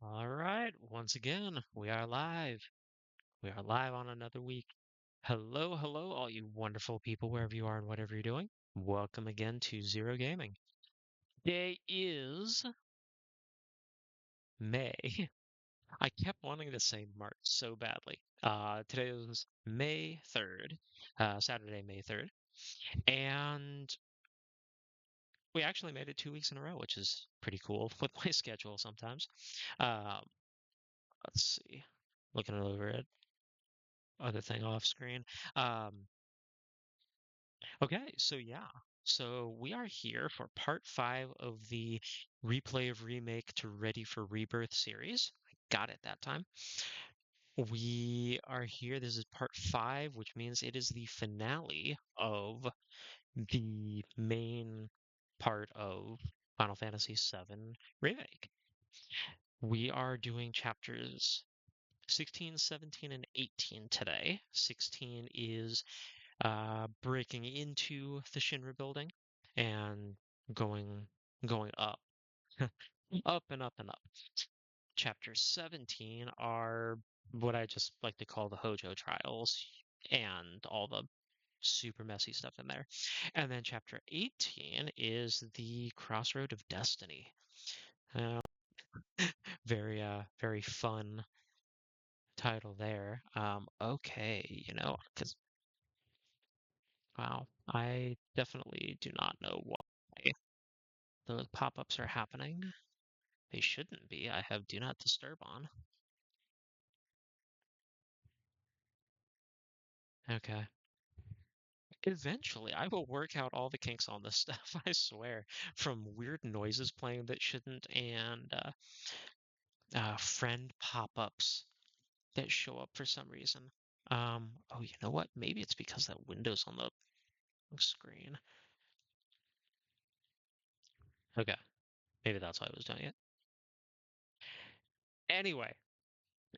All right, once again, we are live. We are live on another week. Hello, hello, all you wonderful people, wherever you are and whatever you're doing. Welcome again to Zero Gaming. Today is May. I kept wanting to say March so badly. Today is May 3rd, Saturday, May 3rd, and we actually made it 2 weeks in a row, which is pretty cool with my schedule sometimes. Um, let's see. Looking over it. Other thing off screen. Um, okay, so yeah. So we are here for part 5 of the Replay of Remake to Ready for Rebirth series. I got it that time. We are here. This is part 5, which means it is the finale of the main part of Final Fantasy VII Remake. We are doing chapters 16, 17, and 18 today. 16 is breaking into the Shinra building and going going up, up and up and up. Chapter 17 are what I just like to call the Hojo trials and all the super messy stuff in there. And then chapter 18 is the Crossroad of Destiny. Uh, very fun title there. Okay, because wow, I definitely do not know why those pop-ups are happening. They shouldn't be. I have Do Not Disturb on. Okay. Eventually, I will work out all the kinks on this stuff, I swear. From weird noises playing that shouldn't, and friend pop-ups that show up for some reason. Oh, you know what? Maybe it's because that window's on the screen. Okay, maybe that's why I was doing it. Anyway,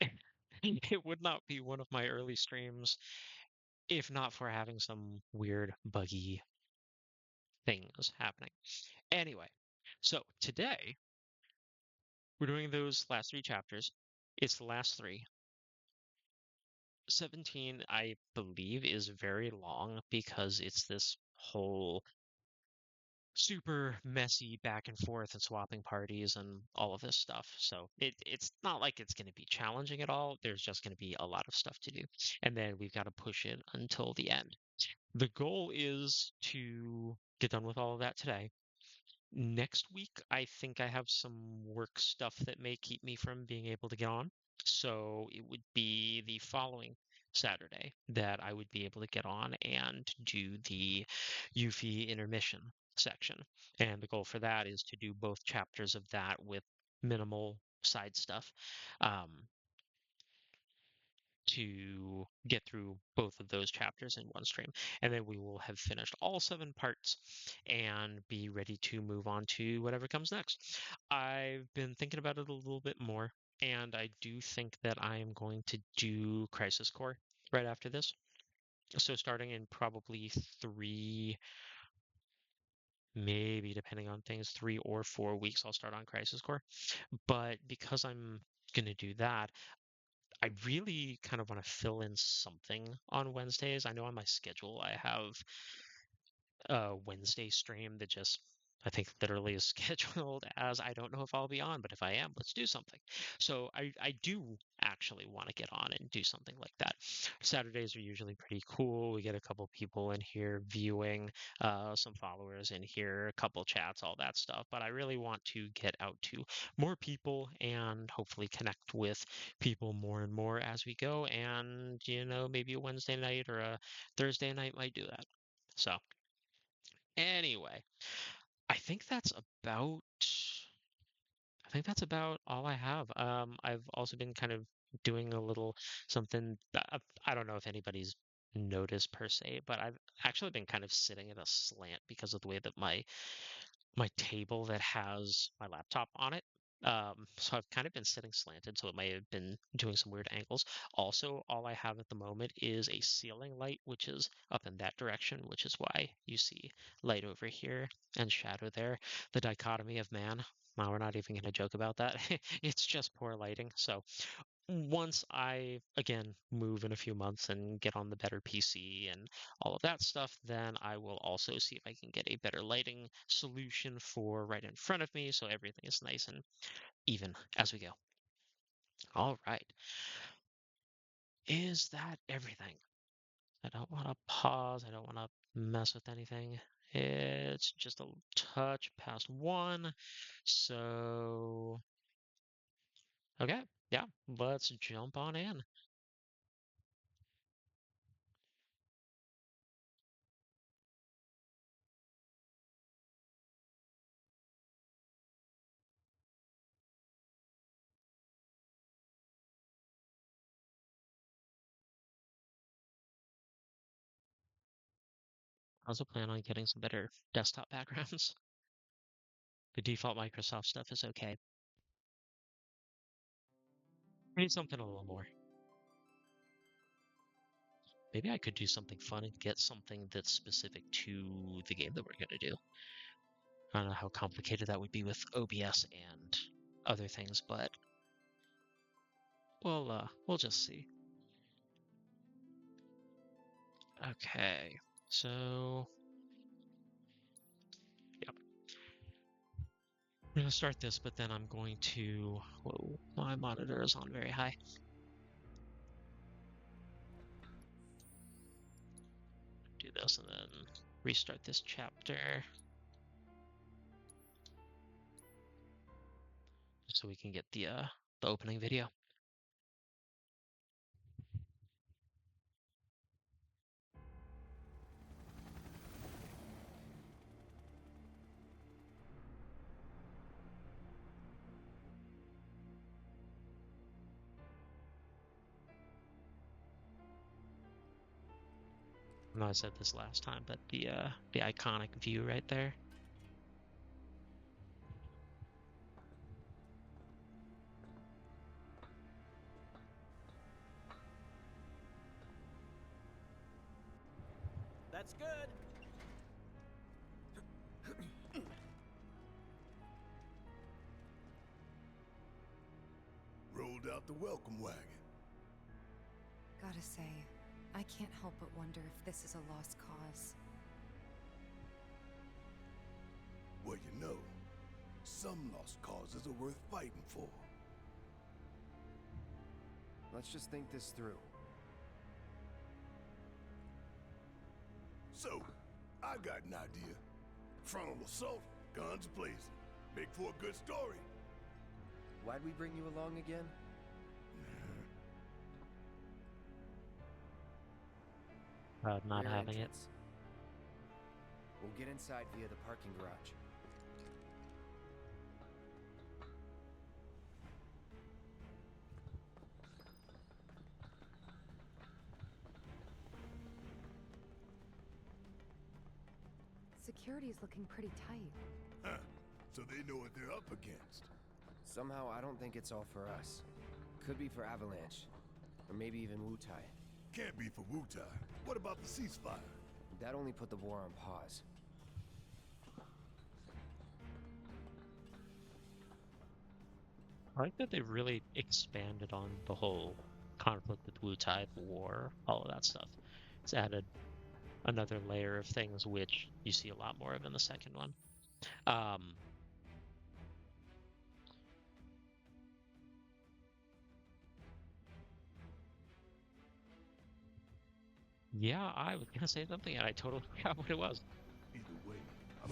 it would not be one of my early streams if not for having some weird, buggy things happening. Anyway, so today we're doing those last 3 chapters. It's the last 3. 17, I believe, is very long because it's this whole super messy back and forth and swapping parties and all of this stuff. So it's not like it's going to be challenging at all. There's just going to be a lot of stuff to do. And then we've got to push it until the end. The goal is to get done with all of that today. Next week, I think I have some work stuff that may keep me from being able to get on. So it would be the following Saturday that I would be able to get on and do the Yuffie intermission section. And the goal for that is to do both chapters of that with minimal side stuff. To get through both of those chapters in one stream. And then we will have finished all 7 parts and be ready to move on to whatever comes next. I've been thinking about it a little bit more, and I do think that I am going to do Crisis Core right after this. So starting in probably 3, maybe depending on things, 3 or 4 weeks, I'll start on Crisis Core. But because I'm going to do that, I really kind of want to fill in something on Wednesdays. I know on my schedule I have a Wednesday stream that just I think literally is scheduled as I don't know if I'll be on, but if I am, let's do something. So I do actually want to get on and do something like that. Saturdays are usually pretty cool. We get a couple people in here viewing, some followers in here, a couple chats, all that stuff. But I really want to get out to more people and hopefully connect with people more and more as we go. And, maybe a Wednesday night or a Thursday night might do that. So anyway, I think that's about I think that's about all I have. I've also been kind of doing a little something that I don't know if anybody's noticed per se, but I've actually been kind of sitting at a slant because of the way that my table that has my laptop on it So I've kind of been sitting slanted, so it may have been doing some weird angles. Also, all I have at the moment is a ceiling light, which is up in that direction, which is why you see light over here and shadow there. The dichotomy of man. Well, we're not even going to joke about that. It's just poor lighting. So once I again move in a few months and get on the better PC and all of that stuff, then I will also see if I can get a better lighting solution for right in front of me so everything is nice and even as we go. All right. Is that everything? I don't want to pause. I don't want to mess with anything. It's just a touch past 1. So, okay. Yeah, let's jump on in. I also plan on getting some better desktop backgrounds. The default Microsoft stuff is okay. I need something a little more. Maybe I could do something fun and get something that's specific to the game that we're going to do. I don't know how complicated that would be with OBS and other things, but we'll just see. Okay, so yep. I'm going to start this, but then I'm going to... Whoa, my monitor is on very high. Do this and then restart this chapter. So we can get the opening video. I know I said this last time, but the iconic view right there. That's good. Rolled out the welcome wagon. Gotta say, I can't help but wonder if this is a lost cause. Well, you know, some lost causes are worth fighting for. Let's just think this through. So, I got an idea. Frontal assault, guns blazing. Make for a good story. Why'd we bring you along again? Not Rear having it. entrance. We'll get inside via the parking garage. Security's looking pretty tight. Huh. So they know what they're up against. Somehow, I don't think it's all for us. Could be for Avalanche. Or maybe even Wutai. Can't be for Wutai. What about the ceasefire? That only put the war on pause. I like that they really expanded on the whole conflict with Wutai, the war, all of that stuff. It's added another layer of things which you see a lot more of in the second one. Yeah, I was gonna say something and I totally forgot what it was. Either way, I'm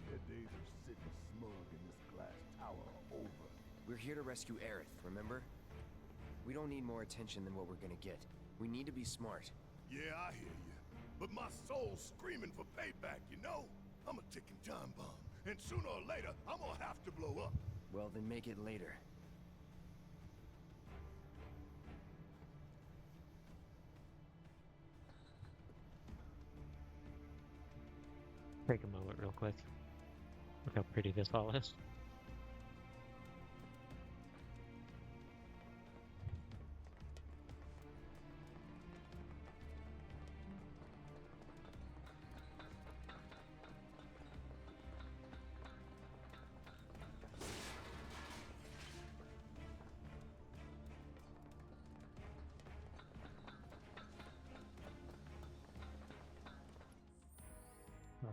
their days of sitting smug in this glass tower are over. We're here to rescue Aerith, remember? We don't need more attention than what we're gonna get. We need to be smart. Yeah, I hear you. But my soul's screaming for payback, you know? I'm a ticking time bomb. And sooner or later, I'm gonna have to blow up. Well, then make it later. Take a moment real quick. Look how pretty this all is.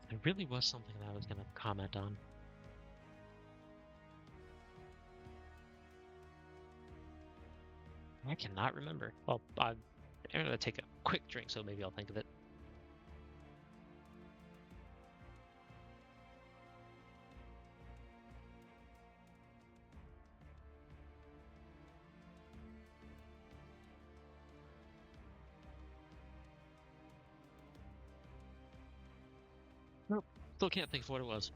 There really was something that I was going to comment on. I cannot remember. Well, I'm going to take a quick drink, so maybe I'll think of it. Nope. Still can't think of what it was.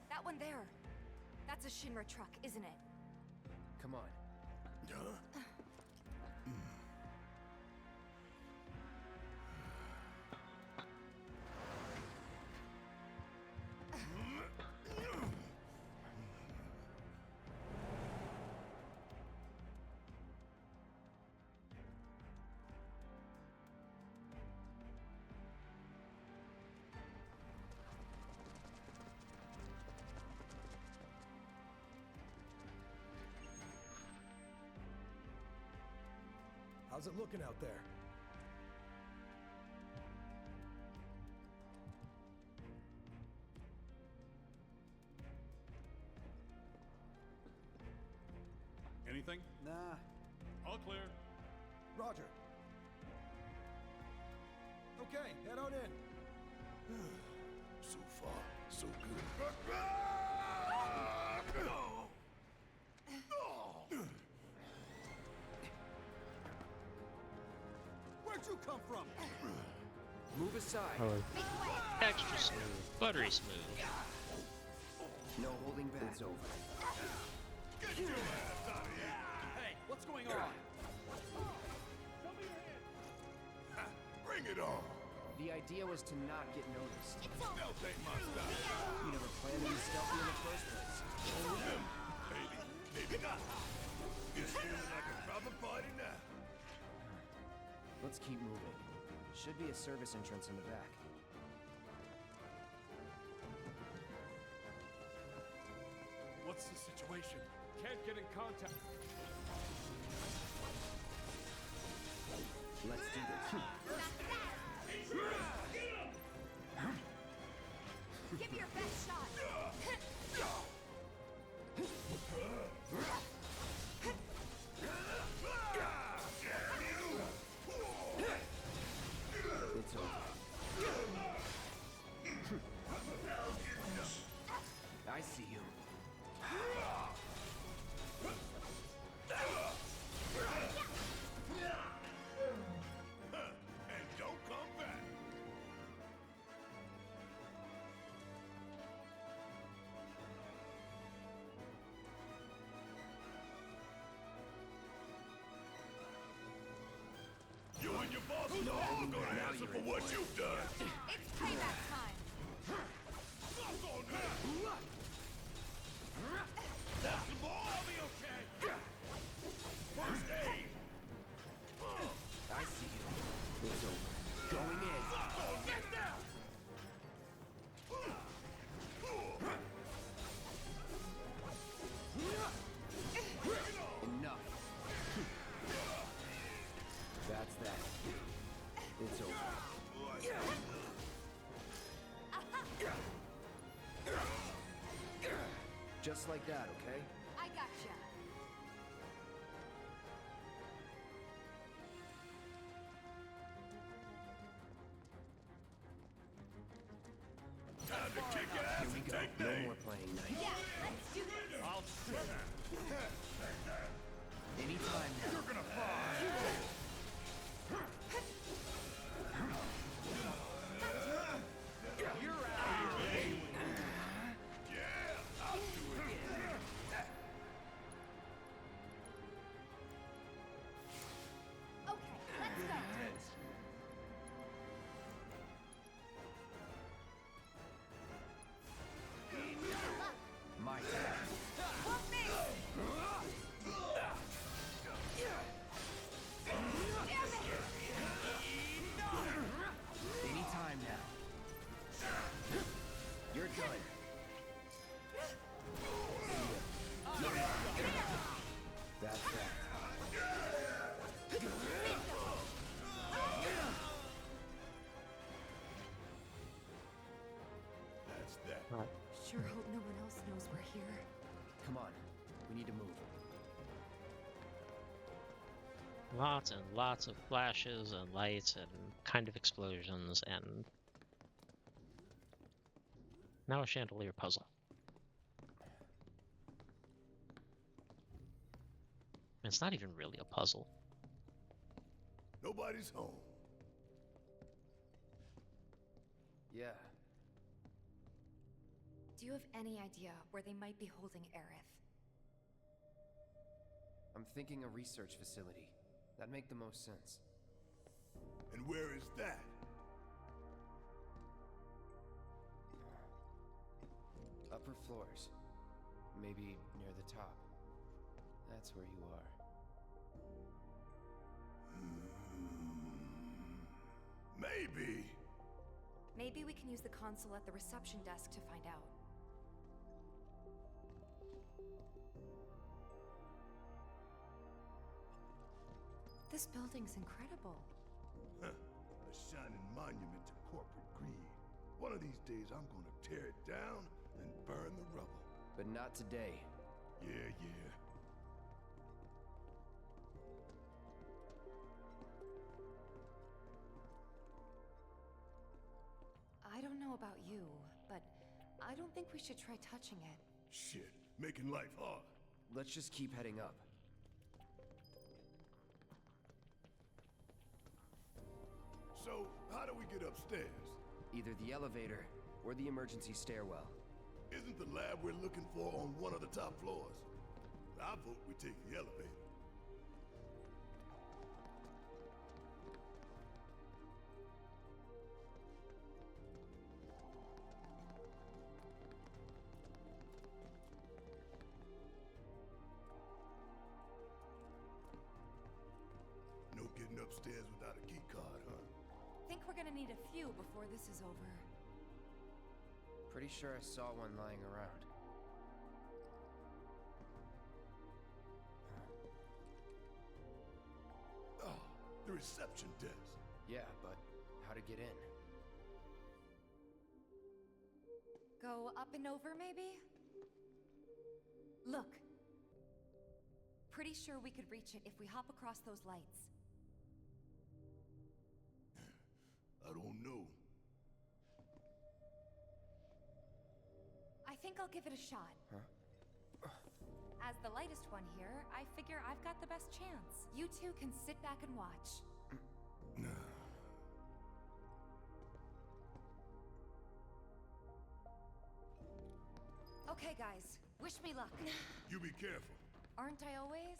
That one there. That's a Shinra truck, isn't it? Come on. Huh? How's it looking out there? Anything? Nah. All clear. Roger. Okay, head on in. So far, so good. Where'd you come from? Move aside. Extra smooth, buttery smooth. No holding back. It's over. Get your ass out of here! Hey, what's going on? Bring it on! The idea was to not get noticed. Stealth ain't my style. You never planned to be stealthy in the first place. Maybe, maybe not. It's feeling like a proper party now. Let's keep moving. Should be a service entrance in the back. What's the situation? Can't get in contact. Let's do this. Give me your best shot. It's over. I see you. And don't come back. You and your boss are all gonna answer for what you've done. It's payback time. Fuck on that. That's the ball. I'll be okay. First aid. I see you. It's over. Going in. Get down. Enough. That's that. It's over. Just like that, okay? I gotcha. Time to kick ass and take No names. more playing nice. Yeah, let's do this. Anytime now. You're gonna fly. You're out of here. Yeah, I'll do it. need to move. Lots and lots of flashes and lights and kind of explosions and now a chandelier puzzle. It's not even really a puzzle. Nobody's home. Yeah. Do you have any idea where they might be holding Aerith? I'm thinking a research facility. That'd make the most sense. And where is that? Upper floors. Maybe near the top. That's where you are. Maybe. Maybe we can use the console at the reception desk to find out. This building's incredible. Huh. A shining monument to corporate greed. One of these days I'm gonna tear it down and burn the rubble. But not today. Yeah. I don't know about you, but I don't think we should try touching it. Shit, making life hard. Let's just keep heading up. So, how do we get upstairs? Either the elevator or the emergency stairwell. Isn't the lab we're looking for on one of the top floors? I vote we take the elevator. No getting upstairs without a key card, huh? Think we're gonna need a few before this is over. Pretty sure I saw one lying around. Oh, the reception desk. Yeah, but how to get in? Go up and over, maybe? Look. Pretty sure we could reach it if we hop across those lights. I don't know. I think I'll give it a shot. Huh? As the lightest one here, I figure I've got the best chance. You two can sit back and watch. Okay, guys. Wish me luck. You be careful. Aren't I always?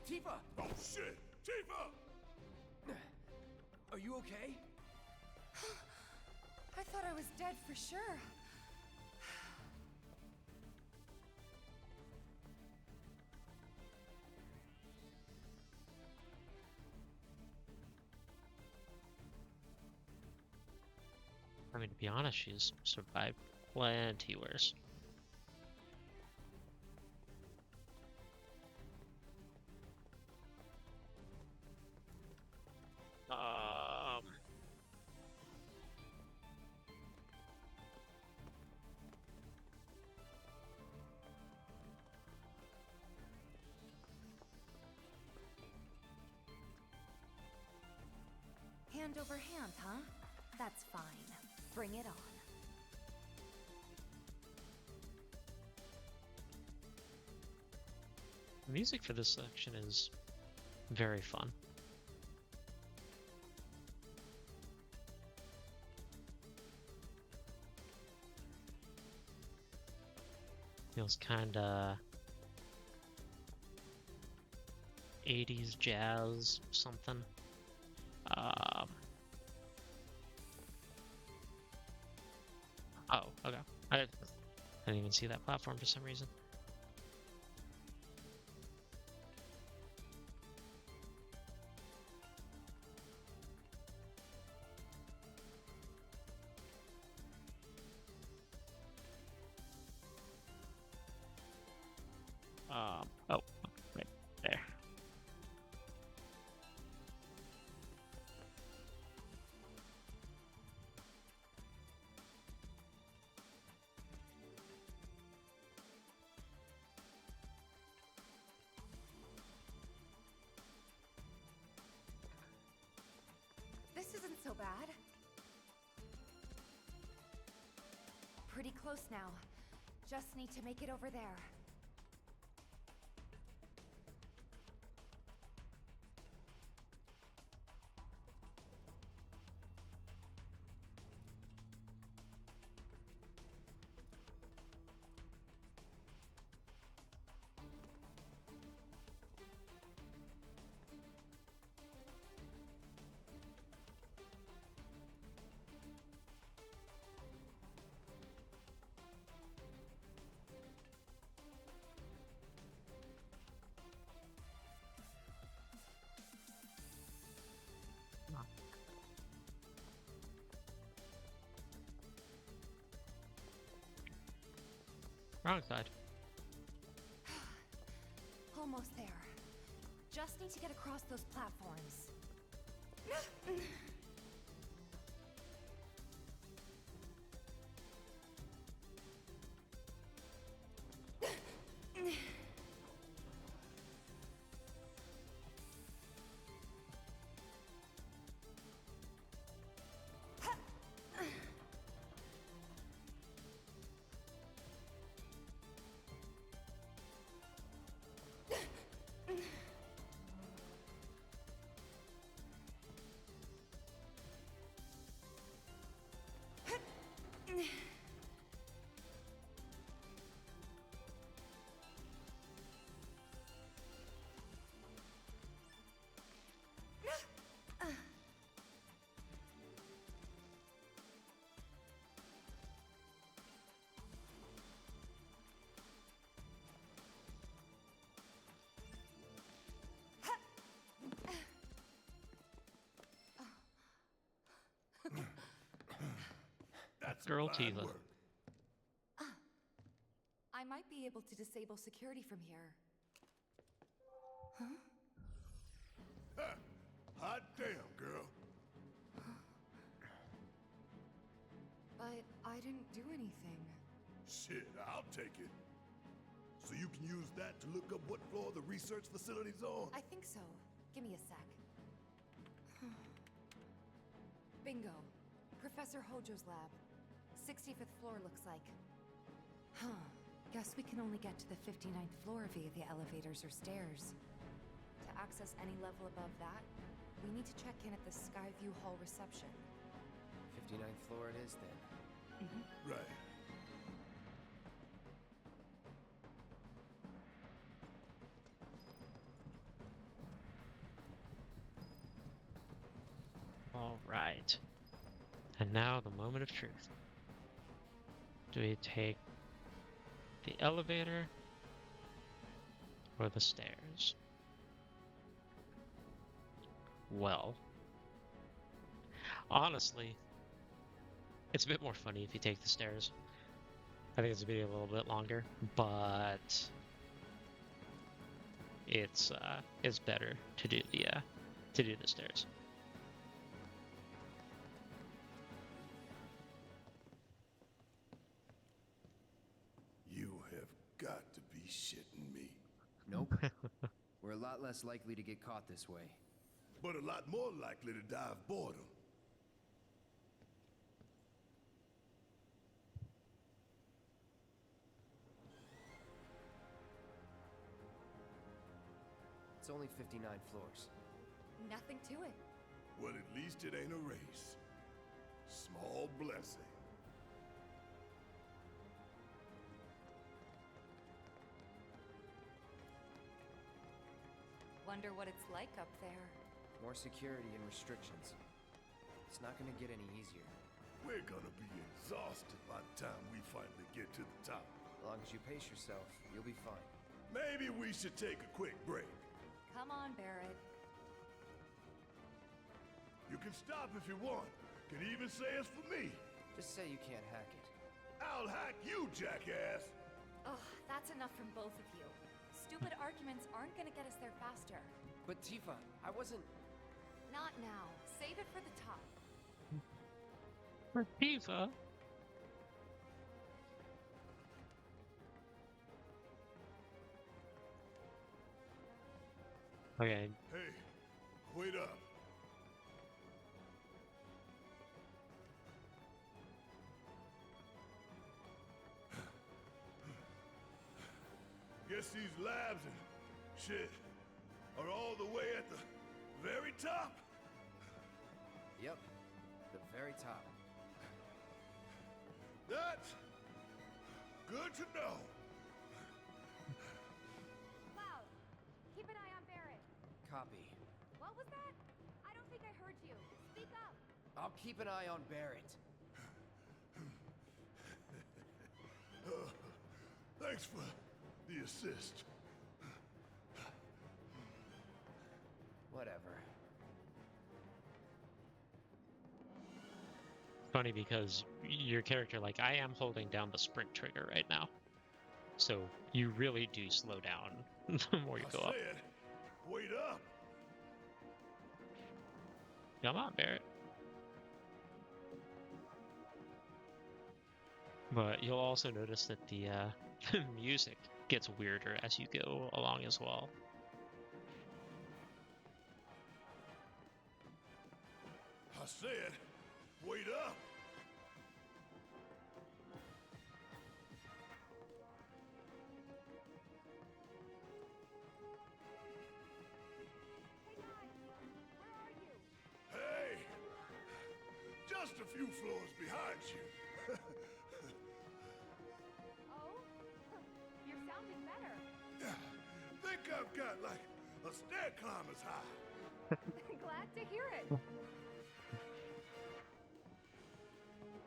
Tifa! Oh shit! Tifa! Are you okay? I thought I was dead for sure. I mean, to be honest, she's survived plenty worse. Hand over hand, huh? That's fine. Bring it on. The music for this section is very fun. Feels kinda 80s jazz something. Oh, okay. I didn't even see that platform for some reason. close now. Just need to make it over there. Wrong side. Almost there. Just need to get across those platforms. That's Girl fine Tifa. work. I might be able to disable security from here. Ha! Hot damn, girl. But I didn't do anything. Shit, I'll take it. So you can use that to look up what floor the research facility's on? I think so. Give me a sec. Bingo. Professor Hojo's lab. 65th floor looks like. Huh. Guess we can only get to the 59th floor via the elevators or stairs. To access any level above that, we need to check in at the Skyview Hall reception. 59th floor it is then. Right. All right. And now the moment of truth. Do we take the elevator or the stairs? Well, honestly, it's a bit more funny if you take the stairs. I think it's gonna be a little bit longer, but it's better to do the stairs. You have got to be shitting me. Nope. We're a lot less likely to get caught this way. But a lot more likely to die of boredom. It's only 59 floors. Nothing to it. Well, at least it ain't a race. Small blessing. Wonder what it's like up there. More security and restrictions. It's not gonna get any easier. We're gonna be exhausted by the time we finally get to the top. As long as you pace yourself, you'll be fine. Maybe we should take a quick break. Come on, Barret. You can stop if you want. Can even say it's for me. Just say you can't hack it. I'll hack you, jackass. Ugh, that's enough from both of you. Stupid arguments aren't gonna get us there faster. But Tifa, I wasn't... Not now. Save it for the top. For Tifa. Okay. Hey, wait up. guess these labs and shit are all the way at the very top? Yep, the very top. That's good to know. Cloud, keep an eye on Barret. Copy. What was that? I don't think I heard you. Speak up. I'll keep an eye on Barret. Thanks for the assist. Whatever. Funny because your character, like, I am holding down the sprint trigger right now. So you really do slow down the more you go up. Said, wait up. Come on, Barret. But you'll also notice that the music gets weirder as you go along as well. I said, wait up. Hey guys, where are you? Hey, just a few floors behind you. Oh, you're sounding better. Think I've got like a stair climber's high. Glad to hear it.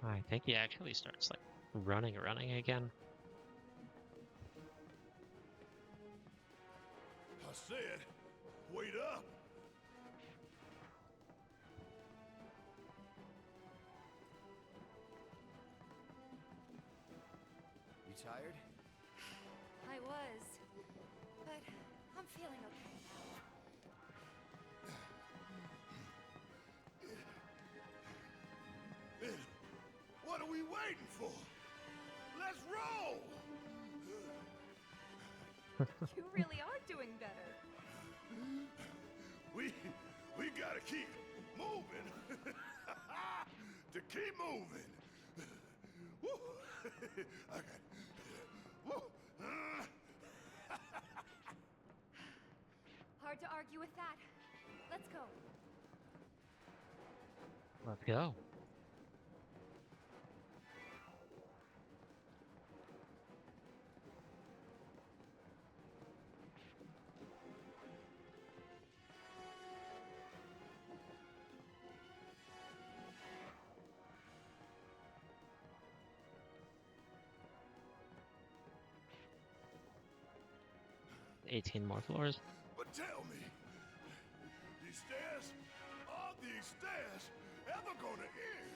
I think he actually starts like running again. I said, wait up. You tired? I was, but I'm feeling okay now. What are we waiting for? Let's roll! You really are doing better. We gotta keep moving. To keep moving. Woo. Okay. Woo. Hard to argue with that. Let's go. Let's go. $18 more floors. But tell me, these stairs, are these stairs ever gonna end?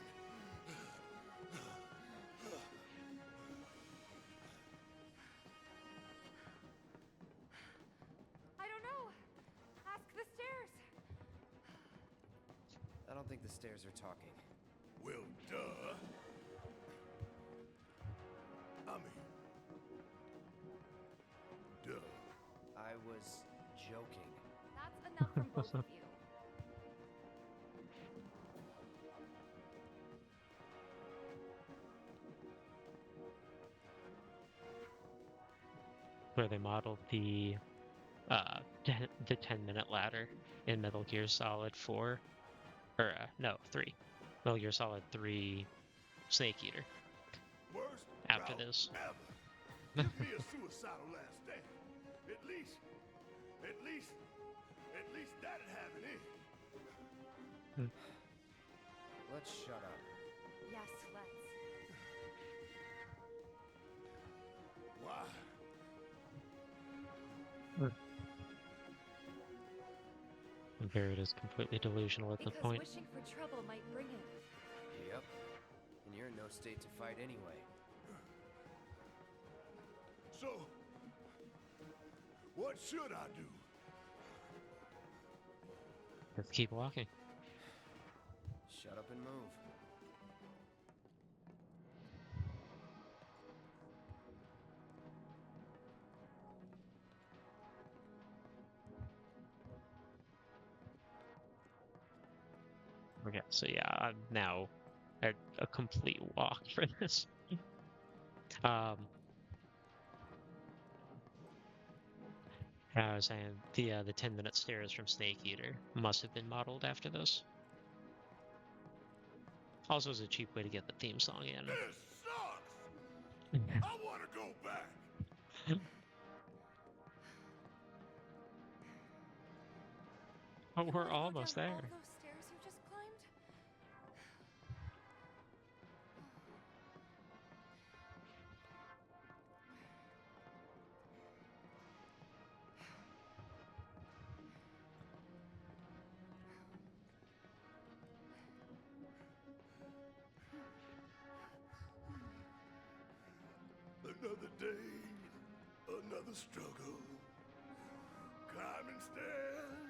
I don't know. Ask the stairs. I don't think the stairs are talking. Well, duh. I mean, duh. I was joking. That's enough from both of you. Where they modeled the 10-minute ladder in Metal Gear Solid 4, or no, 3. Metal Gear Solid 3 Snake Eater. Worst After route this. ever. Give me a suicidal last stand. At least that'd have it in. Let's shut up. Yes, let's. Why? Barret is completely delusional at this Because point. wishing for trouble might bring it. Yep. And you're in no state to fight anyway. So, what should I do? Let's keep walking. Shut up and move. Okay, so yeah, I'm now at a complete walk for this. I was saying the 10-minute stairs from Snake Eater must have been modeled after this. Also, is a cheap way to get the theme song in. This sucks! I want to go back! Oh, You we're wanna go almost down there. all those stairs you just climbed? Another day, another struggle. Climbing stairs,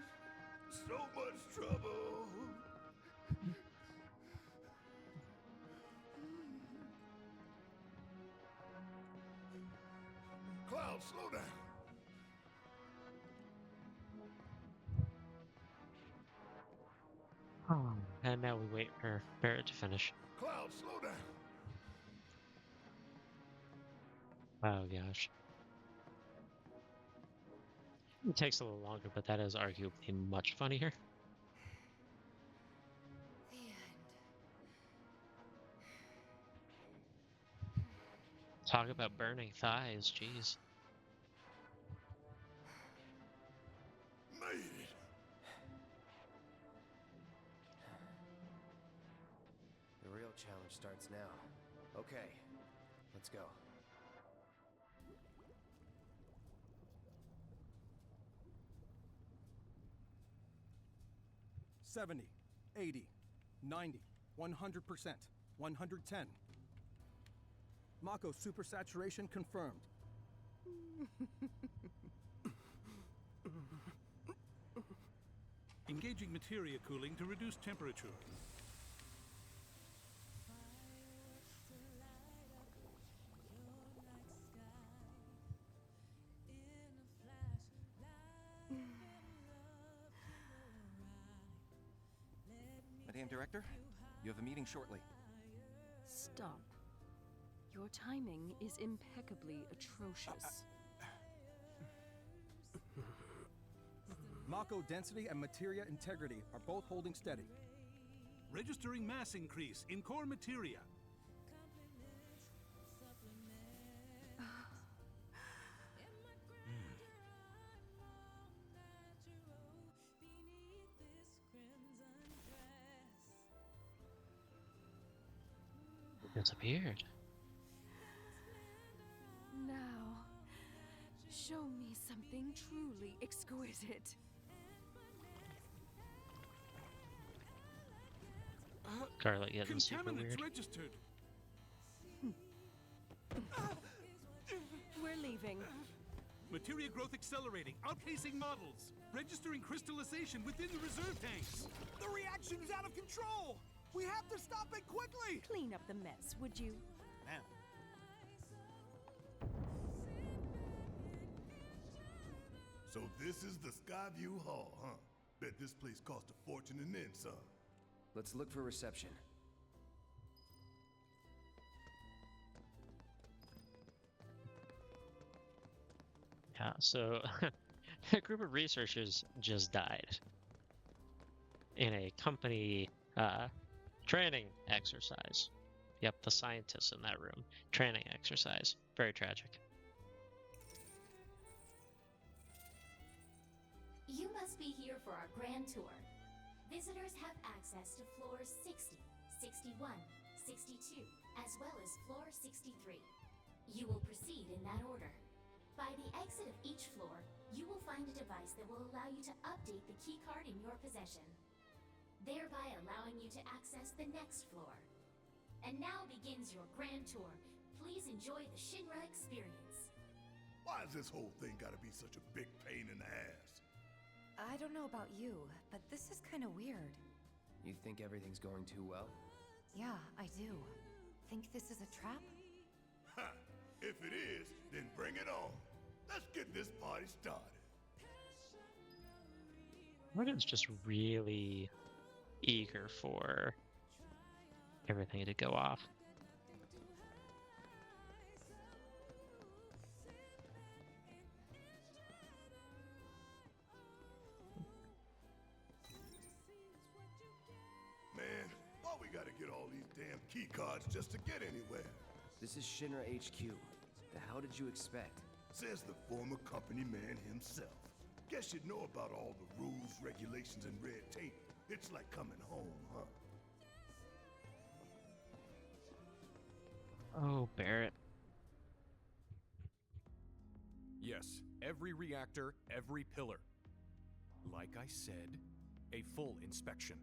so much trouble. Cloud, slow down. And now we wait for Barret to finish. Cloud, slow down. Oh gosh. It takes a little longer, but that is arguably much funnier. The end. Talk about burning thighs, jeez. Made it. The real challenge starts now. Okay, let's go. $70, $80, $90, 100%, 110. Mako supersaturation confirmed. Engaging materia cooling to reduce temperature. Madame Director, you have a meeting shortly. Stop. Your timing is impeccably atrocious. Mako density and materia integrity are both holding steady. Registering mass increase in core materia. Disappeared. Now, show me something truly exquisite. Scarlet getting super Contaminants weird. registered. We're leaving. Materia growth accelerating, outpacing models. Registering crystallization within the reserve tanks. The reaction is out of control! We have to stop it quickly! Clean up the mess, would you? Ma'am. So this is the Skyview Hall, huh? Bet this place cost a fortune and then some. Let's look for reception. Yeah, so a group of researchers just died in a company training exercise. Yep, the scientists in that room. Training exercise. Very tragic. You must be here for our grand tour. Visitors have access to floors 60, 61, 62, as well as floor 63. You will proceed in that order. By the exit of each floor, you will find a device that will allow you to update the keycard in your possession, thereby allowing you to access the next floor. And now begins your grand tour. Please enjoy the Shinra experience. Why has this whole thing gotta be such a big pain in the ass? I don't know about you, but this is kind of weird. You think everything's going too well? Yeah, I do. Think this is a trap? Ha! If it is, then bring it on. Let's get this party started. Morgan's just really eager for everything to go off. damn key cards just to get anywhere. This is Shinra HQ. The hell did you expect? Says the former company man himself. Guess you'd know about all the rules, regulations, and red tape. It's like coming home, huh? Oh, Barret. Yes, every reactor, every pillar. Like I said, a full inspection.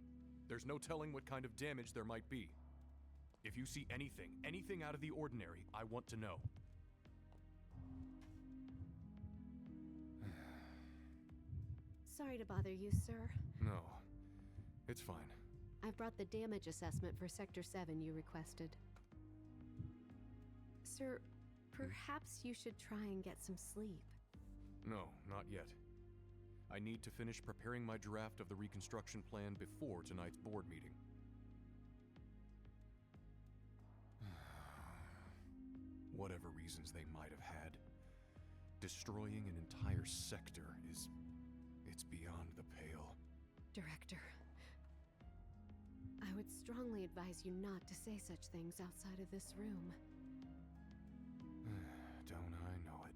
There's no telling what kind of damage there might be. If you see anything out of the ordinary, I want to know. Sorry to bother you, sir. No, it's fine. I've brought the damage assessment for Sector 7 you requested. Sir, perhaps you should try and get some sleep. No, not yet. I need to finish preparing my draft of the reconstruction plan before tonight's board meeting. Whatever reasons they might have had, destroying an entire sector it's beyond the pale. Director, I would strongly advise you not to say such things outside of this room. Don't I know it?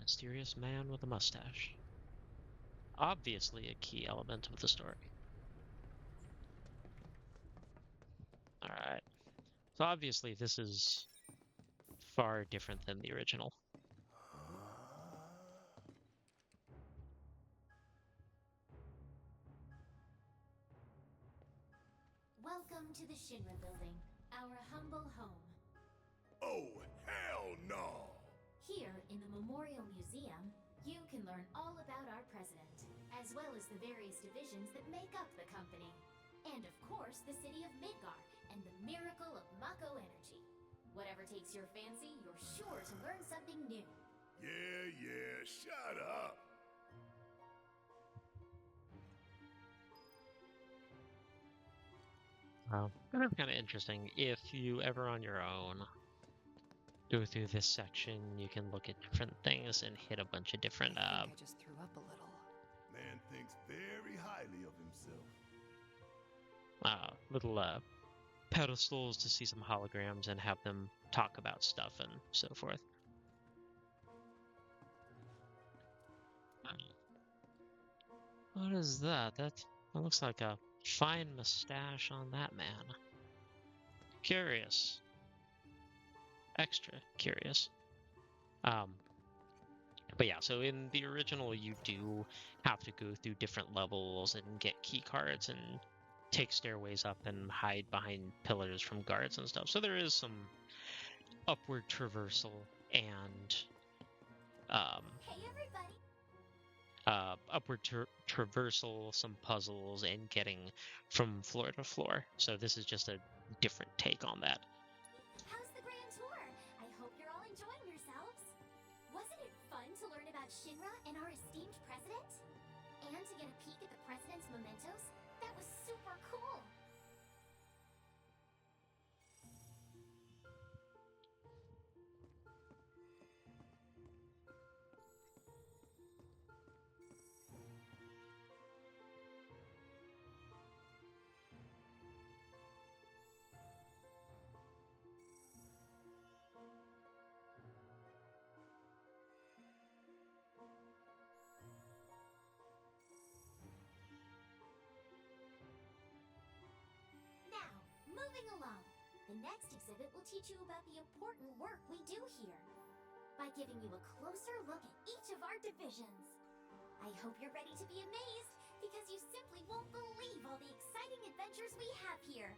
Mysterious man with a mustache. Obviously a key element of the story. Alright. So obviously this is far different than the original. Welcome to the Shinra building, our humble home. Oh, hell no! Here, in the Memorial Museum, you can learn all about our president, as well as the various divisions that make up the company. And of course, the city of Midgar, and the miracle of Mako energy. Whatever takes your fancy, you're sure to learn something new. Yeah, shut up! Wow. Kind of interesting. If you ever on your own go through this section, you can look at different things and hit a bunch of different I just threw up a little. Man thinks very highly of himself. little pedestals to see some holograms and have them talk about stuff and so forth. What is that? That looks like a fine mustache on that man. Curious. Extra curious. But yeah, so in the original, you do have to go through different levels and get key cards and take stairways up and hide behind pillars from guards and stuff. So there is some upward traversal and Hey everybody! upward traversal, some puzzles, and getting from floor to floor. So this is just a different take on that. How's the grand tour? I hope you're all enjoying yourselves. Wasn't it fun to learn about Shinra and our esteemed president? And to get a peek at the president's mementos? That was super cool! Moving along, the next exhibit will teach you about the important work we do here, by giving you a closer look at each of our divisions. I hope you're ready to be amazed, because you simply won't believe all the exciting adventures we have here.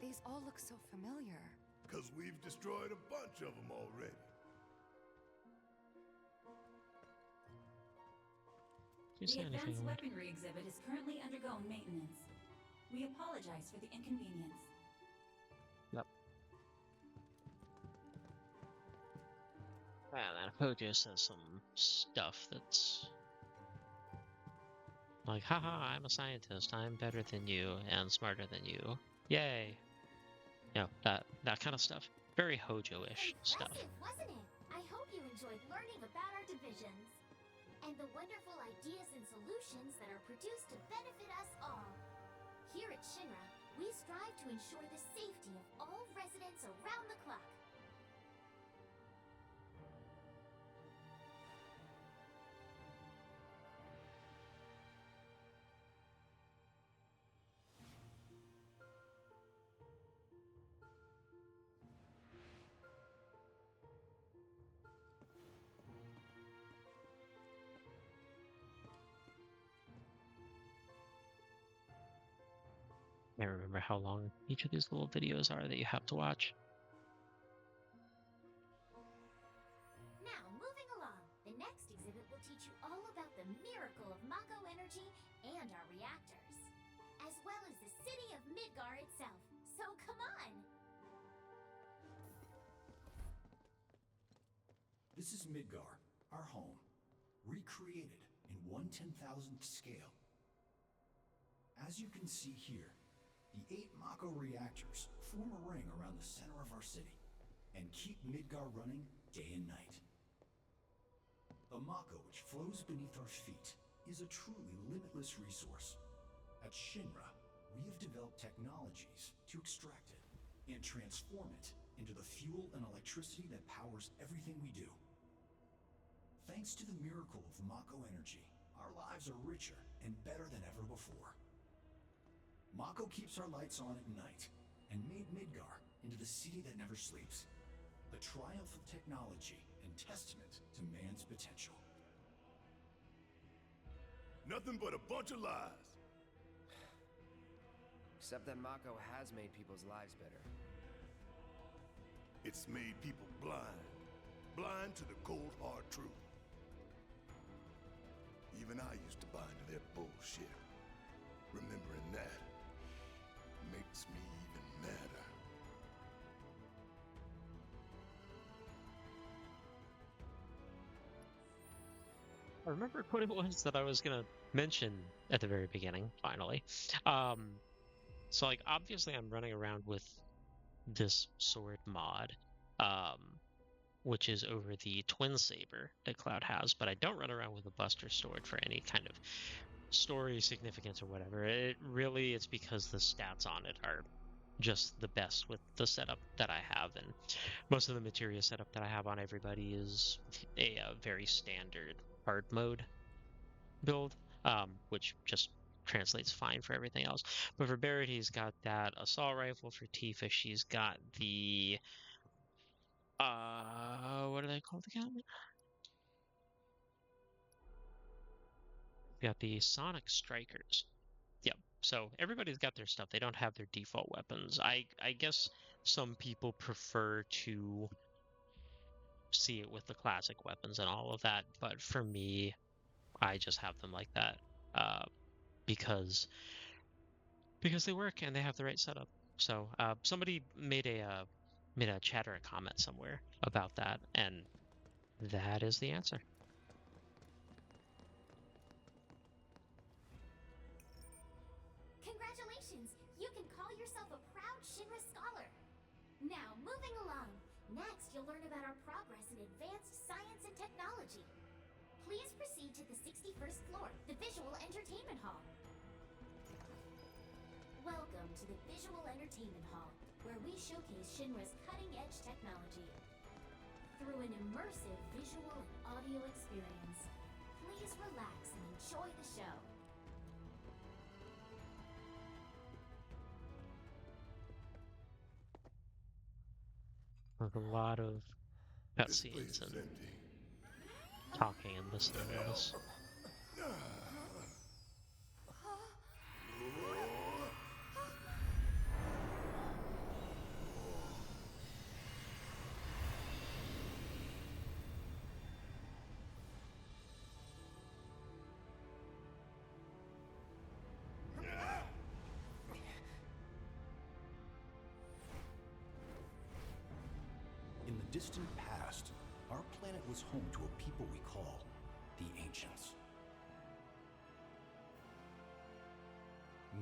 These all look so familiar. 'Cause we've destroyed a bunch of them already. The Advanced Weaponry exhibit is currently undergoing maintenance. We apologize for the inconvenience. Yep. And then Hojo says some stuff that's Like, haha, I'm a scientist. I'm better than you and smarter than you. Yay. You know, that kind of stuff. Very Hojo-ish stuff. Impressive, wasn't it? I hope you enjoyed learning about our divisions and the wonderful ideas and solutions that are produced to benefit us all. Here at Shinra, we strive to ensure the safety of all residents around the clock. I can't remember how long each of these little videos are that you have to watch. Now, moving along, the next exhibit will teach you all about the miracle of Mako energy and our reactors, as well as the city of Midgar itself. So come on! This is Midgar, our home, recreated in 1/10,000th scale. As you can see here, the 8 Mako reactors form a ring around the center of our city and keep Midgar running day and night. The Mako which flows beneath our feet is a truly limitless resource. At Shinra, we have developed technologies to extract it and transform it into the fuel and electricity that powers everything we do. Thanks to the miracle of Mako energy, our lives are richer and better than ever before. Mako keeps our lights on at night and made Midgar into the city that never sleeps. The triumph of technology and testament to man's potential. Nothing but a bunch of lies. Except that Mako has made people's lives better. It's made people blind. Blind to the cold, hard truth. Even I used to buy into their bullshit. Remembering that makes me even madder. I remembered what it was that I was gonna mention at the very beginning, finally. So like obviously I'm running around with this sword mod, which is over the twin saber that Cloud has, but I don't run around with a Buster sword for any kind of story significance or whatever. It's because the stats on it are just the best with the setup that I have, and most of the materia setup that I have on everybody is a very standard hard mode build, which just translates fine for everything else. But for Barret, he's got that assault rifle. For Tifa, she's got the what are they called again? Got the Sonic Strikers. Yep. So everybody's got their stuff. They don't have their default weapons. I guess some people prefer to see it with the classic weapons and all of that, but for me, I just have them like that because they work and they have the right setup. So somebody made a chat or a comment somewhere about that, and that is the answer. Congratulations! You can call yourself a proud Shinra scholar. Now, moving along. Next, you'll learn about our progress in advanced science and technology. Please proceed to the 61st floor, the Visual Entertainment Hall. Welcome to the Visual Entertainment Hall, where we showcase Shinra's cutting-edge technology. Through an immersive visual and audio experience, please relax and enjoy the show. There's a lot of cutscenes and talking and listening to this. In the distant past, our planet was home to a people we call the Ancients.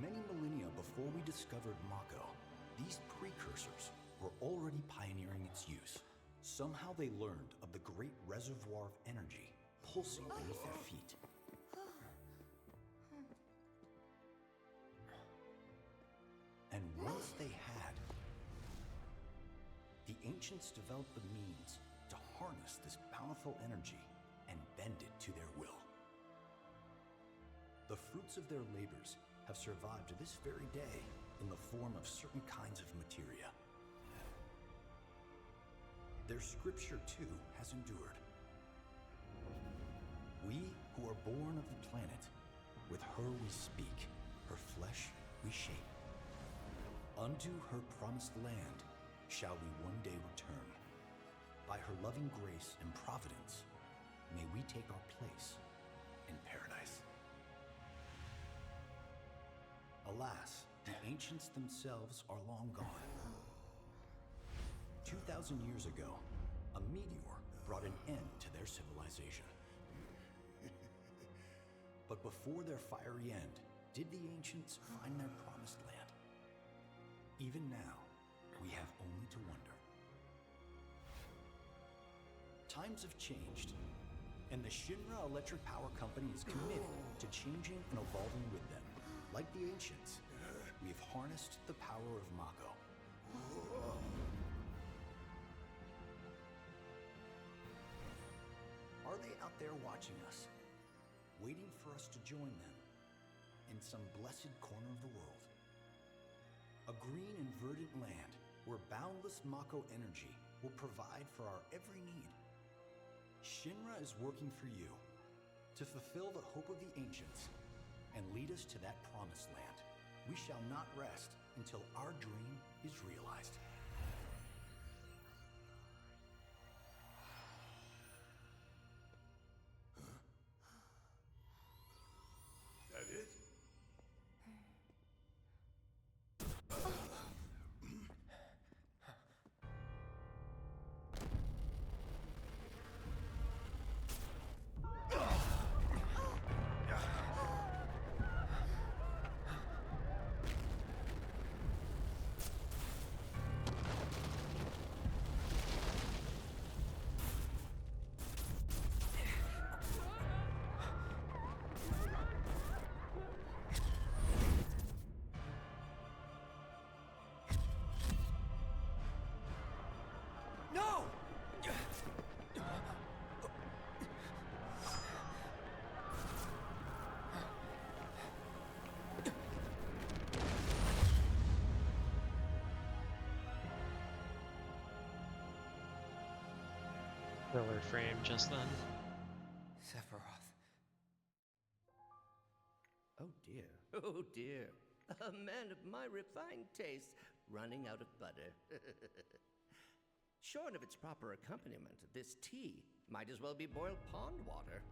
Many millennia before we discovered Mako, these precursors were already pioneering its use. Somehow they learned of the great reservoir of energy pulsing beneath their feet. And once they had, the ancients developed the means to harness this bountiful energy and bend it to their will. The fruits of their labors have survived to this very day in the form of certain kinds of materia. Their scripture, too, has endured. We who are born of the planet, with her we speak, her flesh we shape. Unto her promised land shall we one day return. By her loving grace and providence, may we take our place in paradise. Alas, the ancients themselves are long gone. 2,000 years ago, a meteor brought an end to their civilization. But before their fiery end, did the ancients find their promised land? Even now, we have only to wonder. Times have changed, and the Shinra Electric Power Company is committed to changing and evolving with them. Like the ancients, we have harnessed the power of Mako. Are they out there watching us, waiting for us to join them in some blessed corner of the world? A green and verdant land where boundless Mako energy will provide for our every need. Shinra is working for you to fulfill the hope of the ancients and lead us to that promised land. We shall not rest until our dream is realized. That it? Filler frame just then. Sephiroth. Oh dear, oh dear. A man of my refined taste running out of butter. Shorn of its proper accompaniment, this tea might as well be boiled pond water.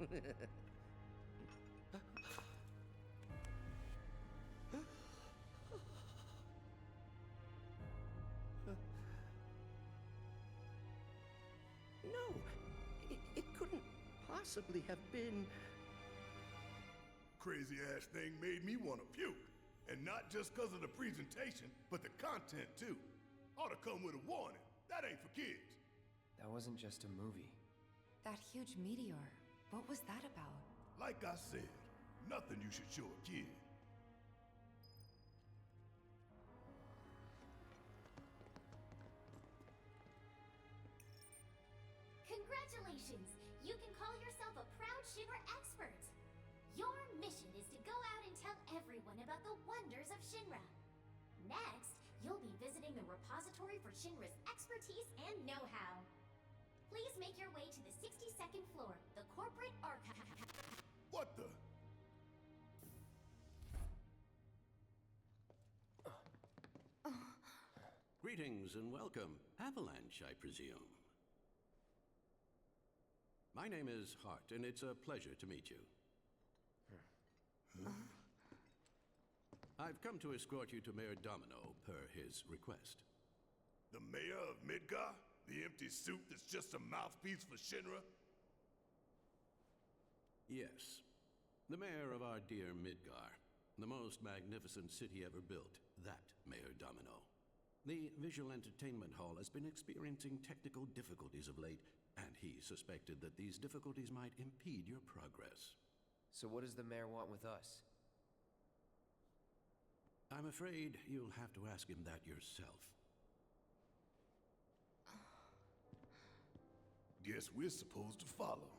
No, it couldn't possibly have been. Crazy ass thing made me want to puke. And not just because of the presentation, but the content too. Ought to come with a warning. That ain't for kids. That wasn't just a movie. That huge meteor, what was that about? Like I said, nothing you should show a kid. Congratulations! You can call yourself a proud Shinra expert! Your mission is to go out and tell everyone about the wonders of Shinra. Next, you'll be visiting the repository for Shinra's expertise and know-how. Please make your way to the 62nd floor, the corporate archive. What the? Greetings and welcome. Avalanche, I presume. My name is Hart, and it's a pleasure to meet you. I've come to escort you to Mayor Domino, per his request. The mayor of Midgar? The empty suit that's just a mouthpiece for Shinra? Yes, the mayor of our dear Midgar. The most magnificent city ever built. That, Mayor Domino. The visual entertainment hall has been experiencing technical difficulties of late, and he suspected that these difficulties might impede your progress. So what does the mayor want with us? I'm afraid you'll have to ask him that yourself. Guess we're supposed to follow.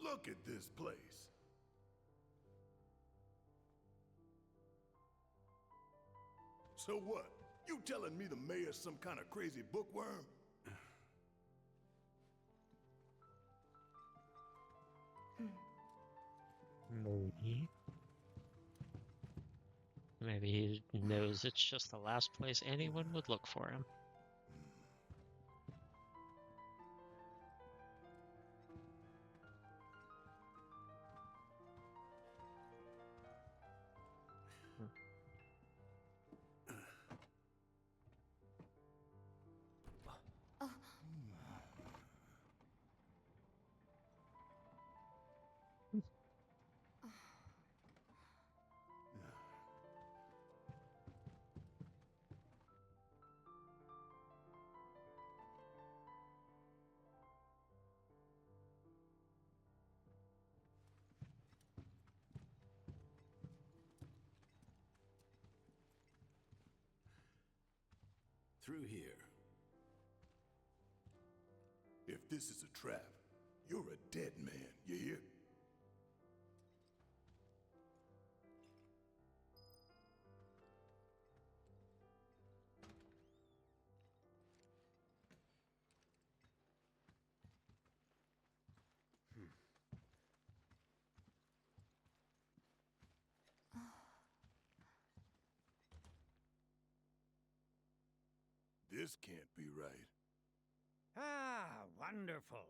Look at this place. So what? You telling me the mayor's some kind of crazy bookworm? Maybe he knows it's just the last place anyone would look for him. Through here. If this is a trap, you're a dead man, you hear? This can't be right. Ah, wonderful.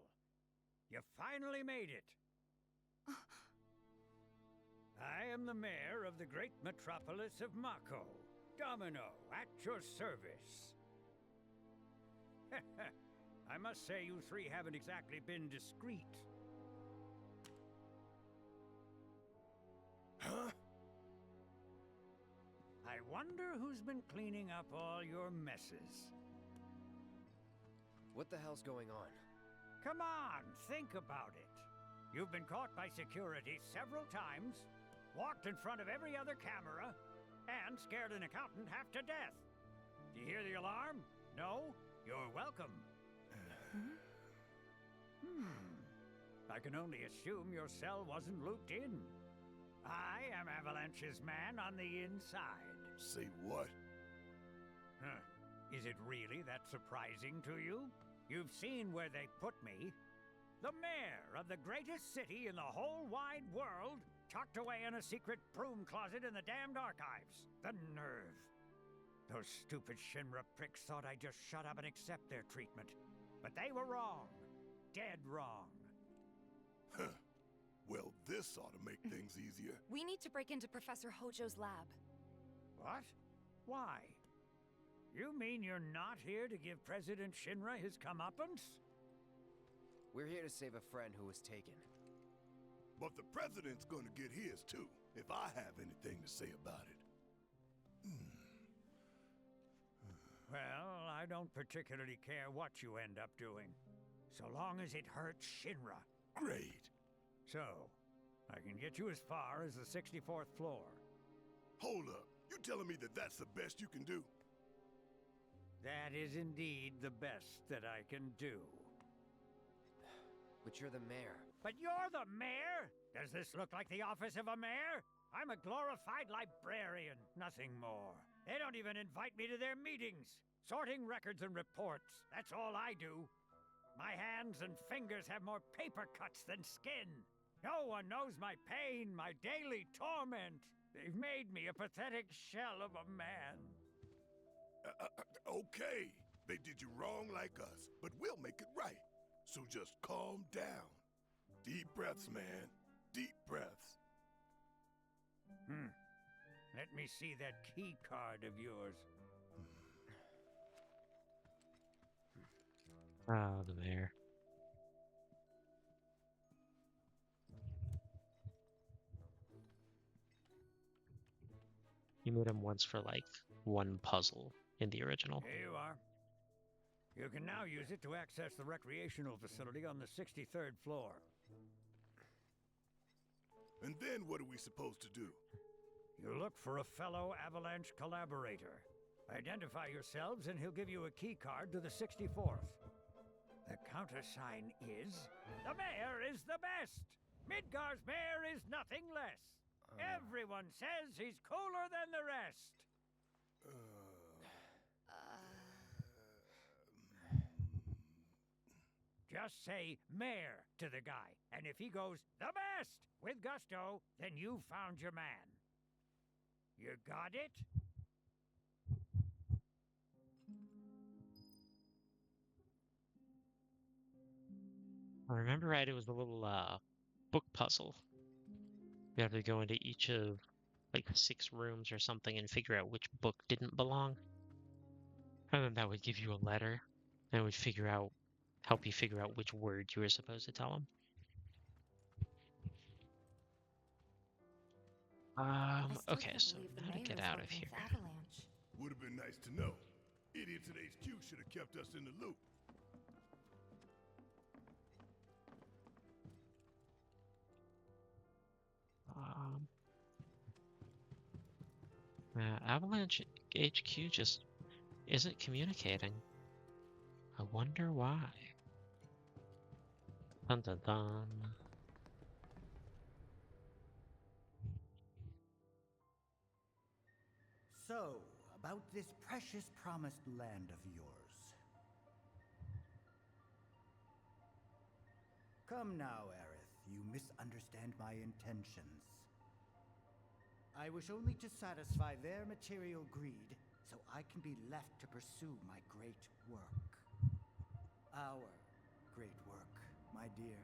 You finally made it. I am the mayor of the great metropolis of Mako. Domino, at your service. I must say you three haven't exactly been discreet. Huh? I wonder who's been cleaning up all your messes. What the hell's going on? Come on, think about it. You've been caught by security several times, walked in front of every other camera, and scared an accountant half to death. Do you hear the alarm? No? You're welcome. I can only assume your cell wasn't looped in. I am Avalanche's man on the inside. Say what? Huh. Is it really that surprising to you? You've seen where they put me. The mayor of the greatest city in the whole wide world, tucked away in a secret broom closet in the damned archives. The nerve. Those stupid Shinra pricks thought I'd just shut up and accept their treatment. But they were wrong. Dead wrong. Huh. Well, this ought to make things easier. We need to break into Professor Hojo's lab. What? Why? You mean you're not here to give President Shinra his comeuppance? We're here to save a friend who was taken. But the president's gonna get his too, if I have anything to say about it. Well, I don't particularly care what you end up doing, so long as it hurts Shinra. Great. So, I can get you as far as the 64th floor. Hold up. You telling me that that's the best you can do? That is indeed the best that I can do. But you're the mayor. But you're the mayor? Does this look like the office of a mayor? I'm a glorified librarian, nothing more. They don't even invite me to their meetings. Sorting records and reports, that's all I do. My hands and fingers have more paper cuts than skin. No one knows my pain, my daily torment. They've made me a pathetic shell of a man. Okay. They did you wrong like us, but we'll make it right. So just calm down. Deep breaths, man. Deep breaths. Let me see that key card of yours. Oh, the mayor. You made him once for like one puzzle in the original. Here you are. You can now use it to access the recreational facility on the 63rd floor. And then what are we supposed to do? You look for a fellow Avalanche collaborator. Identify yourselves and he'll give you a key card to the 64th. The countersign is... The mayor is the best! Midgar's mayor is nothing less! Everyone says he's cooler than the rest! Just say mayor to the guy, and if he goes, the best, with gusto, then you've found your man. You got it? I remember right, it was a little book puzzle. You have to go into each of like 6 rooms or something and figure out which book didn't belong. And then that would give you a letter, and it would help you figure out which word you were supposed to tell him. Okay, so now to get out of here. Avalanche. Would have been nice to know. Idiots at HQ should have kept us in the loop. Avalanche HQ just isn't communicating. I wonder why. Dun dun dun. So, about this precious promised land of yours. Come now, Aerith, you misunderstand my intentions. I wish only to satisfy their material greed, so I can be left to pursue my great work. Our great work, my dear.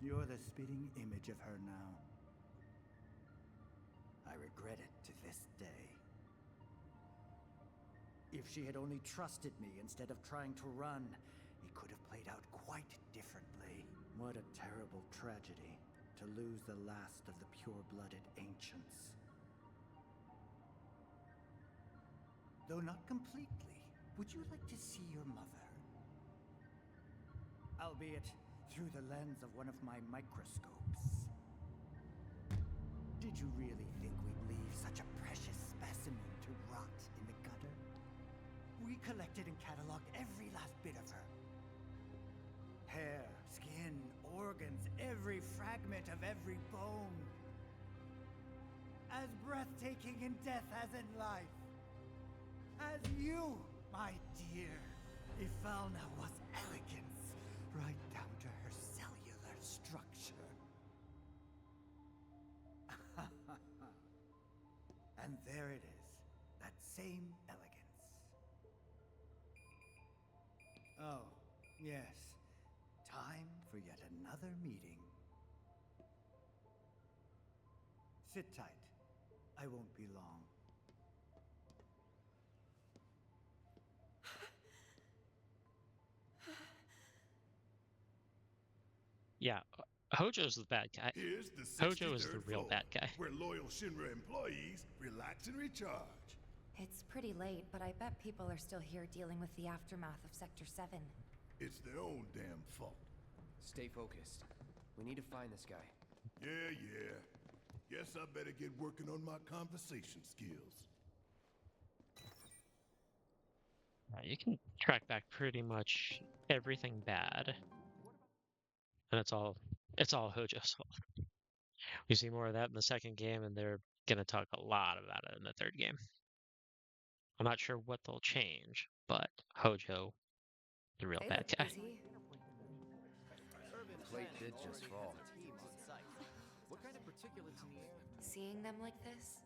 You're the spitting image of her now. I regret it to this day. If she had only trusted me instead of trying to run, it could have played out quite differently. What a terrible tragedy to lose the last of the pure-blooded ancients. Though not completely, would you like to see your mother? Albeit through the lens of one of my microscopes. Did you really think we'd leave such a precious specimen to rot in the gutter? We collected and cataloged every last bit of her. Hair, skin, organs, every fragment of every bone. As breathtaking in death as in life. As you, my dear. Ifalna was elegance, right down to her cellular structure. And there it is, that same elegance. Oh, yes. Time for yet another meeting. Sit tight. I won't be long. Yeah, Hojo's the bad guy. Here's the Hojo is the 63rd real floor, bad guy. where loyal Shinra employees relax and recharge. It's pretty late, but I bet people are still here dealing with the aftermath of Sector 7. It's their own damn fault. Stay focused. We need to find this guy. Yeah. Guess I better get working on my conversation skills. You can track back pretty much everything bad. And it's all Hojo's fault. We see more of that in the second game, and they're gonna talk a lot about it in the third game. I'm not sure what they'll change, but Hojo, the real bad guy. Plate did just fall. Seeing them like this,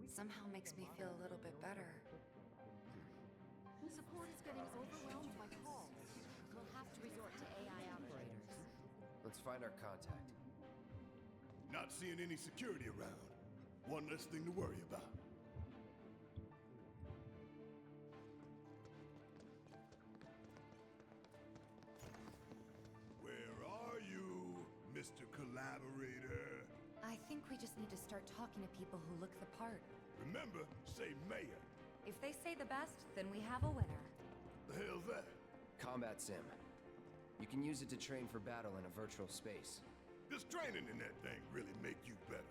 somehow makes me feel a little bit better. Support is getting overwhelmed by calls. We'll have to resort to AI operators. Let's find our contact. Not seeing any security around. One less thing to worry about. Where are you, Mr. Collaborator? I think we just need to start talking to people who look the part. Remember, say mayor. If they say the best, then we have a winner. The hell's that? Combat sim. You can use it to train for battle in a virtual space. Does training in that thing really make you better?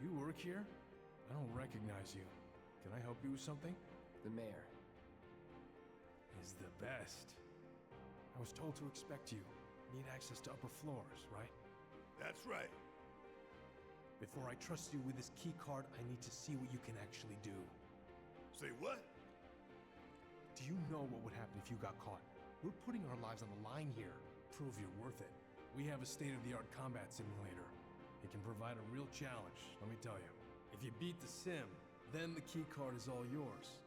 You work here? I don't recognize you. Can I help you with something? The mayor. Is the best. I was told to expect you. Need access to upper floors, right? That's right. Before I trust you with this key card, I need to see what you can actually do. Say what? Do you know what would happen if you got caught? We're putting our lives on the line here. Prove you're worth it. We have a state-of-the-art combat simulator. It can provide a real challenge, let me tell you. If you beat the sim, then the key card is all yours.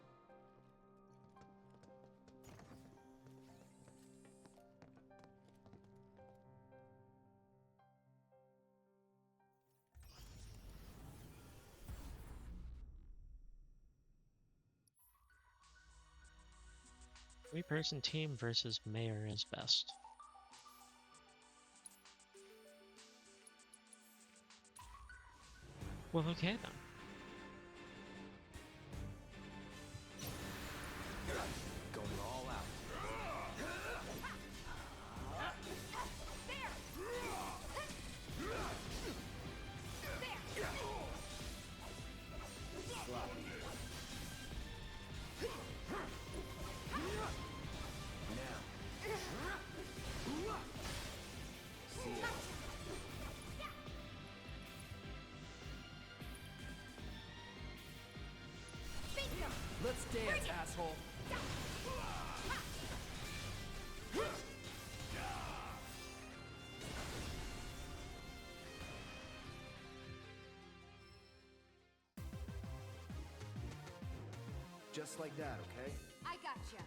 Three-person team versus mayor is best. Well, okay then. Going all out. Sloppy. Let's dance, asshole. Just like that, okay? I gotcha.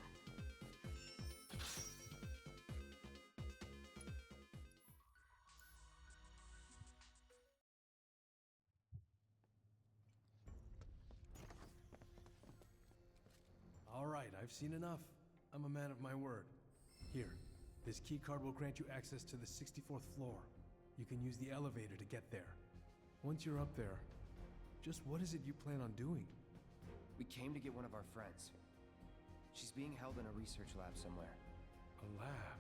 All right, I've seen enough. I'm a man of my word. Here, this key card will grant you access to the 64th floor. You can use the elevator to get there. Once you're up there, just what is it you plan on doing? We came to get one of our friends. She's being held in a research lab somewhere. A lab?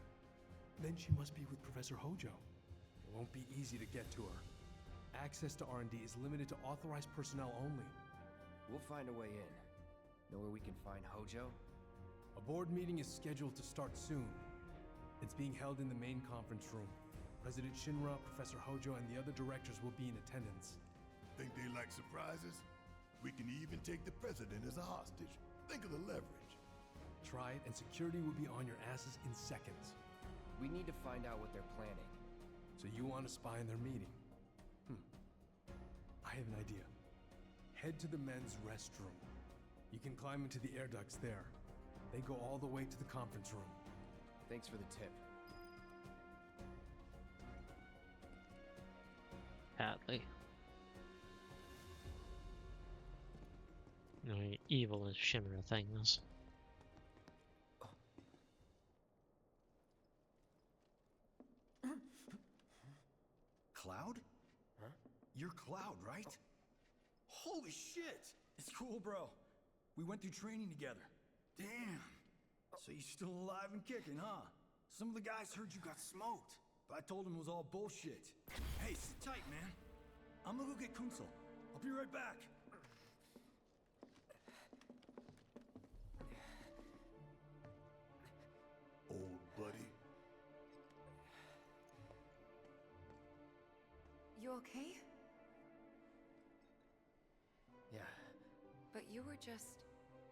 Then she must be with Professor Hojo. It won't be easy to get to her. Access to R&D is limited to authorized personnel only. We'll find a way in. Know where we can find Hojo? A board meeting is scheduled to start soon. It's being held in the main conference room. President Shinra, Professor Hojo, and the other directors will be in attendance. Think they like surprises? We can even take the president as a hostage. Think of the leverage. Try it, and security will be on your asses in seconds. We need to find out what they're planning. So you want to spy in their meeting? I have an idea. Head to the men's restroom. You can climb into the air ducts there. They go all the way to the conference room. Thanks for the tip. Badly. No, evil as Shinra things. Cloud? Huh? You're Cloud, right? Holy shit! It's cool, bro. We went through training together. Damn. So you're still alive and kicking, huh? Some of the guys heard you got smoked, but I told them it was all bullshit. Hey, sit tight, man. I'm gonna go get Kunsel. I'll be right back. Old buddy. You okay? Yeah, But you were just...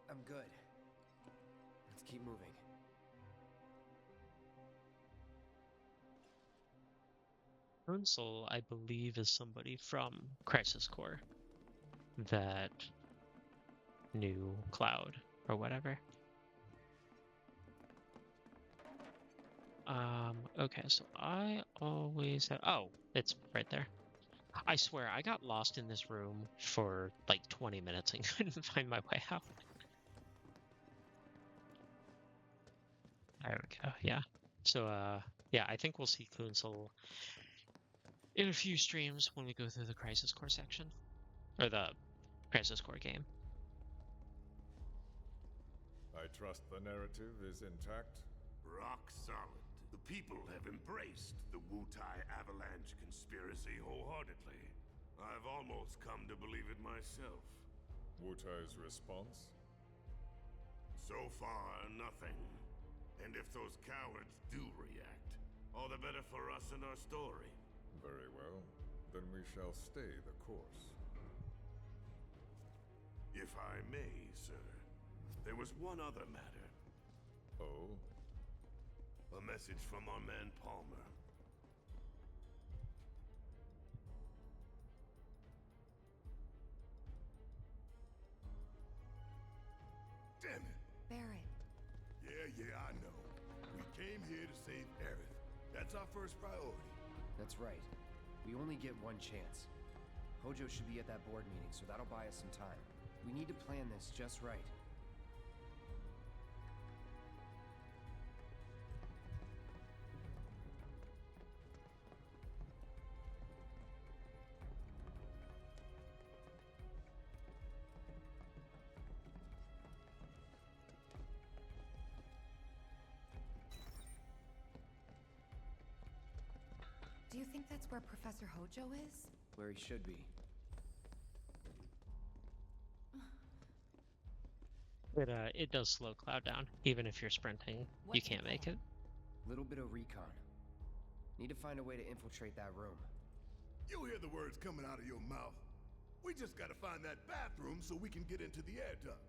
I'm good. Let's keep moving. Kunsel, I believe, is somebody from Crisis Core that knew Cloud or whatever. Okay, so I always have... Oh, it's right there. I swear, I got lost in this room for like 20 minutes and couldn't find my way out. There we go, yeah. So, yeah, I think we'll see Kunsel in a few streams when we go through the Crisis Core section. Or the Crisis Core game. I trust the narrative is intact? Rock solid. The people have embraced the Wutai Avalanche conspiracy wholeheartedly. I've almost come to believe it myself. Wutai's response? So far, nothing. And if those cowards do react, all the better for us and our story. Very well. Then we shall stay the course. If I may, sir, there was one other matter. Oh? A message from our man Palmer. Damn it! Barret. Yeah, I know. We came here to save Aerith. That's our first priority. That's right. We only get one chance. Hojo should be at that board meeting, so that'll buy us some time. We need to plan this just right. Do you think that's where Professor Hojo is? Where he should be. It does slow Cloud down. Even if you're sprinting, you can't make it. Little bit of recon. Need to find a way to infiltrate that room. You hear the words coming out of your mouth. We just gotta find that bathroom so we can get into the air duct.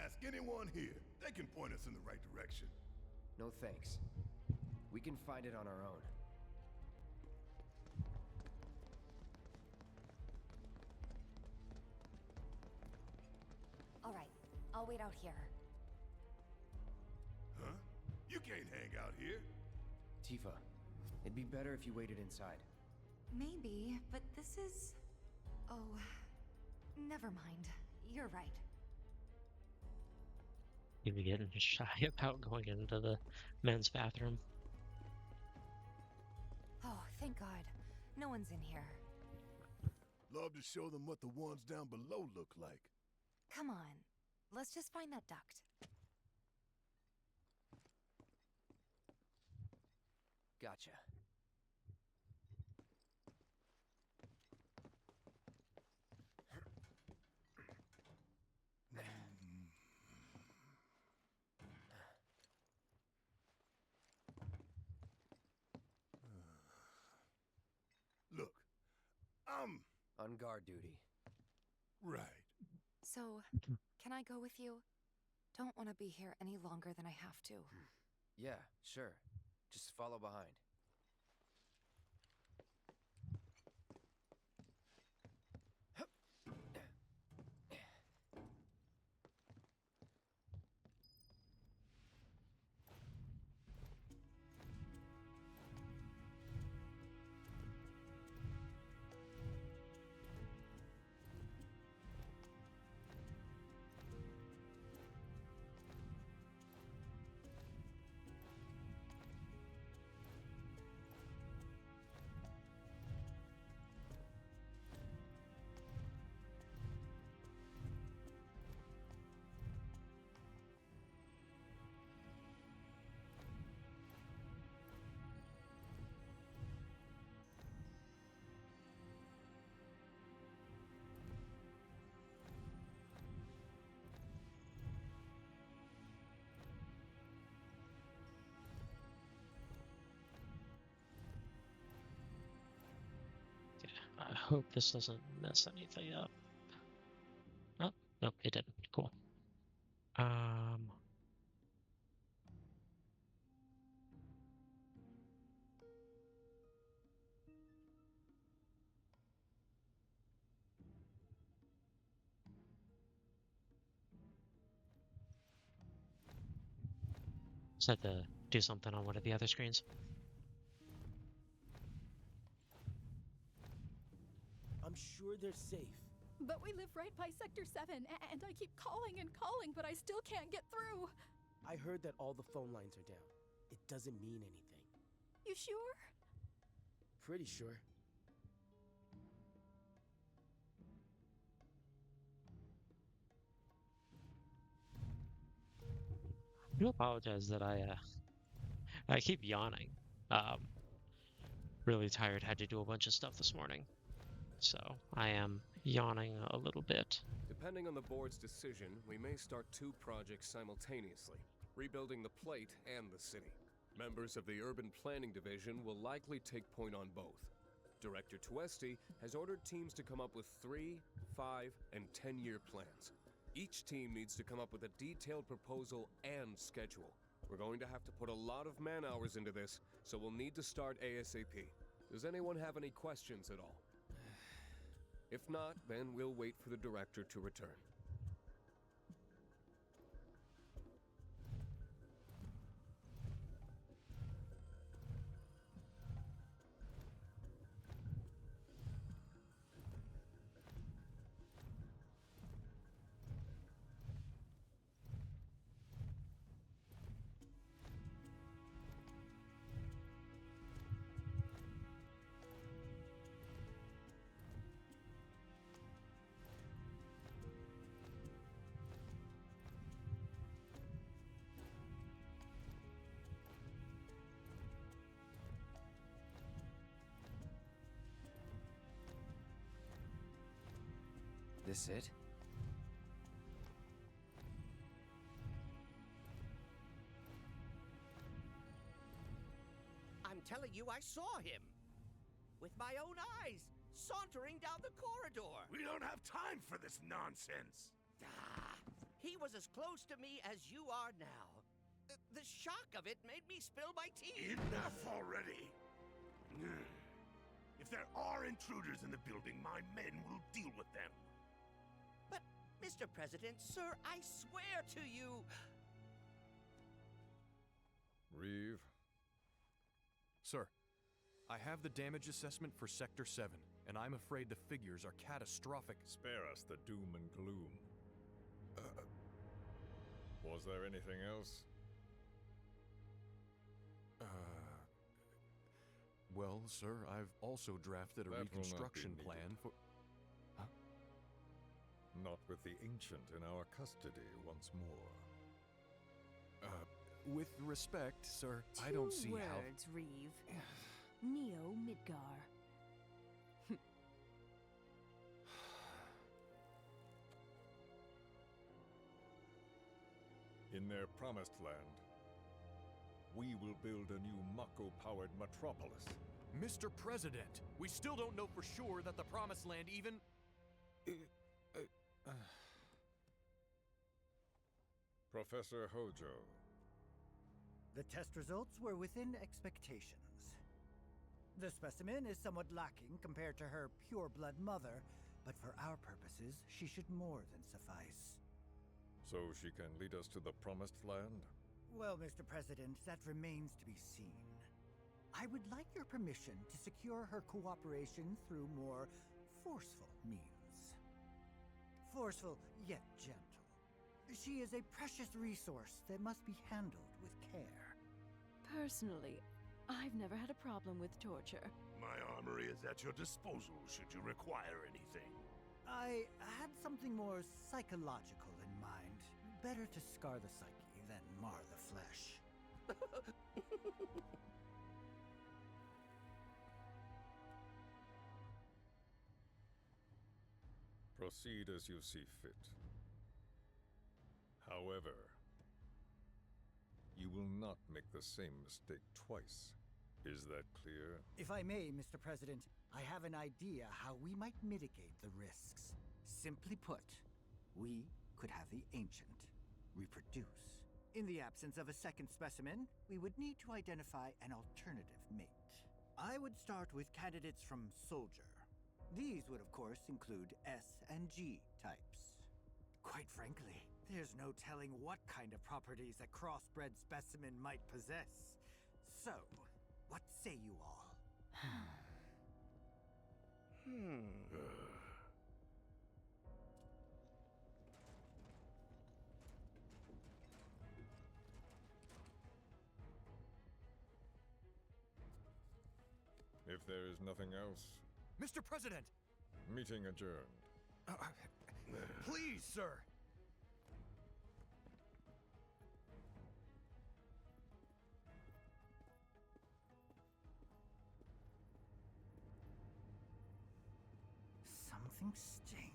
Ask anyone here. They can point us in the right direction. No thanks. We can find it on our own. All right, I'll wait out here. Huh? You can't hang out here. Tifa, it'd be better if you waited inside. Maybe, but this is... Oh, never mind. You're right. You'd be getting shy about going into the men's bathroom. Oh, thank God. No one's in here. Love to show them what the ones down below look like. Come on. Let's just find that duct. Gotcha. Look, I'm... on guard duty. Right. So, can I go with you? Don't want to be here any longer than I have to. Yeah, sure. Just follow behind. I hope this doesn't mess anything up. Oh, no, it didn't. Cool. Just had to do something on one of the other screens. I'm sure they're safe. But we live right by Sector 7, and I keep calling and calling, but I still can't get through. I heard that all the phone lines are down. It doesn't mean anything. You sure? Pretty sure. I do apologize that I keep yawning. Really tired, had to do a bunch of stuff this morning. So I am yawning a little bit. Depending on the board's decision, we may start 2 projects simultaneously, rebuilding the plate and the city. Members of the Urban Planning Division will likely take point on both. Director Tuesti has ordered teams to come up with 3, 5, and 10-year plans. Each team needs to come up with a detailed proposal and schedule. We're going to have to put a lot of man-hours into this, so we'll need to start ASAP. Does anyone have any questions at all? If not, then we'll wait for the director to return. This it? I'm telling you, I saw him. With my own eyes, sauntering down the corridor. We don't have time for this nonsense. He was as close to me as you are now. The shock of it made me spill my tea. Enough already. If there are intruders in the building, my men will deal with them. But, Mr. President, sir, I swear to you... Reeve? Sir, I have the damage assessment for Sector 7, and I'm afraid the figures are catastrophic. Spare us the doom and gloom. Was there anything else? Well, sir, I've also drafted a reconstruction plan for... Huh? Not with the Ancient in our custody once more. With respect, sir, I don't see how... 2 words, Reeve. Neo Midgar. In their promised land, we will build a new Mako-powered metropolis. Mr. President, we still don't know for sure that the Promised Land even... Professor Hojo. The test results were within expectations. The specimen is somewhat lacking compared to her pure-blood mother, but for our purposes, she should more than suffice. So she can lead us to the Promised Land? Well, Mr. President, that remains to be seen. I would like your permission to secure her cooperation through more forceful means. Forceful, yet gentle. She is a precious resource that must be handled with care. Personally, I've never had a problem with torture. My armory is at your disposal should you require anything. I had something more psychological in mind. Better to scar the psyche than mar the flesh. Proceed as you see fit. However, you will not make the same mistake twice. Is that clear? If I may, Mr. President, I have an idea how we might mitigate the risks. Simply put, we could have the Ancient reproduce. In the absence of a second specimen, we would need to identify an alternative mate. I would start with candidates from Soldier. These would, of course, include S and G types. Quite frankly, There's no telling what kind of properties a crossbred specimen might possess. So, what say you all? If there is nothing else, Mr. President! meeting adjourned. Please, sir! Something stinks.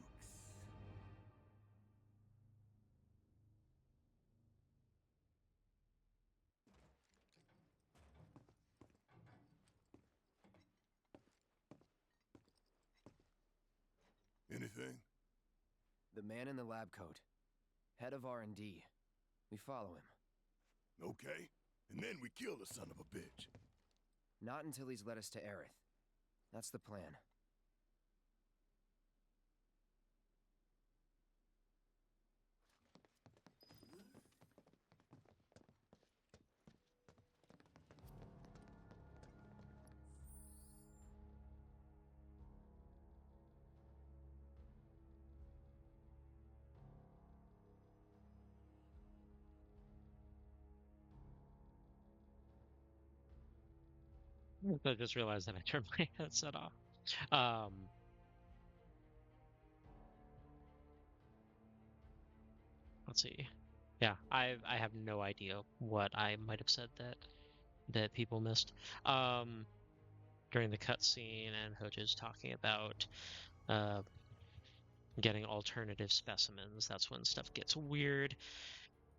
Anything? The man in the lab coat. Head of R&D. We follow him. Okay. And then we kill the son of a bitch. Not until he's led us to Aerith. That's the plan. I just realized that I turned my headset off. Let's see. Yeah, I have no idea what I might have said that people missed. During the cutscene, and Hojo's talking about getting alternative specimens. That's when stuff gets weird.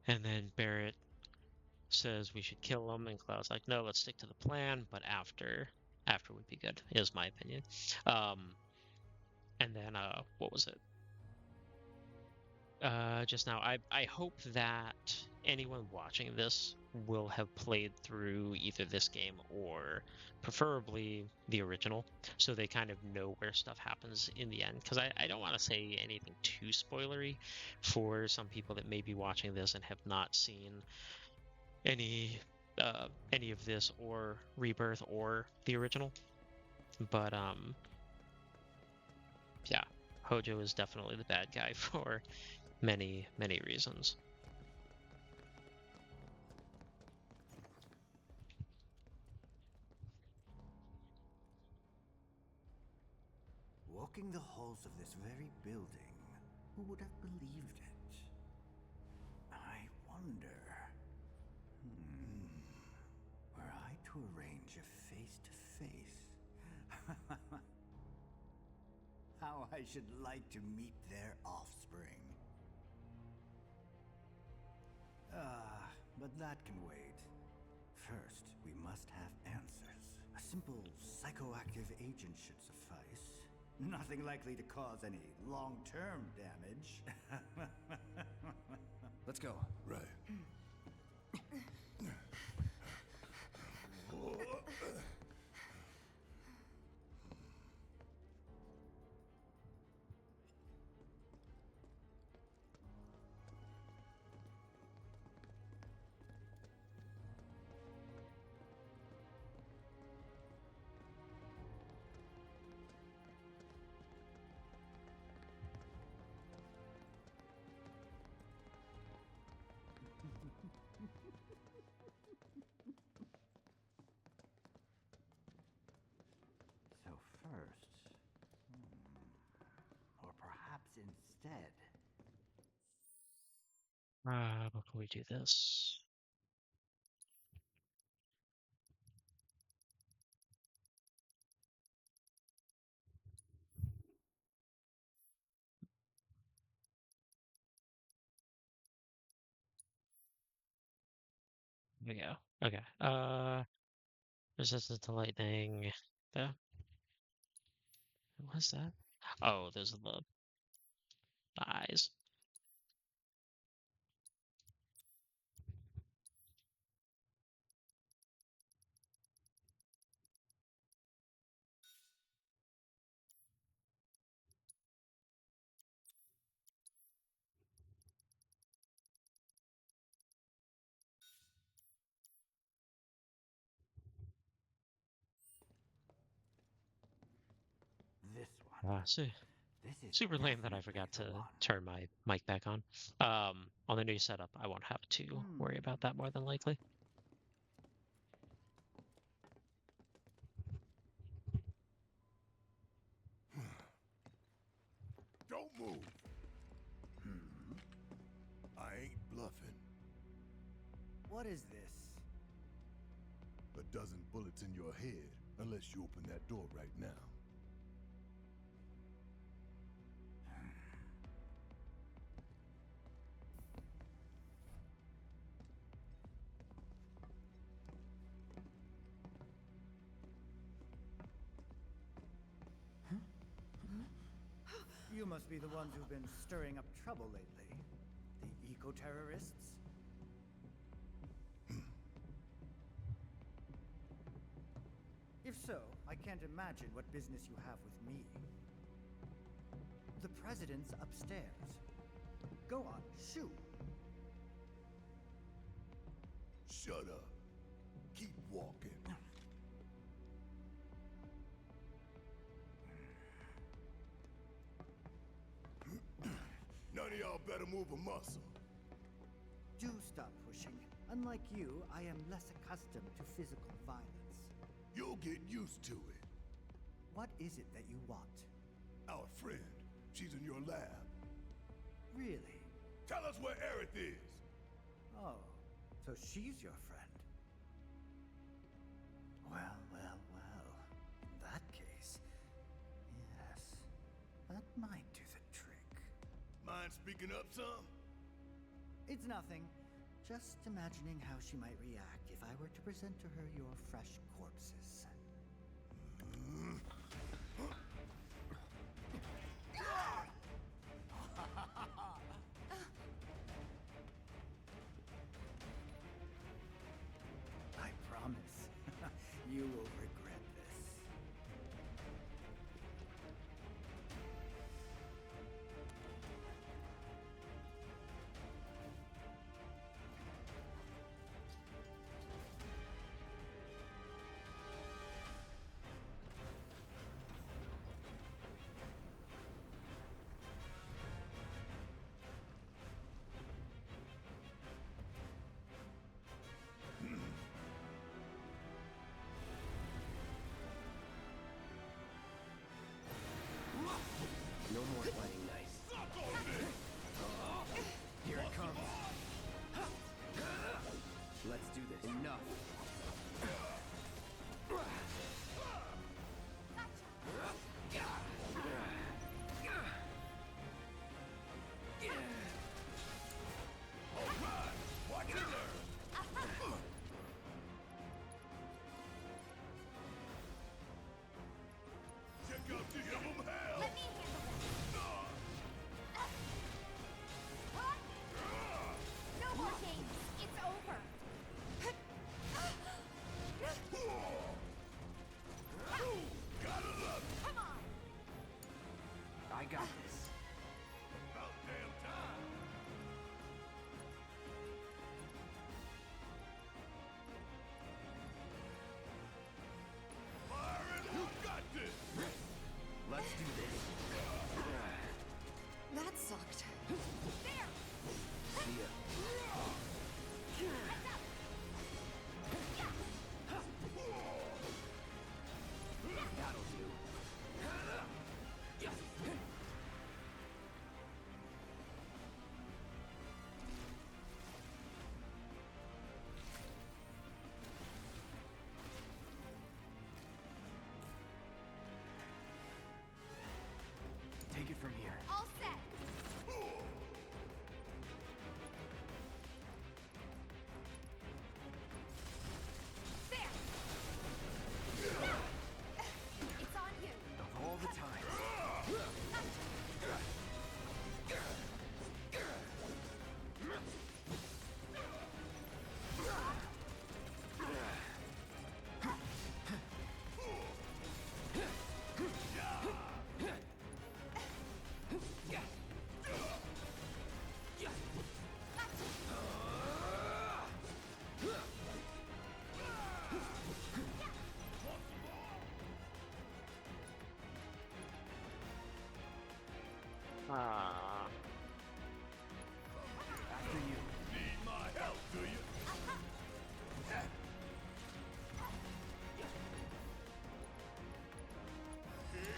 And then Barret says we should kill them, and Cloud's like, no, let's stick to the plan, but after would be good, is my opinion. And then what was it? Just now, I hope that anyone watching this will have played through either this game or preferably the original, so they kind of know where stuff happens in the end, because I don't want to say anything too spoilery for some people that may be watching this and have not seen any of this or Rebirth or the original. But yeah, Hojo is definitely the bad guy for many reasons. Walking the halls of this very building, who would have believed it? I wonder... were I to arrange a face-to-face... how I should like to meet their offspring. But that can wait. First, we must have answers. A simple psychoactive agent should suffice. Nothing likely to cause any long-term damage. Let's go. Right. So first... or perhaps instead... How can we do this? There we go. Okay. Resistance to lightning. There. What's that? Oh, those are the eyes. Super lame that I forgot to turn my mic back on. On the new setup, I won't have to worry about that more than likely. Don't move. I ain't bluffing. What is this? A dozen bullets in your head, unless you open that door right now. You must be the ones who've been stirring up trouble lately. The eco-terrorists? If so, I can't imagine what business you have with me. The president's upstairs. Go on, shoot. Shut up. Keep walking. None of y'all better move a muscle. Do stop pushing. Unlike you, I am less accustomed to physical violence. You'll get used to it. What is it that you want? Our friend. She's in your lab. Really? Tell us where Aerith is. Oh, so she's your friend. Well, well, well. In that case, yes, that might do the trick. Mind speaking up some? It's nothing. Just imagining how she might react if I were to present to her your fresh corpses. I promise, you will regret this. No more playing nice. Here it comes. Let's do this. Enough. Check out the hell. Ah. After you. Need my help, do you?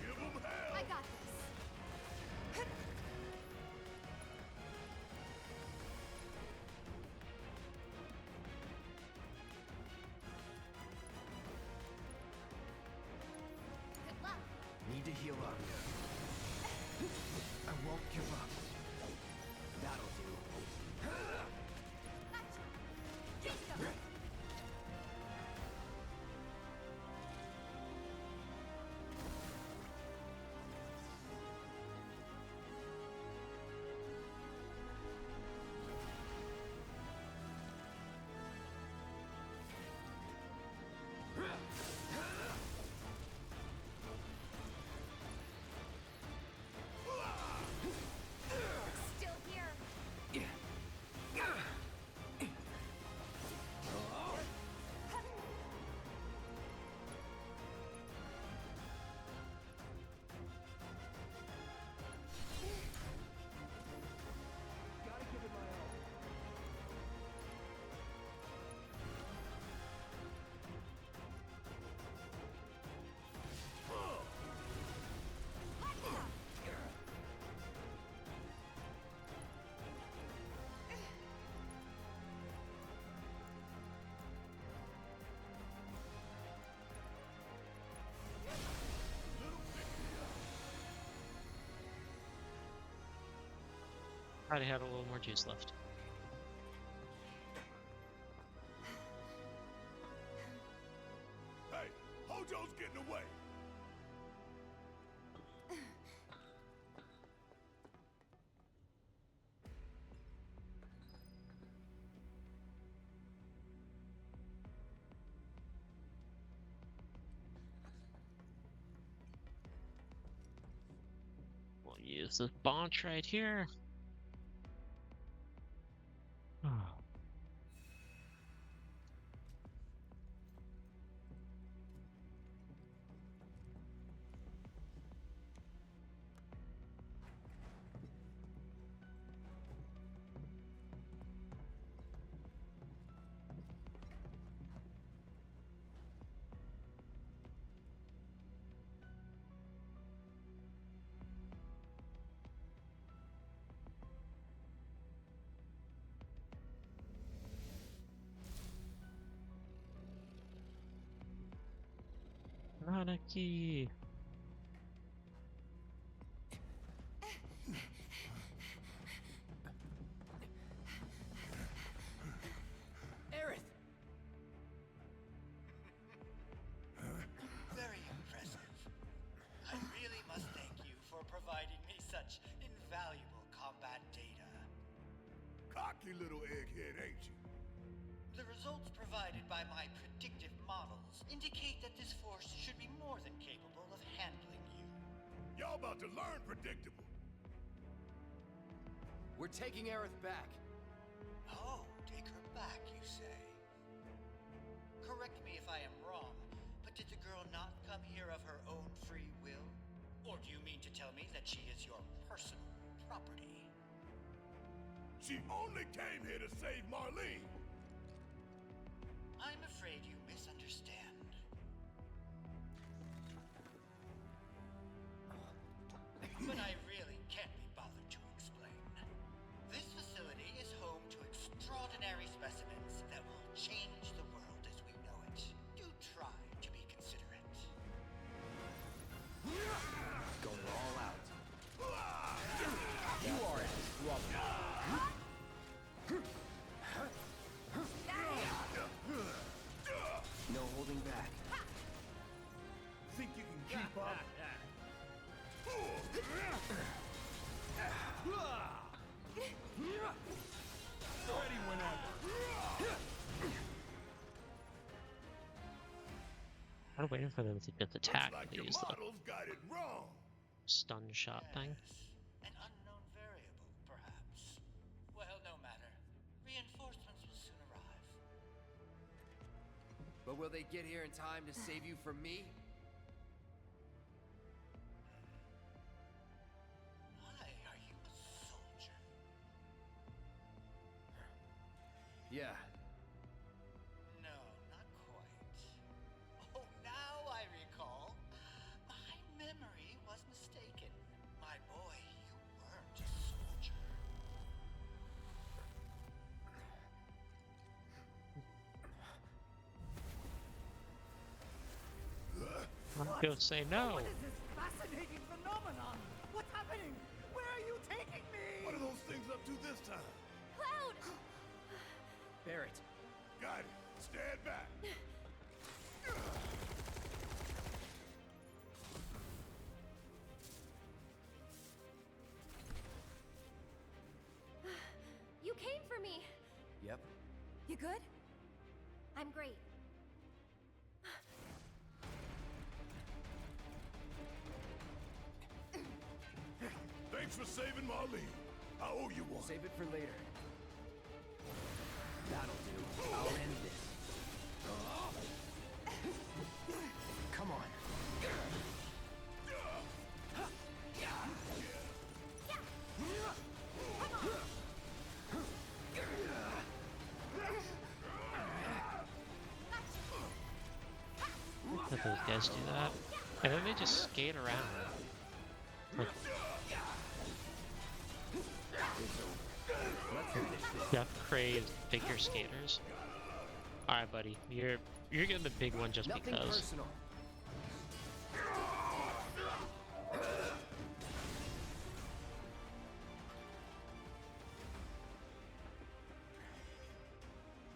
Give 'em hell! I got this. Good luck. Need to heal up. I won't give up. That'll do. Still here. Gotta give it my all. Thought he had a little more juice left. Hey, Hojo's getting away! We'll use this bunch right here. Not a key. Aerith! Very impressive. I really must thank you for providing me such invaluable combat data. Cocky little egghead, ain't you? The results provided by my predictive models indicate that this force should be more than capable of handling you. Y'all about to learn predictable. We're taking Aerith back. Oh, take her back, you say? Correct me if I am wrong, but did the girl not come here of her own free will? Or do you mean to tell me that she is your personal property? She only came here to save Marlene. I'm afraid you misunderstand. But I really can't be bothered to explain. This facility is home to extraordinary specimens that will change the world as we know it. Do try to be considerate. Going all out. You are in trouble. No holding back. Think you can keep up? Ready whenever. I'm waiting for them to get the attack. Like They your use the models got it wrong. stun shot thing. An unknown variable, perhaps. Well, no matter. Reinforcements will soon arrive. But will they get here in time to save you from me? Why are you I'll go say no. What is this fascinating phenomenon? What's happening? Where are you taking me? What are those things up to this time? Cloud! Barret. Got it. Stand back. You came for me. Yep. You good? I'm great. Thanks for saving Marlene. I owe you one. Save it for later. That'll do. I'll end this. Come on. Let those guys do that. And then they just skate around. Like, Jeff crazed figure skaters. Alright, buddy. You're getting the big one just Nothing because. Personal.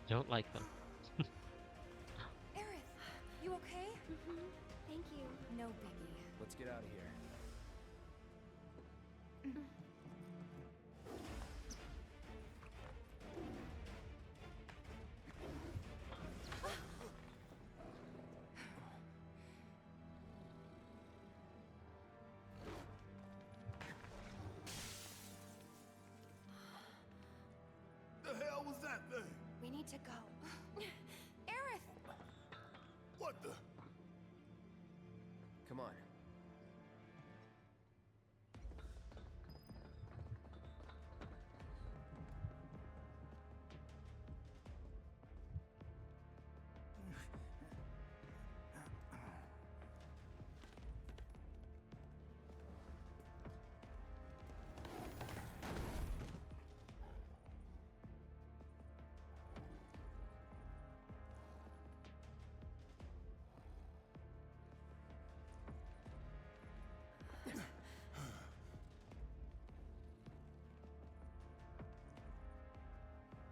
Don't like them. Aerith, you okay? Thank you. No biggie. Let's get out of here. The hell was that thing? We need to go. Aerith! What the? Come on.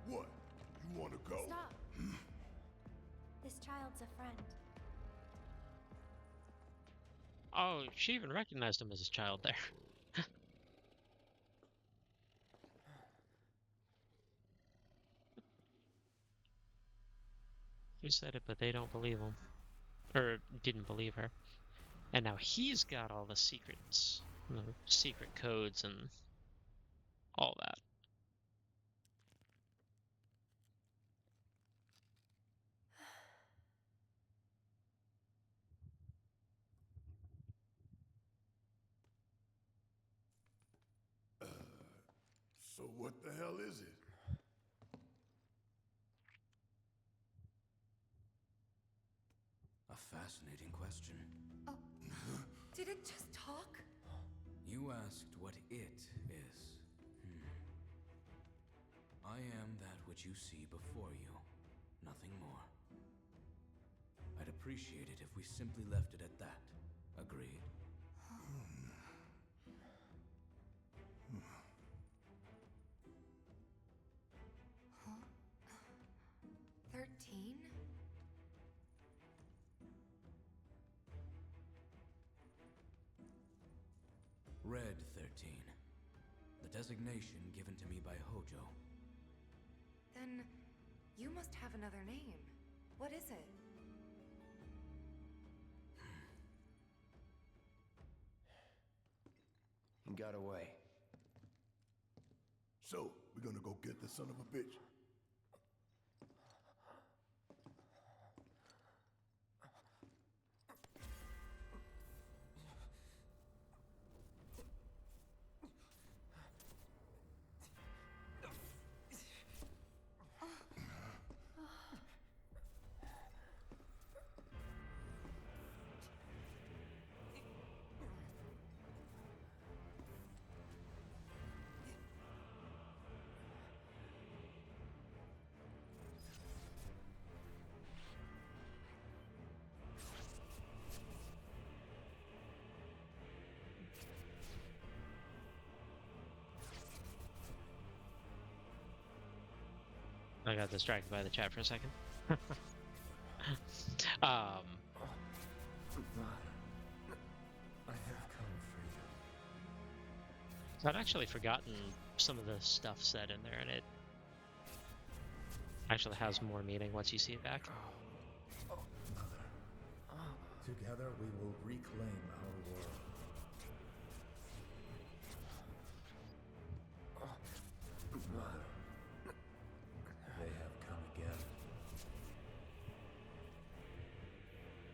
What? You want to go? Stop. This child's a friend. Oh, she even recognized him as his child there. He said it, but they don't believe him. Or didn't believe her. And now he's got all the secrets. The secret codes and all that. So what the hell is it? A fascinating question. Oh, did it just talk? You asked what it is. I am that which you see before you. Nothing more. I'd appreciate it if we simply left it at that. Agreed? Huh? 13? Red 13. The designation given to me by Hojo. Then you must have another name. What is it? He got away. So, we're gonna go get the son of a bitch. I got distracted by the chat for a second. I have come for you. So I'd actually forgotten some of the stuff said in there, and it actually has more meaning once you see it back. Together we will reclaim our world. They have come again.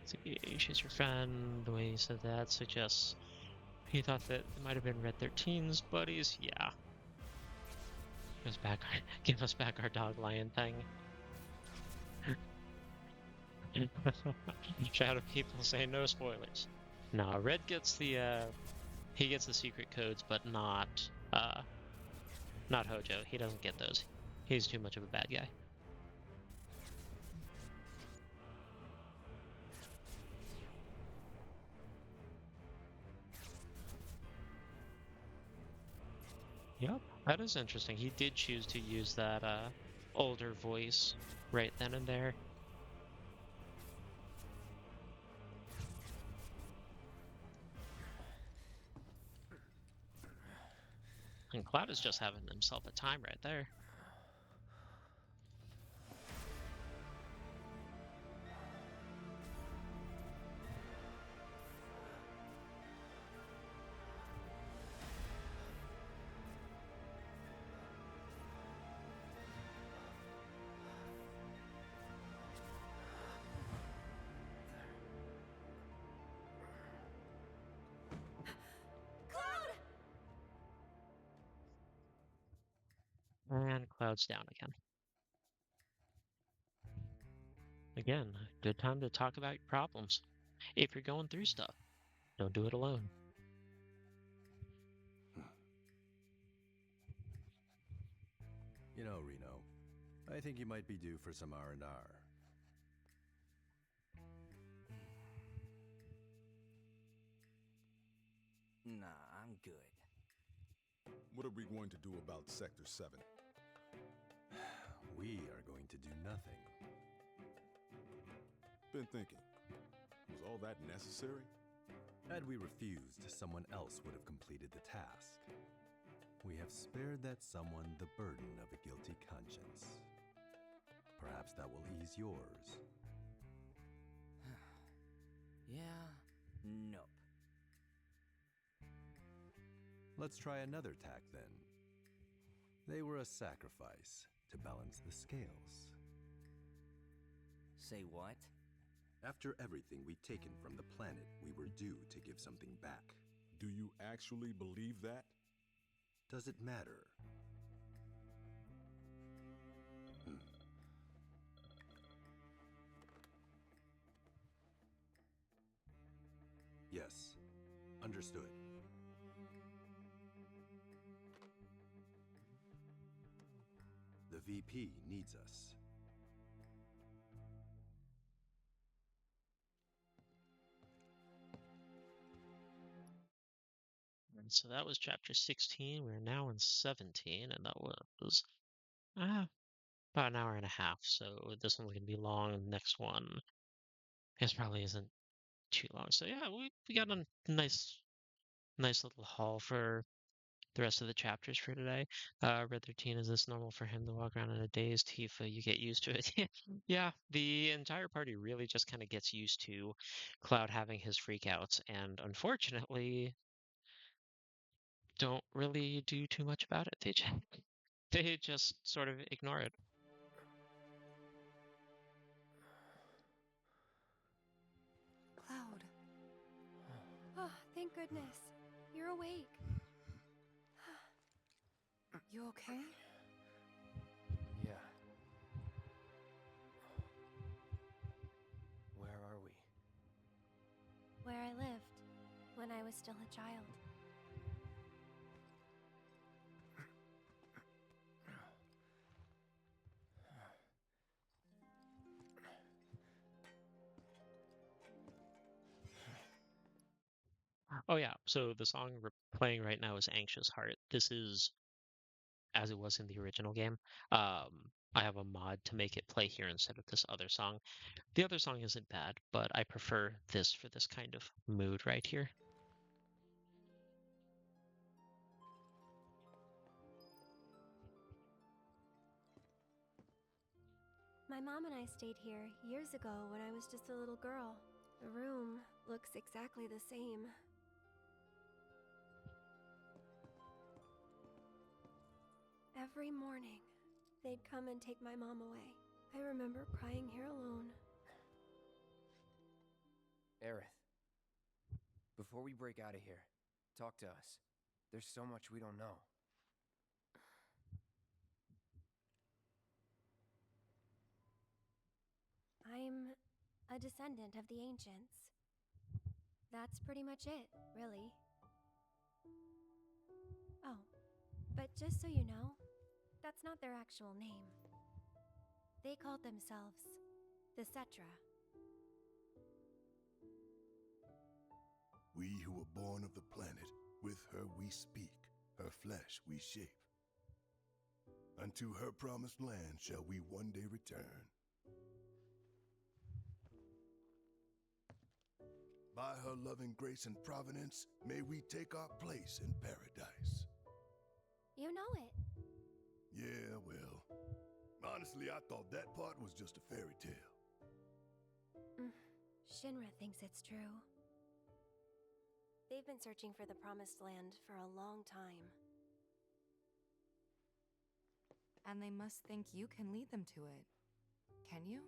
See, she's your friend. The way you said that suggests he thought that it might have been Red 13's buddies. Yeah. Give us back our dog lion thing. Shout out people saying no spoilers. No, Red gets the he gets the secret codes, but not Hojo. He doesn't get those. He's too much of a bad guy. Yep, that is interesting. He did choose to use that older voice right then and there. And Cloud is just having himself a time right there. And Cloud's down again. Again, good time to talk about your problems. If you're going through stuff, don't do it alone. You know, Reno, I think you might be due for some R&R. Nah, I'm good. What are we going to do about Sector 7? We are going to do nothing. Been thinking, was all that necessary? Had we refused, someone else would have completed the task. We have spared that someone the burden of a guilty conscience. Perhaps that will ease yours. Yeah, nope. Let's try another tack then. They were a sacrifice to balance the scales. Say what? After everything we'd taken from the planet, we were due to give something back. Do you actually believe that? Does it matter? Yes, understood. The VP needs us. And so that was chapter 16. We're now in 17, and that was about an hour and a half. So this one's gonna be long. The next one, I guess, probably isn't too long. So yeah, we got a nice little haul for the rest of the chapters for today. Red 13, is this normal for him to walk around in a daze? Tifa, you get used to it. Yeah, the entire party really just kind of gets used to Cloud having his freakouts, and unfortunately don't really do too much about it. They just sort of ignore it. Cloud. Oh, thank goodness. You're awake. You okay? Yeah. Where are we? Where I lived when I was still a child. Oh yeah, so the song we're playing right now is Anxious Heart. This is as it was in the original game. I have a mod to make it play here instead of this other song. The other song isn't bad, but I prefer this for this kind of mood right here. My mom and I stayed here years ago when I was just a little girl. The room looks exactly the same. Every morning, they'd come and take my mom away. I remember crying here alone. Aerith, before we break out of here, talk to us. There's so much we don't know. I'm a descendant of the ancients. That's pretty much it, really. Oh, but just so you know, that's not their actual name. They called themselves the Cetra. We who were born of the planet, with her we speak, her flesh we shape. Unto her promised land shall we one day return. By her loving grace and providence, may we take our place in paradise. You know it. Yeah, well, honestly, I thought that part was just a fairy tale. Shinra thinks it's true. They've been searching for the Promised Land for a long time. And they must think you can lead them to it. Can you?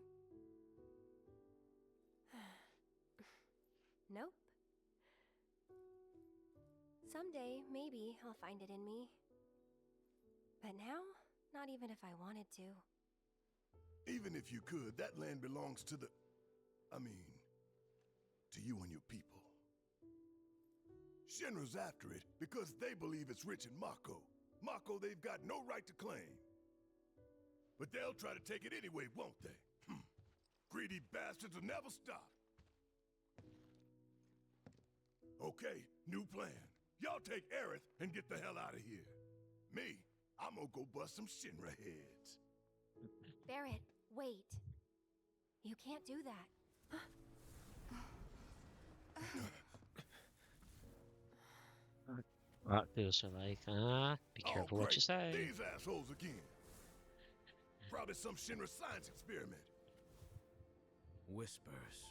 Nope. Someday, maybe, I'll find it in me. But now, not even if I wanted to. Even if you could, that land belongs to the... to you and your people. Shinra's after it because they believe it's rich in Mako. Mako they've got no right to claim. But they'll try to take it anyway, won't they? Greedy bastards will never stop. Okay, new plan. Y'all take Aerith and get the hell out of here. Me, I'm gonna go bust some Shinra heads. Barret, wait. You can't do that. Those are like, be careful what you say. These assholes again. Probably some Shinra science experiment. Whispers.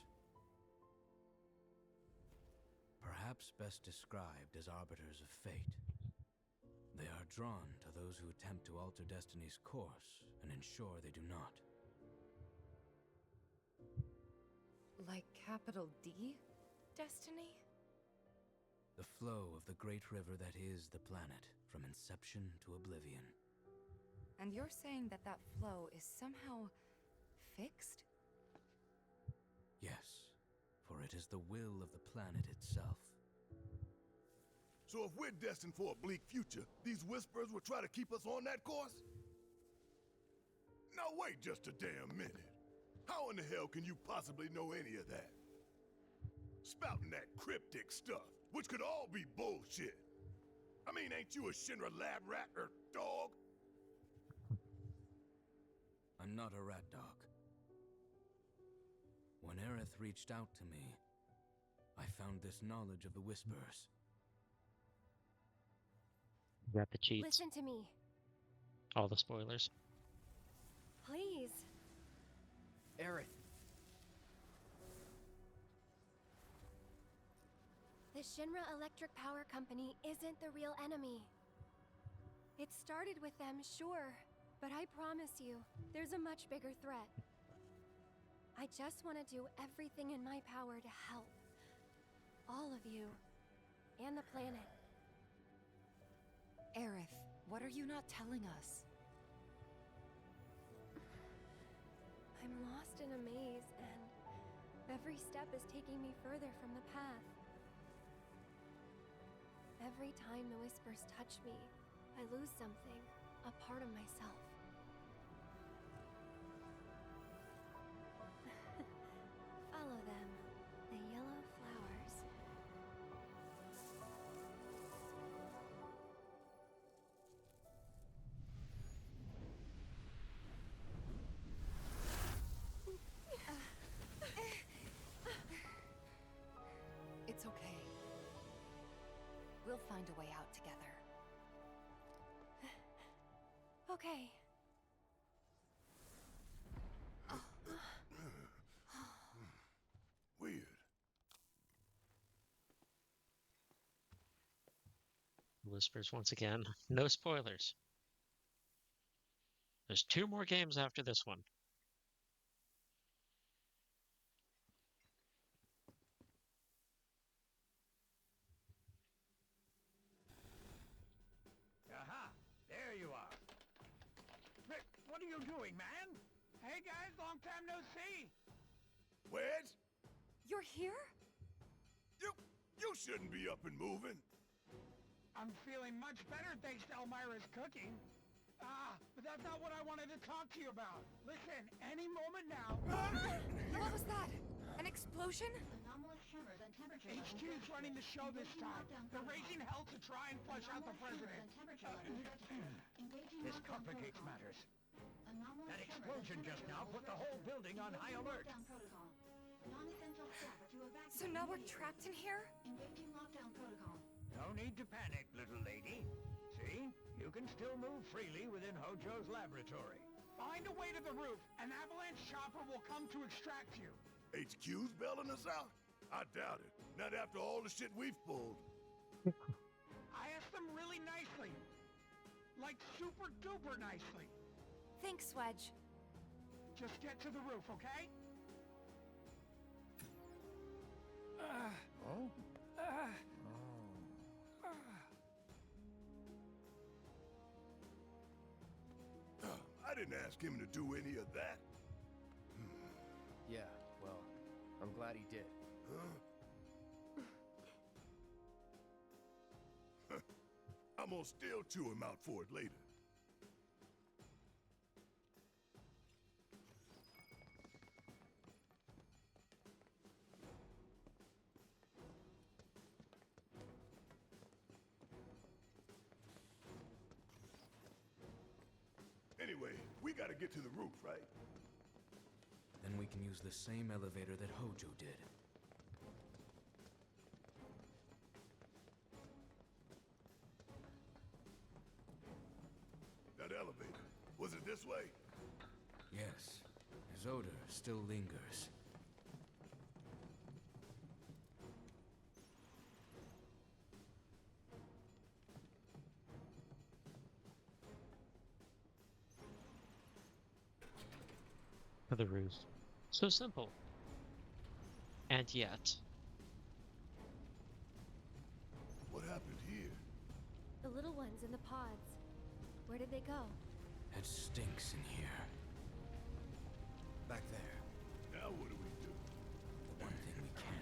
Perhaps best described as arbiters of fate. They are drawn to those who attempt to alter destiny's course and ensure they do not. Like capital D? Destiny? The flow of the great river that is the planet, from inception to oblivion. And you're saying that that flow is somehow fixed? Yes, for it is the will of the planet itself. So if we're destined for a bleak future, these whispers will try to keep us on that course? Now wait just a damn minute. How in the hell can you possibly know any of that? Spouting that cryptic stuff, which could all be bullshit. Ain't you a Shinra lab rat or dog? I'm not a rat dog. When Aerith reached out to me, I found this knowledge of the Whispers. Got the cheats. Listen to me. All the spoilers. Please. Aerith. The Shinra Electric Power Company isn't the real enemy. It started with them, sure, but I promise you, there's a much bigger threat. I just want to do everything in my power to help. All of you. And the planet. Aerith, what are you not telling us? I'm lost in a maze, and every step is taking me further from the path. Every time the whispers touch me, I lose something, a part of myself. Follow them, the yellow flowers. okay. We'll find a way out together. Okay. Weird. Whispers once again. No spoilers. There's 2 more games after this one. Aha! There you are. Rick, what are you doing, man? Hey guys, long time no see. Wedge? You're here? You shouldn't be up and moving. I'm feeling much better thanks to Elmira's cooking. But that's not what I wanted to talk to you about. Listen, any moment now... What was that? An explosion? HQ's running the show this time. They're raising hell to try and flush out the president. This complicates matters. That explosion just now put the whole building on high alert. So now we're trapped in here? No need to panic, little lady. See? You can still move freely within Hojo's laboratory. Find a way to the roof. An Avalanche chopper will come to extract you. HQ's bailing us out? I doubt it. Not after all the shit we've pulled. I asked them really nicely. Like super duper nicely. Thanks, Wedge. Just get to the roof, okay? I didn't ask him to do any of that. Yeah, well, I'm glad he did. I'm gonna still chew him out for it later. Anyway, we gotta get to the roof, right? Then we can use the same elevator that Hojo did. That elevator, was it this way? Yes, his odor still lingers. For the roof. So simple. And yet. What happened here? The little ones in the pods. Where did they go? It stinks in here. Back there. Now what do we do? The one thing we can.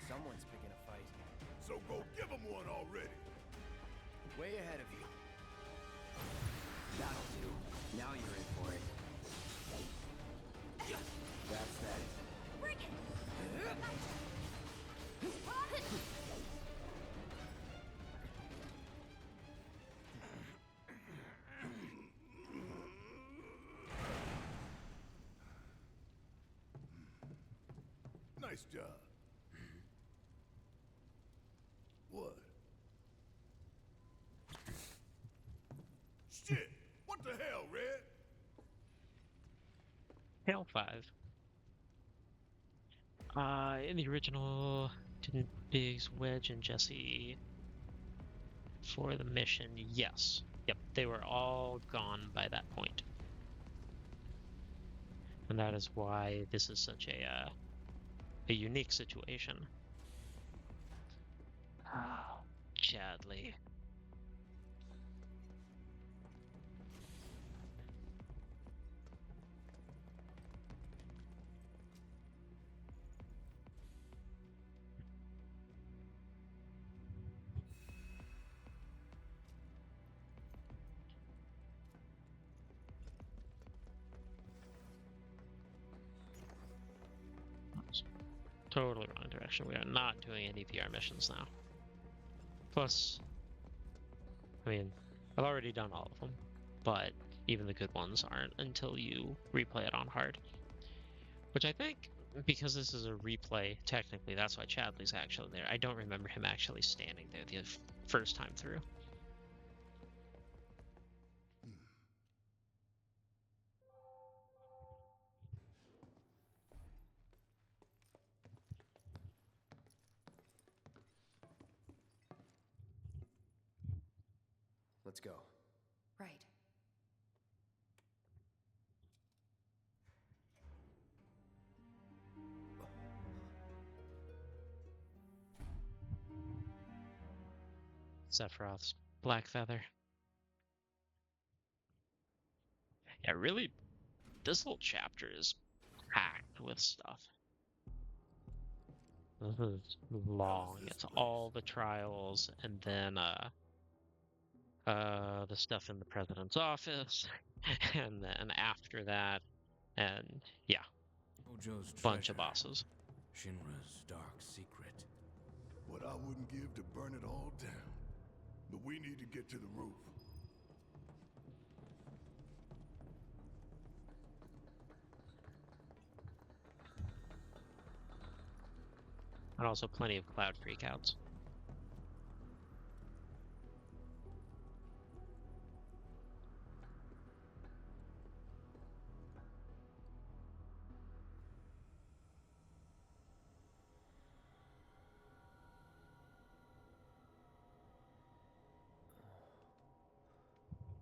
Someone's picking a fight. So go give him one already. Way ahead of you. That'll do. Now you're in for it. That's that. Bring it! Nice job. What? Shit! What the hell, Red? Hail 5. In the original, didn't Biggs, Wedge, and Jesse for the mission? Yes. Yep, they were all gone by that point. And that is why this is such a unique situation. Oh, Chadley. Totally wrong direction. We are not doing any PR missions now. Plus, I mean, I've already done all of them, but even the good ones aren't until you replay it on hard. Which I think, because this is a replay, technically, that's why Chadley's actually there. I don't remember him actually standing there the first time through. Let's go. Right. Sephiroth's Black Feather. Yeah, really, this whole chapter is packed with stuff. This is long. It's all the trials, and then the stuff in the president's office, and then after that, and yeah, Hojo's bunch of treasure. bosses. Shinra's dark secret. What I wouldn't give to burn it all down. But we need to get to the roof. And also plenty of cloud freakouts.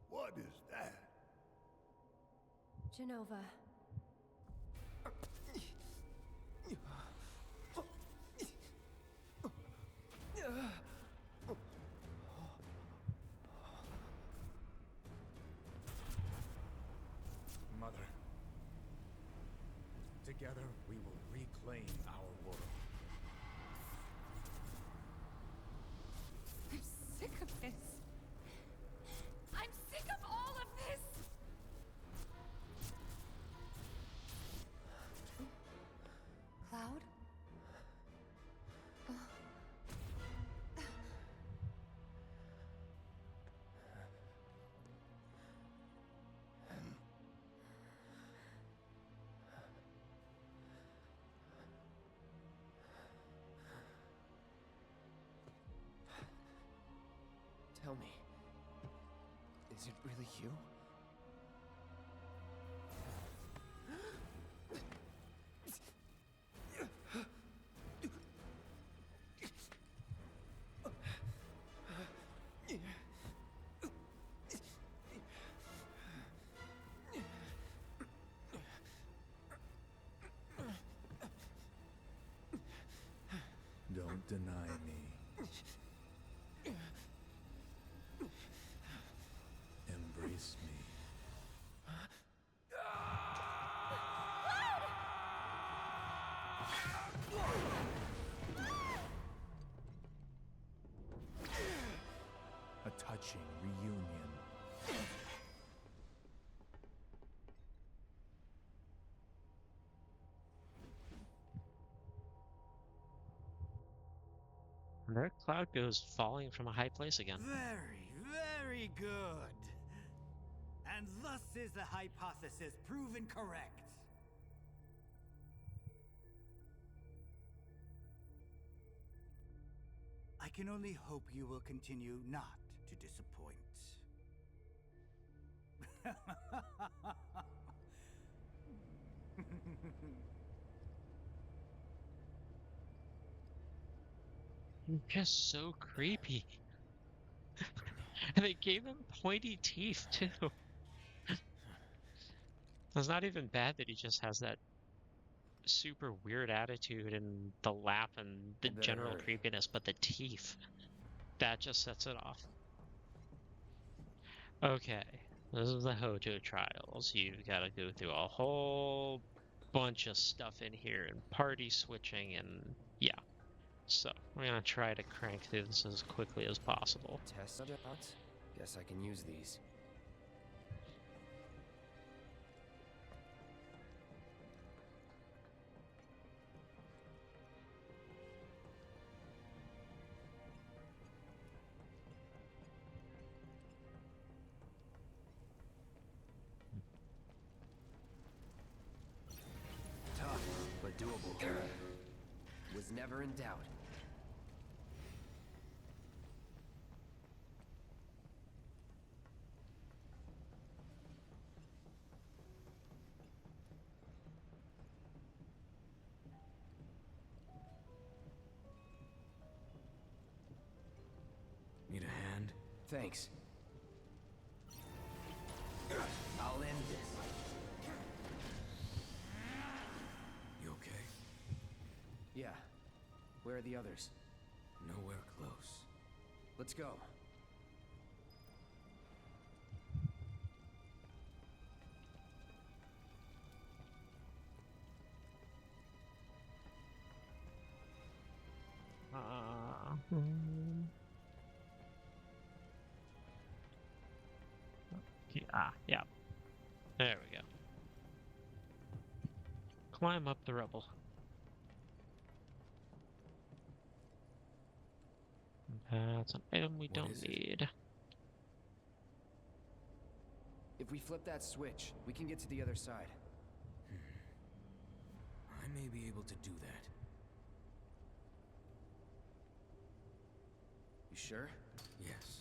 What is that? Jenova. Mother. Together, we will reclaim our world. I'm sick of this. I'm sick of all of this! Cloud? Tell me, is it really you? Don't deny me. Embrace me. A touching reunion. And there Cloud goes falling from a high place again. Very, very good. And thus is the hypothesis proven correct. I can only hope you will continue not to disappoint. Just so creepy. And they gave him pointy teeth too. It's not even bad that he just has that super weird attitude and the laugh and the general creepiness, but the teeth, that just sets it off. Okay, this is the Hojo trials. You've got to go through a whole bunch of stuff in here and party switching and yeah. So we're gonna try to crank through this as quickly as possible. Test pods? Guess I can use these. Never in doubt. Need a hand? Thanks. I'll end this. You okay? Yeah. Where are the others? Nowhere close. Let's go. Yeah. There we go. Climb up the rubble. That's an item we don't need. If we flip that switch, we can get to the other side. I may be able to do that. You sure? Yes.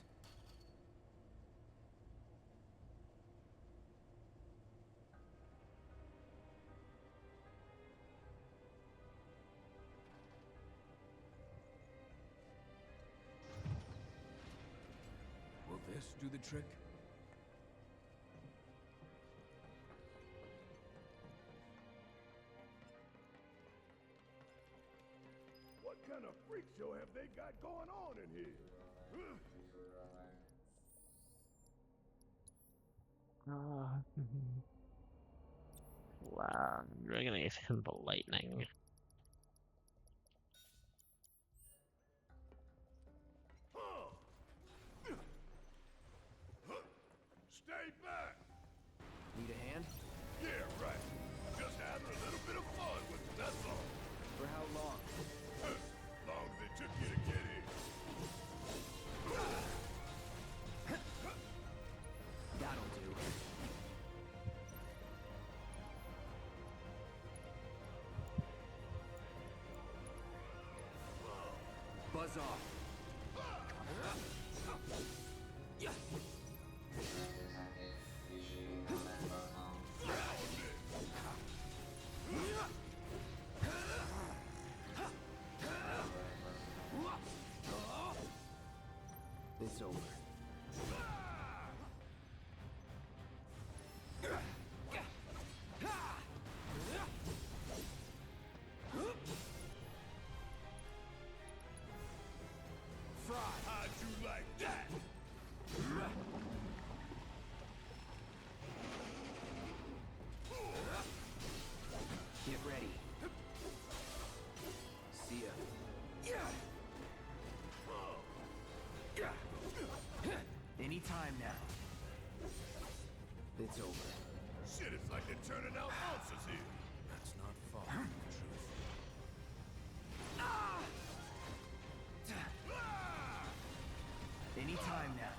Will this do the trick? What kind of freak show have they got going on in here? Wow, we're gonna give him the lightning. Stay back! Need a hand? Yeah, right. Just having a little bit of fun with it, that's all. For how long? Long as it took you to get in. That'll do. Buzz off. It's over. How'd you like that? Get ready. See ya. Anytime now. It's over. Shit, it's like they're turning out monsters here. That's not far from the truth. Anytime now.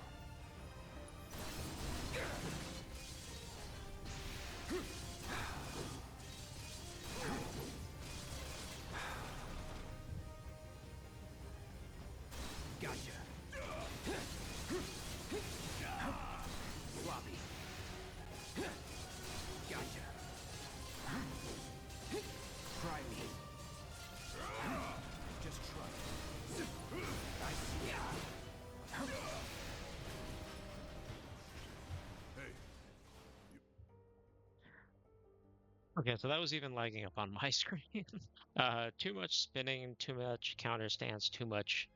Gotcha. Sloppy. Gotcha. Try me. Just try. I see ya. Okay, so that was even lagging up on my screen. Too much spinning, too much counter stance, too much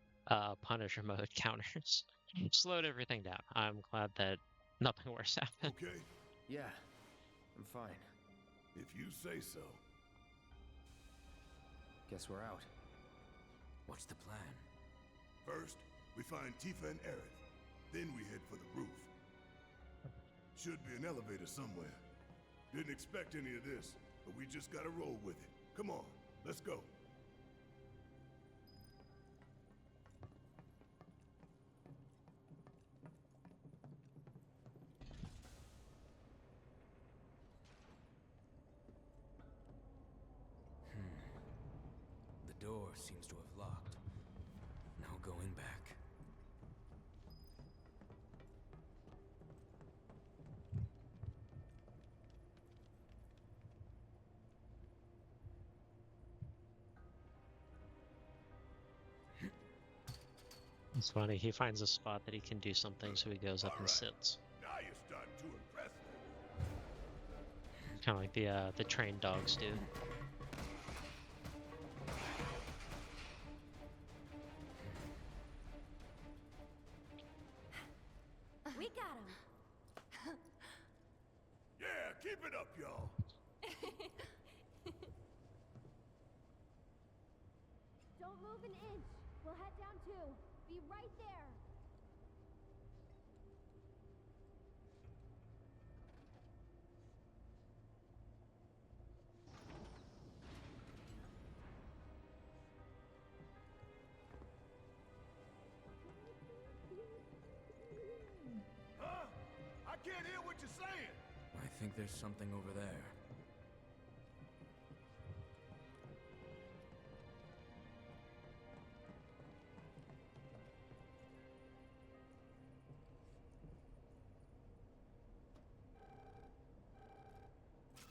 Punisher mode counters. Slowed everything down. I'm glad that nothing worse happened. Okay? Yeah, I'm fine. If you say so. Guess we're out. What's the plan? First, we find Tifa and Aerith. Then we head for the roof. Should be an elevator somewhere. Didn't expect any of this, but we just gotta roll with it. Come on, let's go. The door door seems to have locked. No going back. It's funny, he finds a spot that he can do something, so he goes up and sits. Now you're starting to impress me. Kind of like the trained dogs do. We got him. Yeah, keep it up, y'all. Don't move an inch. We'll head down too. Be right there. Huh? I can't hear what you're saying. I think there's something over there.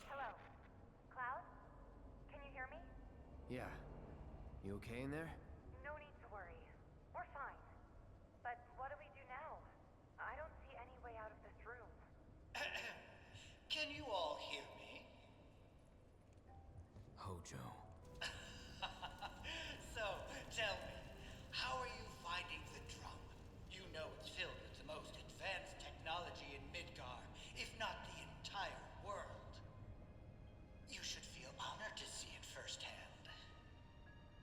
Hello? Cloud? Can you hear me? Yeah. You okay in there? No need to worry. We're fine. But what do we do now? I don't see any way out of this room. Can you all hear me? Hojo. So, tell me, how are you finding the drum? You know it's filled with the most advanced technology in Midgar, if not the entire world. You should feel honored to see it firsthand.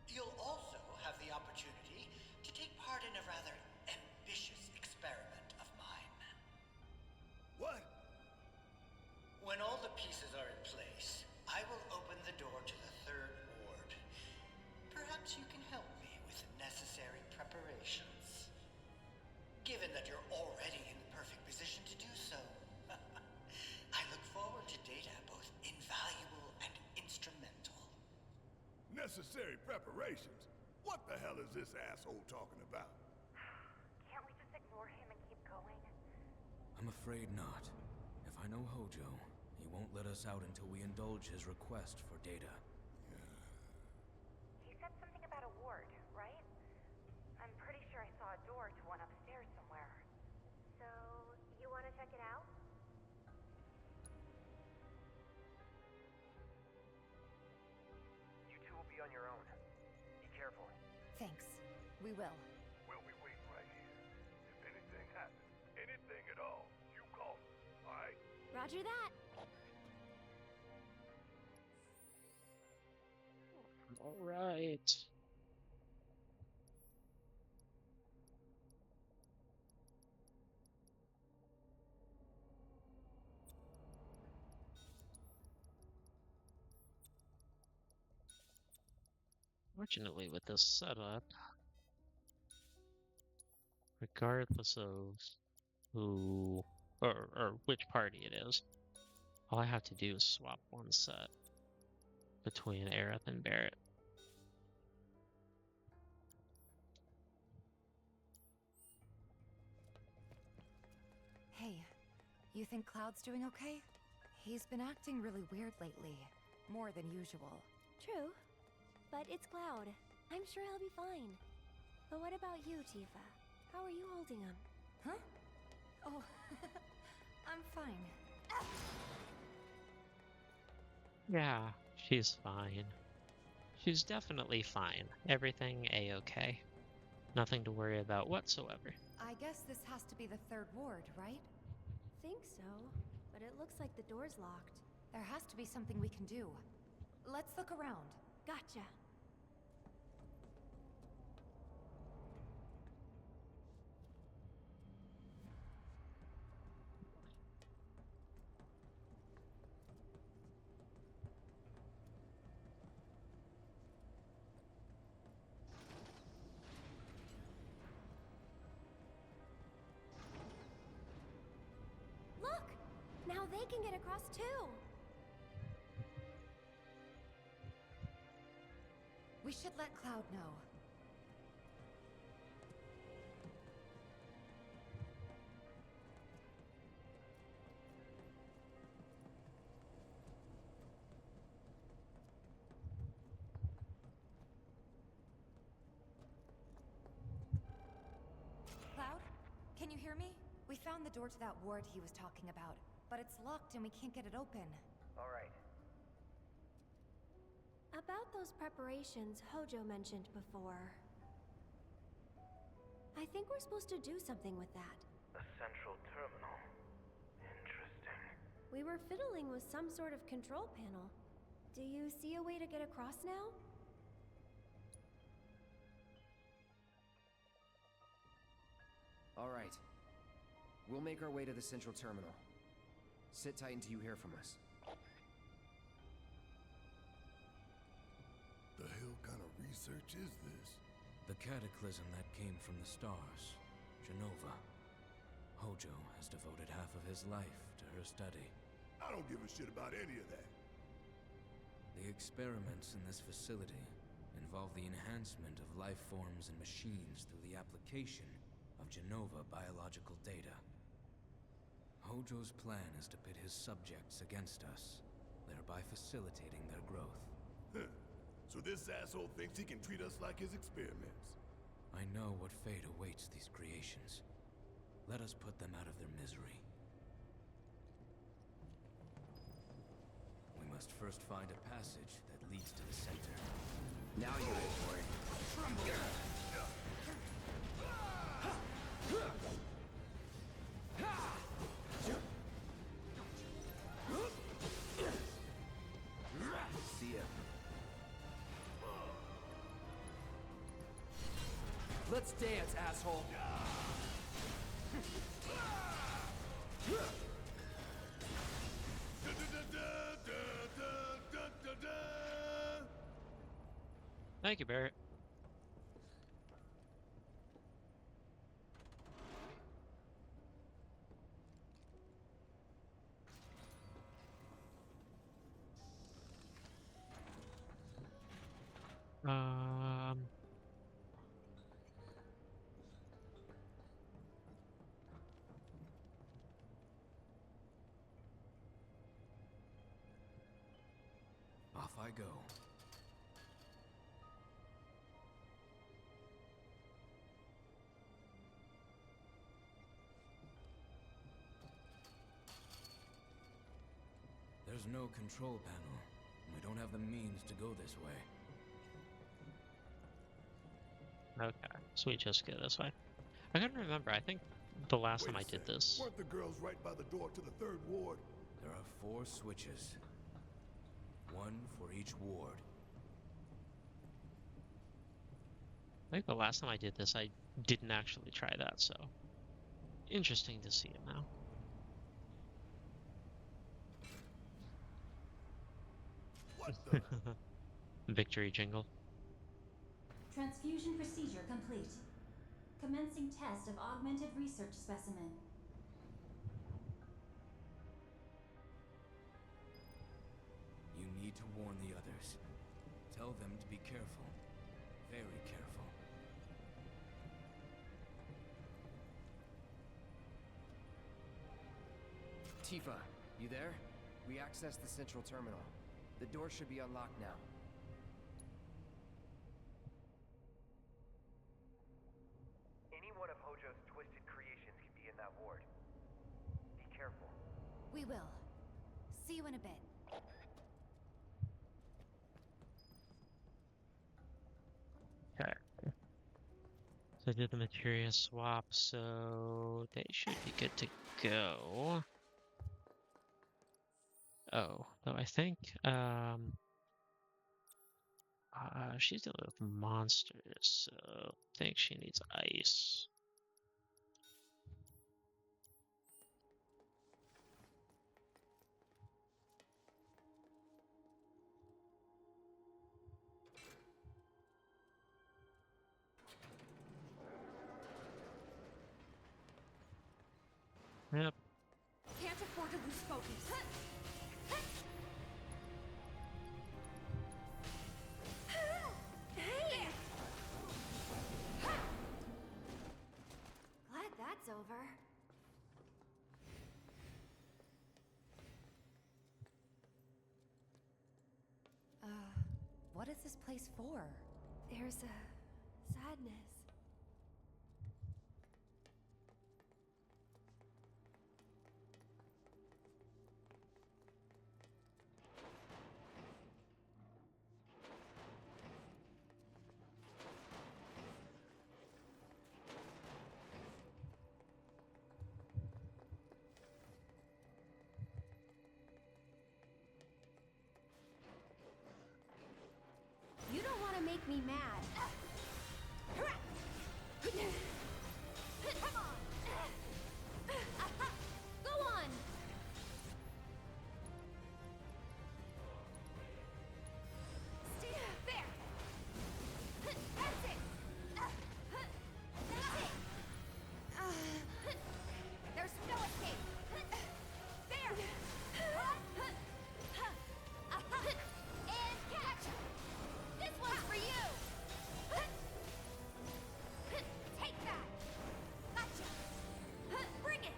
You'll also have the opportunity to take part in a rather ambitious experiment of mine. What? When all the pieces are in place, I will open the door to the third ward. Perhaps you can help me with the necessary preparations. Given that you're already in the perfect position to do so, I look forward to data both invaluable and instrumental. Necessary preparations? What the hell is this asshole talking about? Can't we just ignore him and keep going? I'm afraid not. If I know Hojo, he won't let us out until we indulge his request for data. He said something about a ward, right? I'm pretty sure I saw a door to one upstairs somewhere. So, you want to check it out? You two will be on your own. Be careful. Thanks. We will. We'll be waiting right here. If anything happens, anything at all, you call me, alright? Roger that. All right. Fortunately, with this setup, regardless of who or which party it is, all I have to do is swap one set between Aerith and Barret. Hey, you think Cloud's doing okay? He's been acting really weird lately. More than usual. True. But it's Cloud. I'm sure he'll be fine. But what about you, Tifa? How are you holding him? Huh? Oh, I'm fine. Yeah, she's fine. She's definitely fine. Everything a-okay. Nothing to worry about whatsoever. I guess this has to be the third ward, right? Think so. But it looks like the door's locked. There has to be something we can do. Let's look around. Gotcha. Look! Now they can get across too! We should let Cloud know. Cloud? Can you hear me? We found the door to that ward he was talking about, but it's locked and we can't get it open. All right. About those preparations Hojo mentioned before. I think we're supposed to do something with that. A central terminal. Interesting. We were fiddling with some sort of control panel. Do you see a way to get across now? All right. We'll make our way to the central terminal. Sit tight until you hear from us. The hell kind of research is this? The cataclysm that came from the stars, Jenova. Hojo has devoted half of his life to her study. I don't give a shit about any of that. The experiments in this facility involve the enhancement of life forms and machines through the application of Jenova biological data. Hojo's plan is to pit his subjects against us, thereby facilitating their growth. So this asshole thinks he can treat us like his experiments. I know what fate awaits these creations. Let us put them out of their misery. We must first find a passage that leads to the center. Now you're in for it. See ya. Let's dance, asshole. Thank you, Barret. Off I go. There's no control panel. We don't have the means to go this way. Okay, so we just go this way. I couldn't remember. I think the last time I did this. Weren't the girls right by the door to the third ward? There are 4 switches. 1 for each ward. I think the last time I did this, I didn't actually try that, so interesting to see it now. What the? Victory jingle. Transfusion procedure complete. Commencing test of augmented research specimen. You need to warn the others. Tell them to be careful. Very careful. Tifa, you there? We accessed the central terminal. The door should be unlocked now. Any one of Hojo's twisted creations can be in that ward. Be careful. We will. See you in a bit. Okay. So I did the materia swap, so they should be good to go. Oh, though I think she's dealing with monsters, so I think she needs ice. Yep. Can't afford to lose focus. What is this place for? There's a sadness. You don't want to make me mad. Come on. Go on. Stay there. That's it. That's it. There's no escape. There. And catch. This one's for you! Take that! Gotcha! Bring it!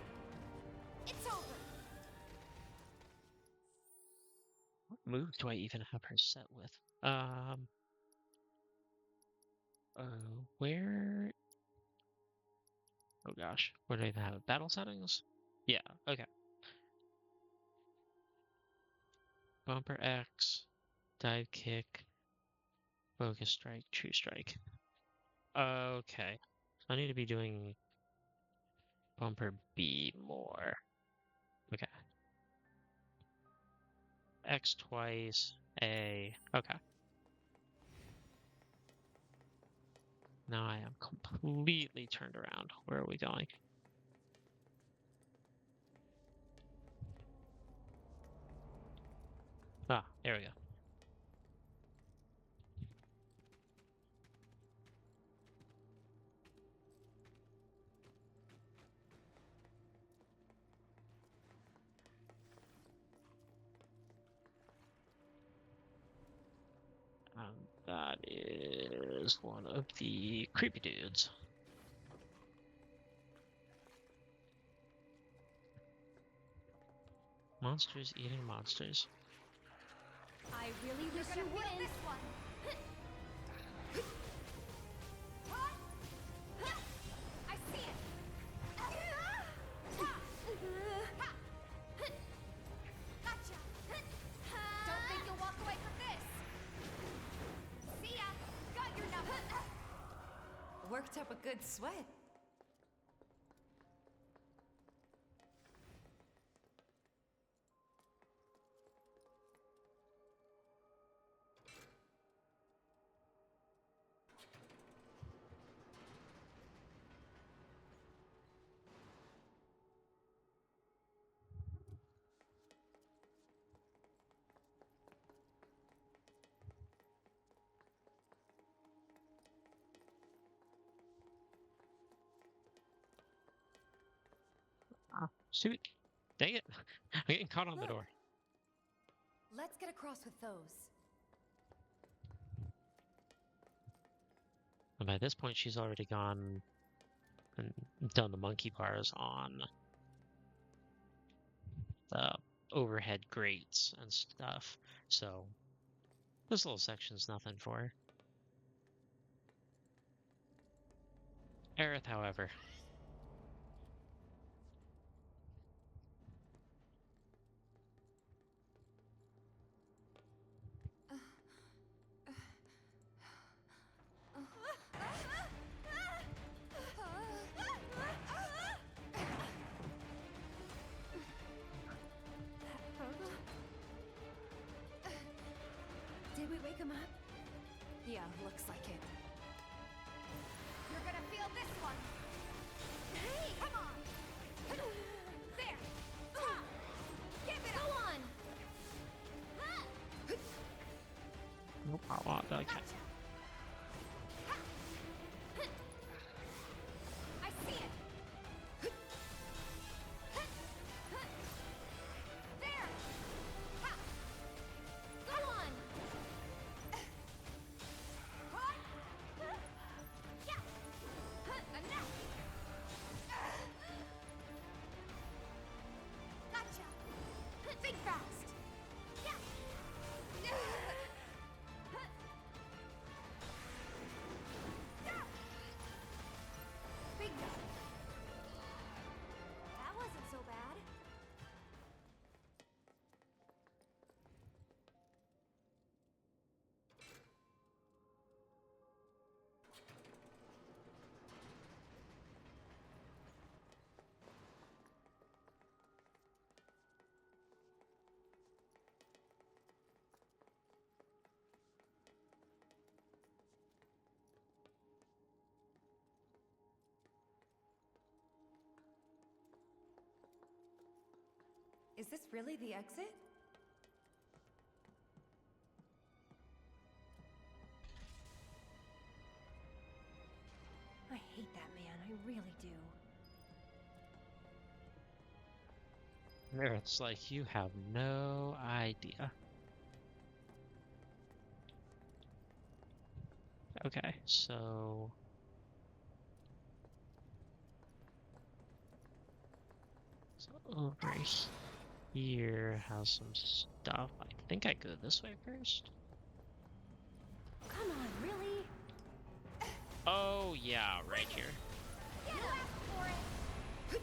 It's over! What move do I even have her set with? Where? Oh gosh, where do I even have it? Battle settings? Yeah, okay. Bumper X, dive kick, focus strike, true strike. Okay. I need to be doing bumper B more. Okay. X twice, A. Okay. Now I am completely turned around. Where are we going? Ah, there we go. That is one of the creepy dudes. Monsters eating monsters. I really wish you wouldn't. This one. I see it. Gotcha. Don't think you'll walk away from this. See ya. Got your number. Worked up a good sweat. Shoot. Dang it. I'm getting caught on the door. Let's get across with those. And by this point, she's already gone and done the monkey bars on the overhead grates and stuff. So this little section's nothing for her. Aerith, however. Did we wake him up? Yeah, looks like it. You're gonna feel this one. Hey, come on. There. Give it. Go on. Nope, I want that. Okay. I see it. There. Go on. Yeah. Enough. Gotcha. Think fast. Yeah. Is this really the exit? I hate that man, I really do. It's like you have no idea. Okay, so over here has some stuff. I think I go this way first. Come on, really? Oh yeah, right here. You asked for it!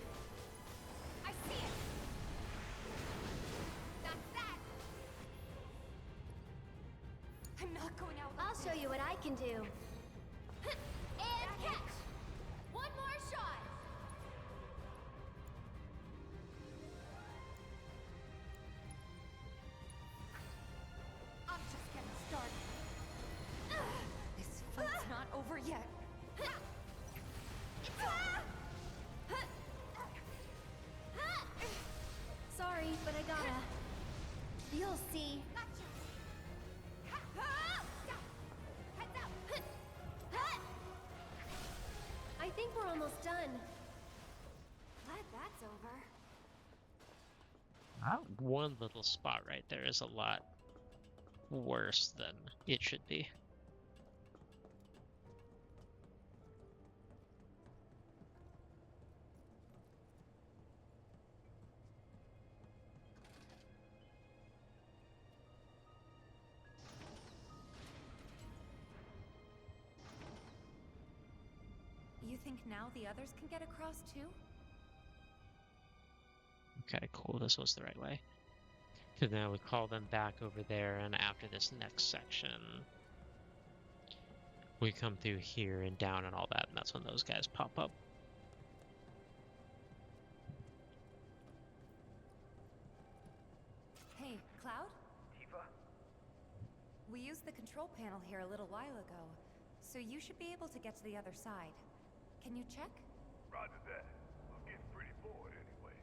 I see it! That's that! I'm not going out. I'll show you what I can do. And catch! One more shot! I'm just getting started. This fight's not over yet. Sorry, but I gotta. You'll see. I think we're almost done. Glad that's over. That one little spot right there is a lot worse than it should be. You think now the others can get across too? Okay, cool. This was the right way. So now we call them back over there, and after this next section, we come through here and down and all that, and that's when those guys pop up. Hey, Cloud? Tifa? We used the control panel here a little while ago, so you should be able to get to the other side. Can you check? Roger that. I'm getting pretty bored anyway.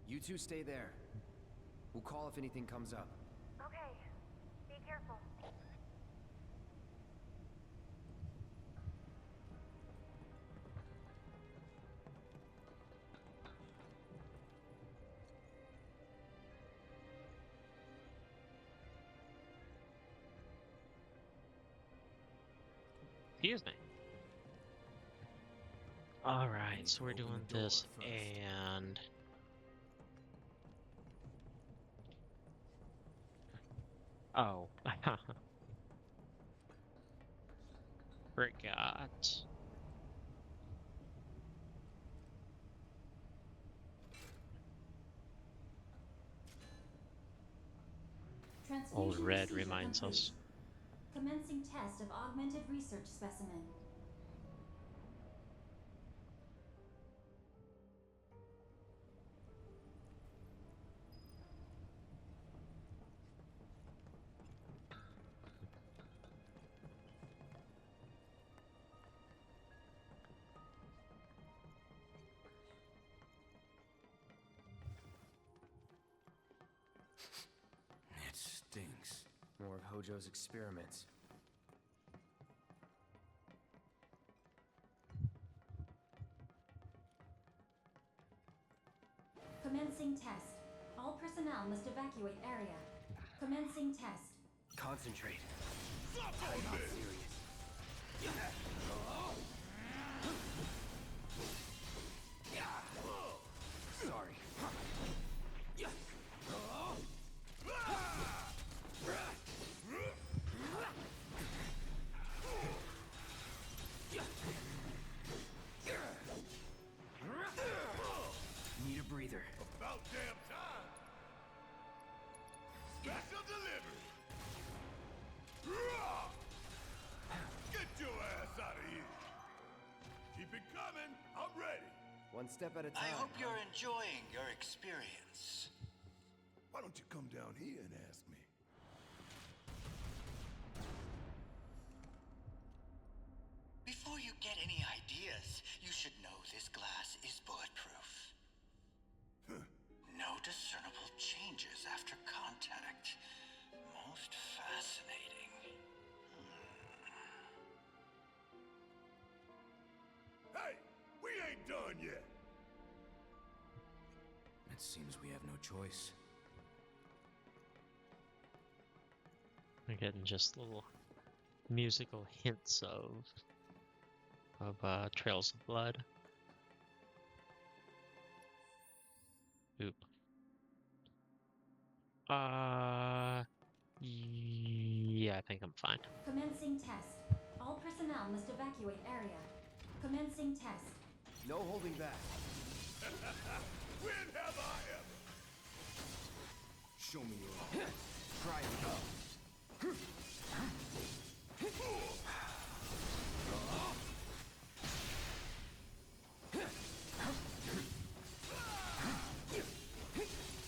You two stay there. We'll call if anything comes up. Okay. Be careful. Excuse me. Alright, so we're doing this and... Oh. Forgot. Old Red reminds us. Commencing test of augmented research specimen. It stinks. More of Hojo's experiments. Commencing test. All personnel must evacuate area. Commencing test. Concentrate. I'm not serious. Sorry. Need a breather. About damn time. Special delivery. Get your ass out of here. Keep it coming. I'm ready. One step at a time. I hope you're enjoying your experience. Why don't you come down here and ask me? Before Before you get any ideas, you should know this glass is bulletproof. No discernible changes after contact. Most fascinating. Hey, we ain't done yet. It seems we have no choice. We're getting just little musical hints of trails of blood. Oop. Yeah, I think I'm fine. Commencing test. All personnel must evacuate area. Commencing test. No holding back. When have I ever? Show me your try it up.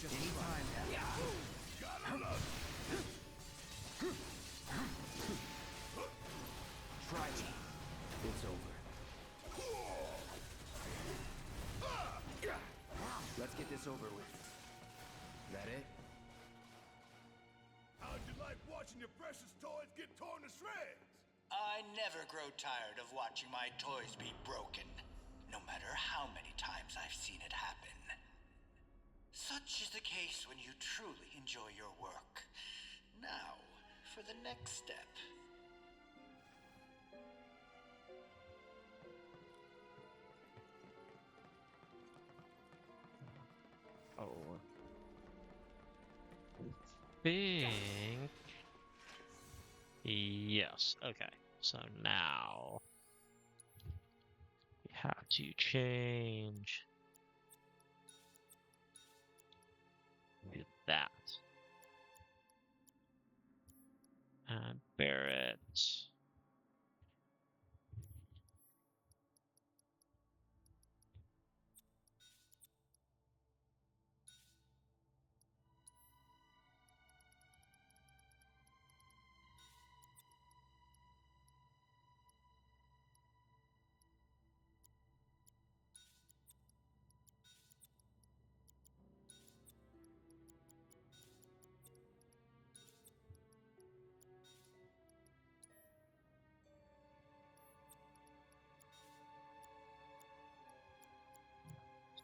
Just anytime now. Gotta love it. Try it. It's over. Let's get this over with. That it? How'd you like watching your precious toys get torn to shreds? I never grow tired of watching my toys be broken, no matter how many times I've seen it happen. Such is the case when you truly enjoy your work. Now, for the next step. Oh. Think. Yes. Okay. So now we have to change that. And Barret.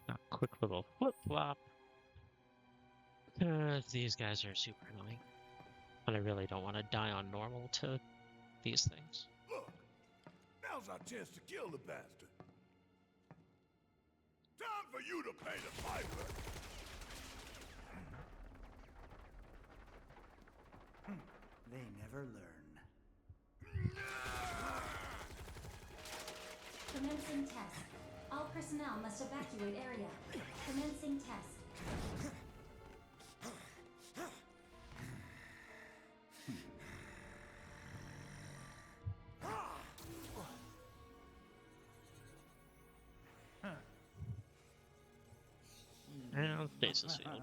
A quick little flip flop. These guys are super annoying. And I really don't want to die on normal to these things. Look, now's our chance to kill the bastard. Time for you to pay the piper. They never learn. Commencing test. All personnel must evacuate area. Commencing test. And stasis field.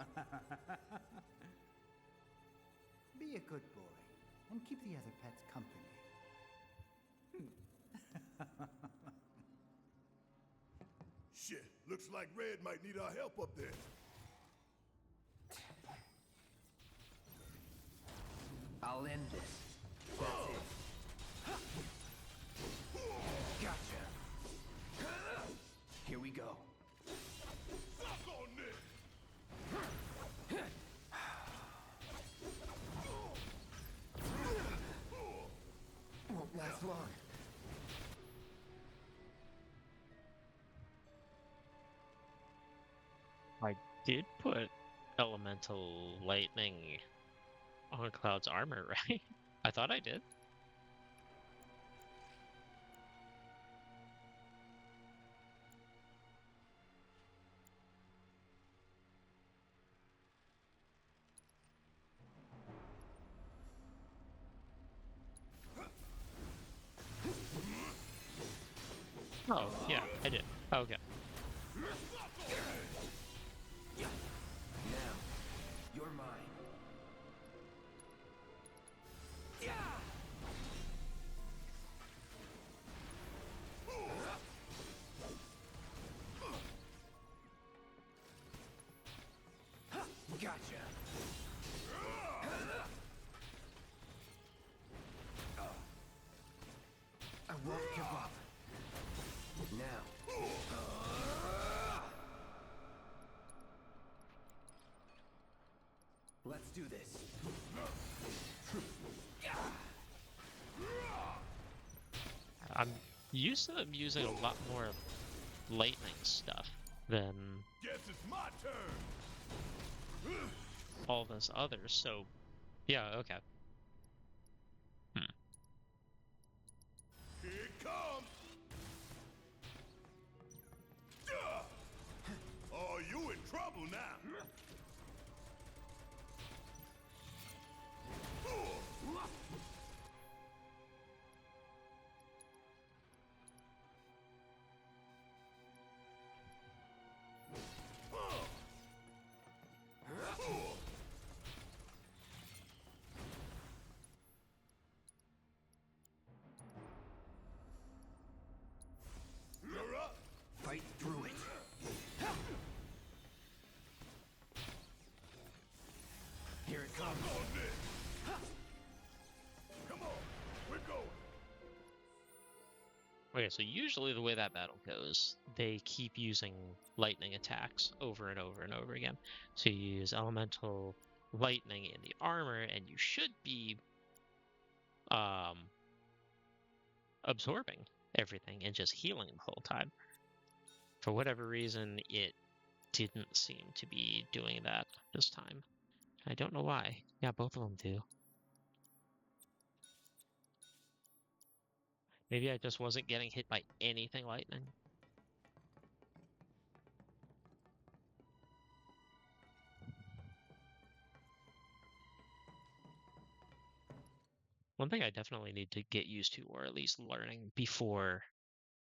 Be a good boy and keep the other pets company. Shit, looks like Red might need our help up there. I'll end this. That's it. Gotcha. Here we go. Suck on this! Won't last long. I did put elemental lightning on Cloud's armor, right? I thought I did. Oh, yeah, I did. Okay. Now, you're mine. used to them using a lot more lightning stuff than Guess it's my turn. all this others, so yeah, okay. Here it comes. Oh, you in trouble now. You're up. Fight through it. Here it comes. Come on, then. Come on, we're going. Okay, so usually the way that battle goes, they keep using lightning attacks over and over and over again. So you use elemental lightning in the armor, and you should be absorbing everything and just healing the whole time. For whatever reason, it didn't seem to be doing that this time. I don't know why. Yeah, both of them do. Maybe I just wasn't getting hit by anything lightning. One thing I definitely need to get used to, or at least learning before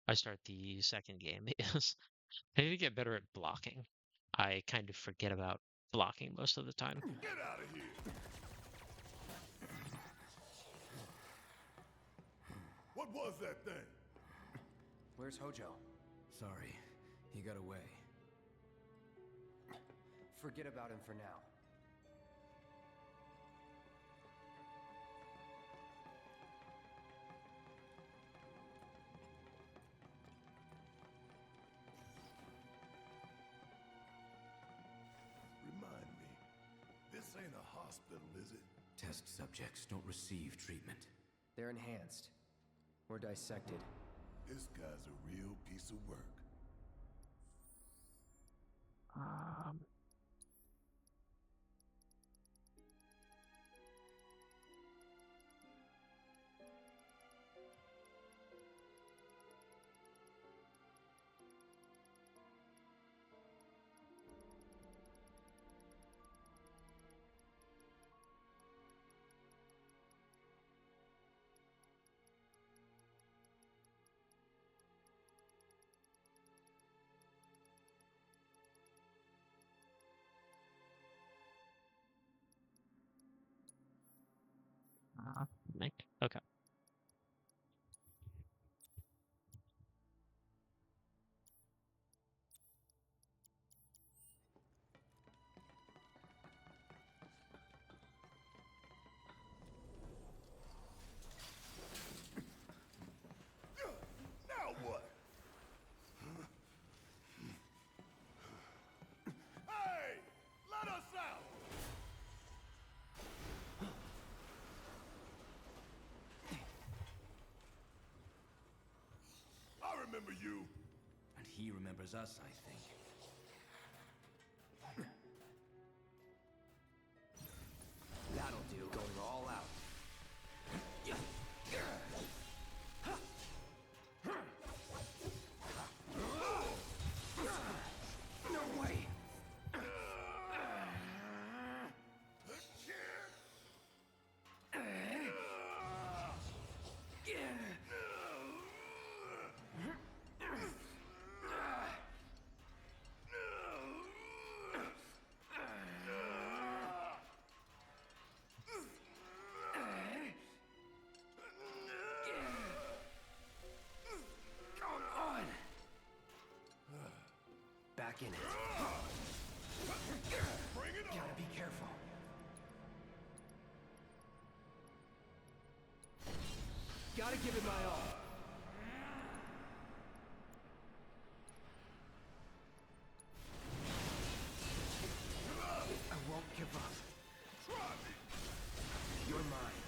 I start the second game, is I need to get better at blocking. I kind of forget about blocking most of the time. Get out of here. What was that thing? Where's Hojo? Sorry, he got away. Forget about him for now. Remind me, this ain't a hospital, is it? Test subjects don't receive treatment. They're enhanced. Or dissected. This guy's a real piece of work. Okay. Now what? Hey! Let us out! I remember you. And he remembers us, I think. That'll do. Going all out. No way! Back in it. Bring it on. Gotta be careful. Gotta give it my all. I won't give up. Try me. You're mine.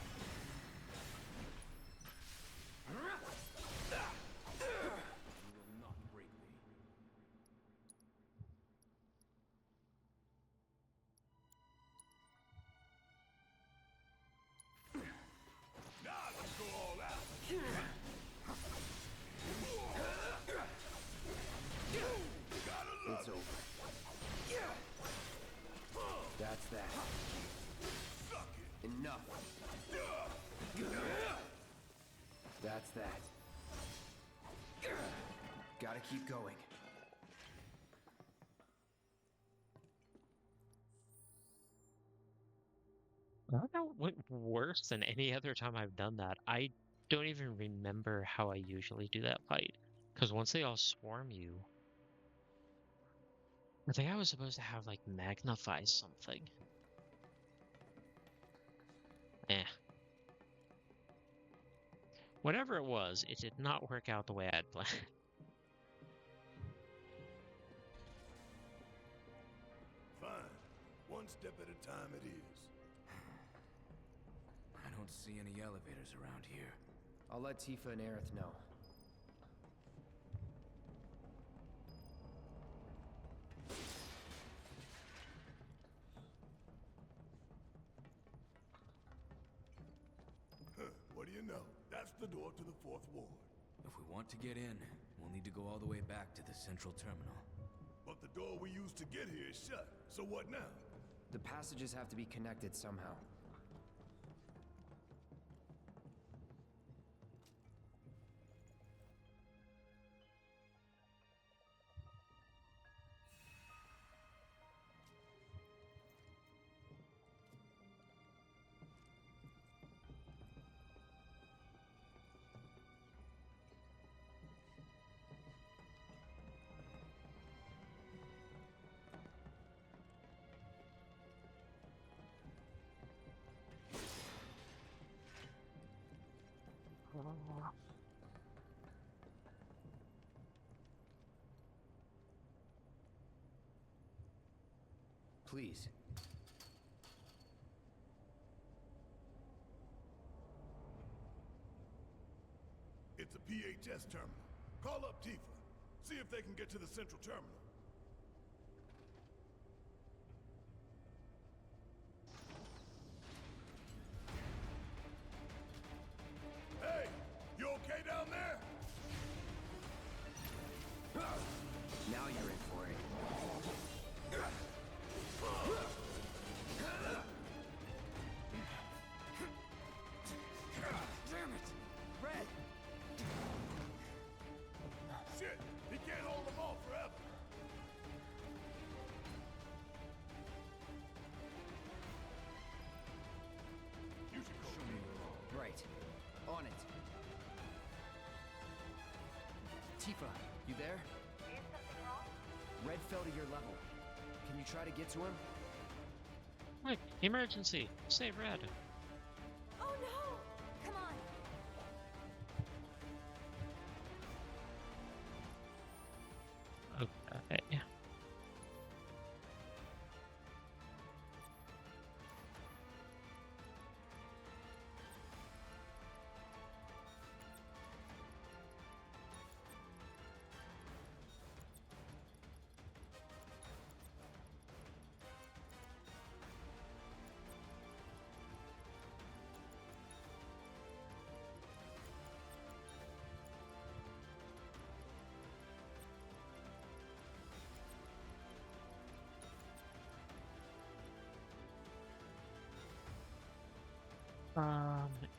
that. Gotta keep going. That went worse than any other time I've done that. I don't even remember how I usually do that fight. Because once they all swarm you, I think I was supposed to have, like, magnify something. Eh. Whatever it was, it did not work out the way I had planned. Fine. One step at a time it is. I don't see any elevators around here. I'll let Tifa and Aerith know. What do you know? That's the door to the 4th ward. If we want to get in, we'll need to go all the way back to the central terminal. But the door we used to get here is shut. So what now? The passages have to be connected somehow. Please. It's a PHS terminal. Call up Tifa. See if they can get to the central terminal. Hey! You okay down there? Now you're in for it. Damn it! Red! Shit! He can't hold them all forever! You should go. Show me where. Right. On it. Tifa, you there? Is something wrong? Red fell to your level. Can you try to get to him? Quick, emergency! Save Red! Oh no! Come on! Okay.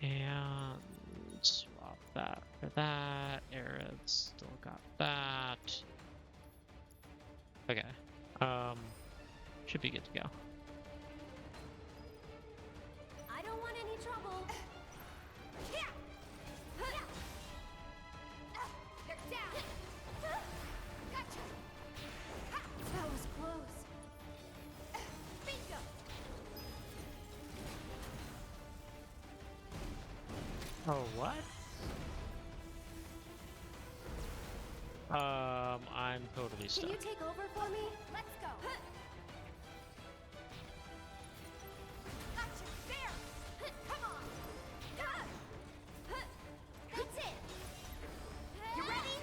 And swap that for that. Aerith still got that. Okay. Should be good to go. I don't want any trouble. Yeah. They're down. Gotcha. That was close. Bingo. Oh, what? I'm totally stuck. Can you take over for me? Let's go. Gotcha. There. Come on. That's it. You ready?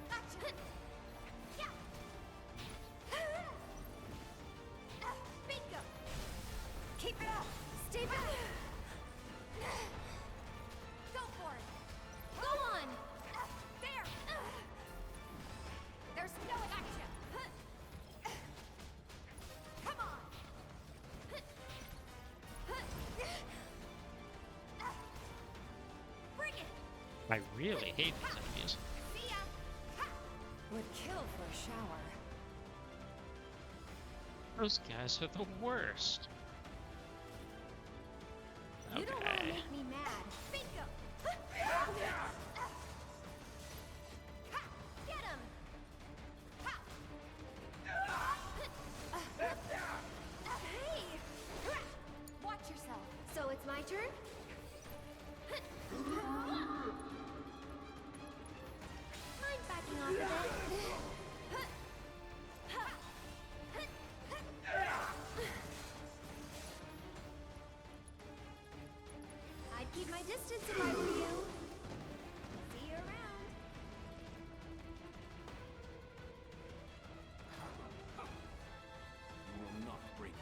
Gotcha. Yeah. Bingo. Keep it up. Stay back. Go for it. Go on. There. I really hate these enemies. See ya. Ha! Would kill for a shower. Those guys are the worst. You don't want to Okay. make me mad. Bingo! Get him! Hey! Watch yourself. So it's my turn? I'm backing off a bit. I'd keep my distance if I were you. See you around. You will not break me.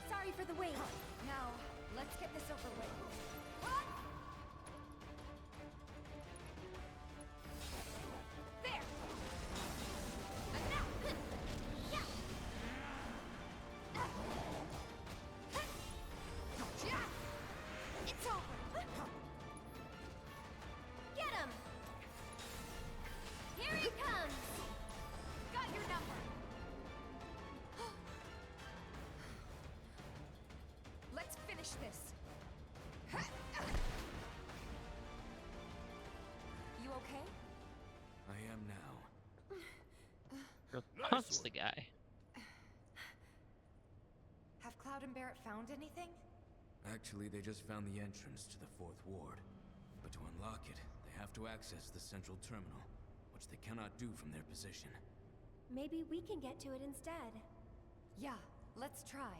Sorry for the wait. Now, let's get this over with. There! And now! Yeah! Gotcha! It's over! Get him! Here he comes! Got your number! Let's finish this! You okay? I am now. Punch the guy. Have Cloud and Barret found anything? Actually, they just found the entrance to the 4th ward. But to unlock it, they have to access the central terminal, which they cannot do from their position. Maybe we can get to it instead. Yeah, let's try.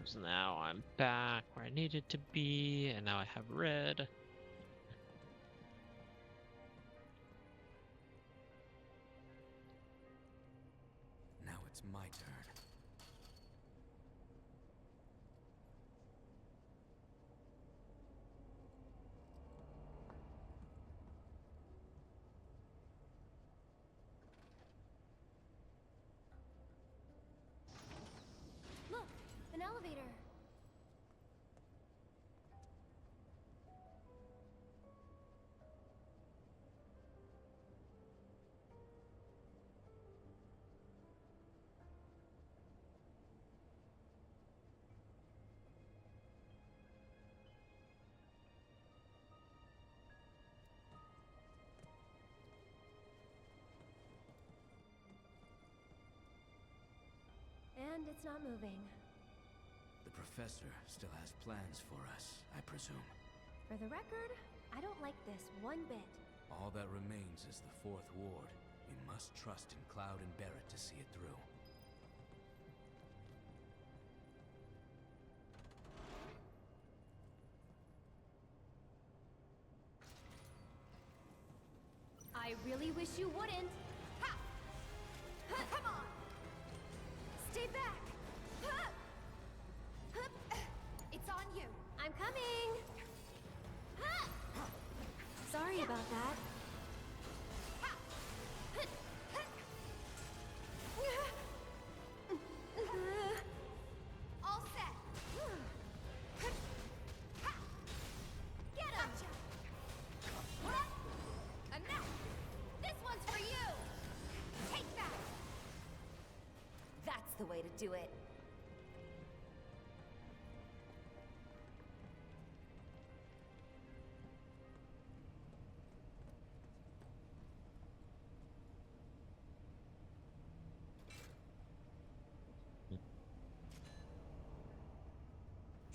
So now I'm back where I needed to be, and now I have red. Now it's my turn. Look, an elevator. And it's not moving. The professor still has plans for us, I presume. For the record, I don't like this one bit. All that remains is the 4th ward. We must trust in Cloud and Barret to see it through. I really wish you wouldn't. Ha! Come on! Stay back! Ha! It's on you! I'm coming! Ha! Sorry about that. All set! Get him! And now, This one's for you! take that! That's the way to do it.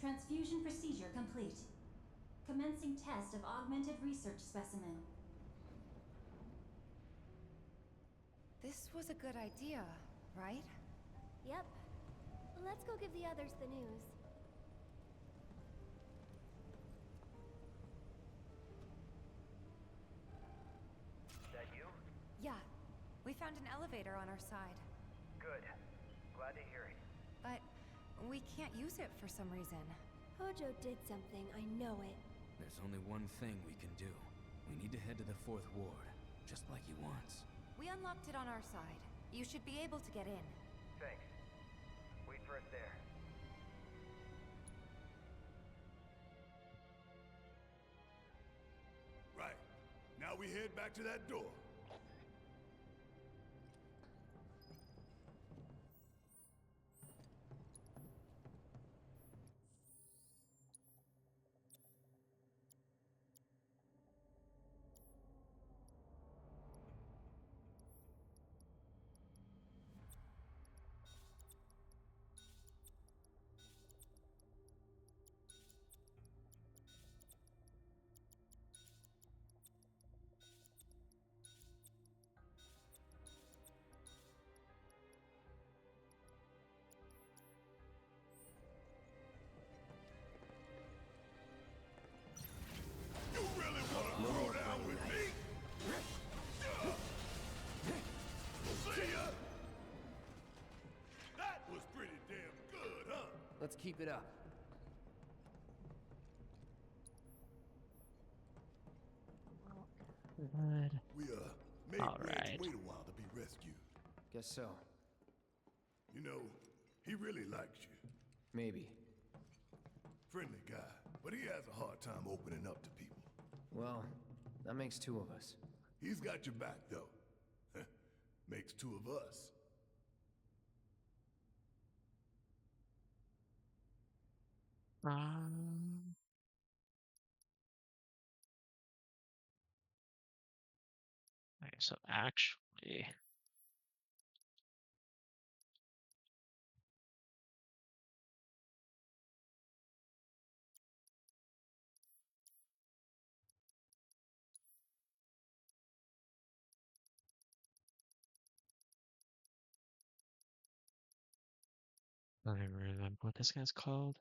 Transfusion procedure complete. Commencing test of augmented research specimen. This was a good idea, right? Yep. Let's go give the others the news. That you? Yeah. We found an elevator on our side. Good. Glad to hear it. But we can't use it for some reason. Hojo did something, I know it. There's only one thing we can do, We need to head to the 4th Ward, just like he wants. We unlocked it on our side. You should be able to get in. Thanks. Wait for us there. Right. Now we head back to that door. You really want to throw down with me? See ya! That was pretty damn good, huh? Let's keep it up. Good. We made All Red right. wait a while to be rescued. Guess so. You know, he really likes you. Maybe. Friendly guy, but he has a hard time opening up to people. Well, that makes 2 of us. He's got your back, though. Makes 2 of us. Okay, so actually, I don't even remember what this guy's called.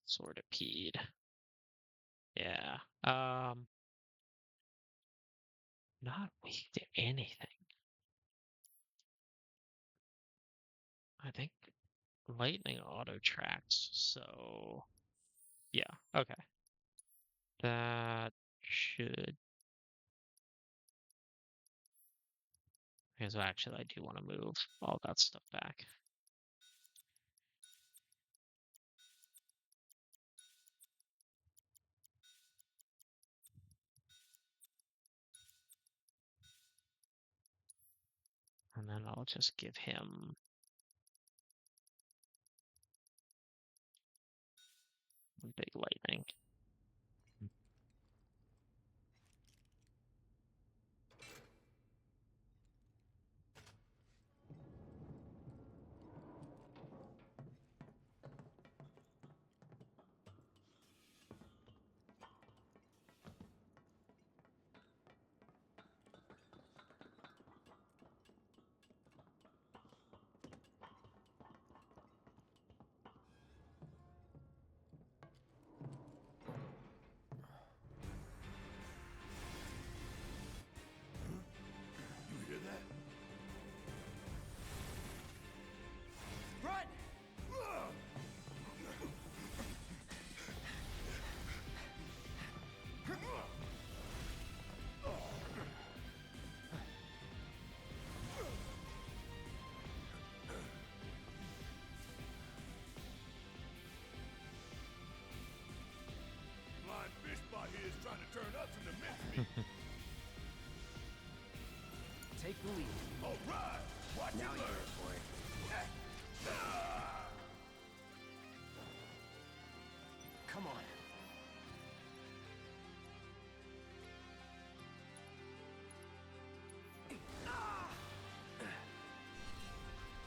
Swordipide. Yeah. Not weak to anything. I think lightning auto tracks, so yeah, okay. That should. Okay, so actually I do want to move all that stuff back. And then I'll just give him big lightning. You hear that? Run! Blind fish spot here is trying to turn us into mincemeat. Take the lead. All right, watch Now it you're learn. in for it. Come on.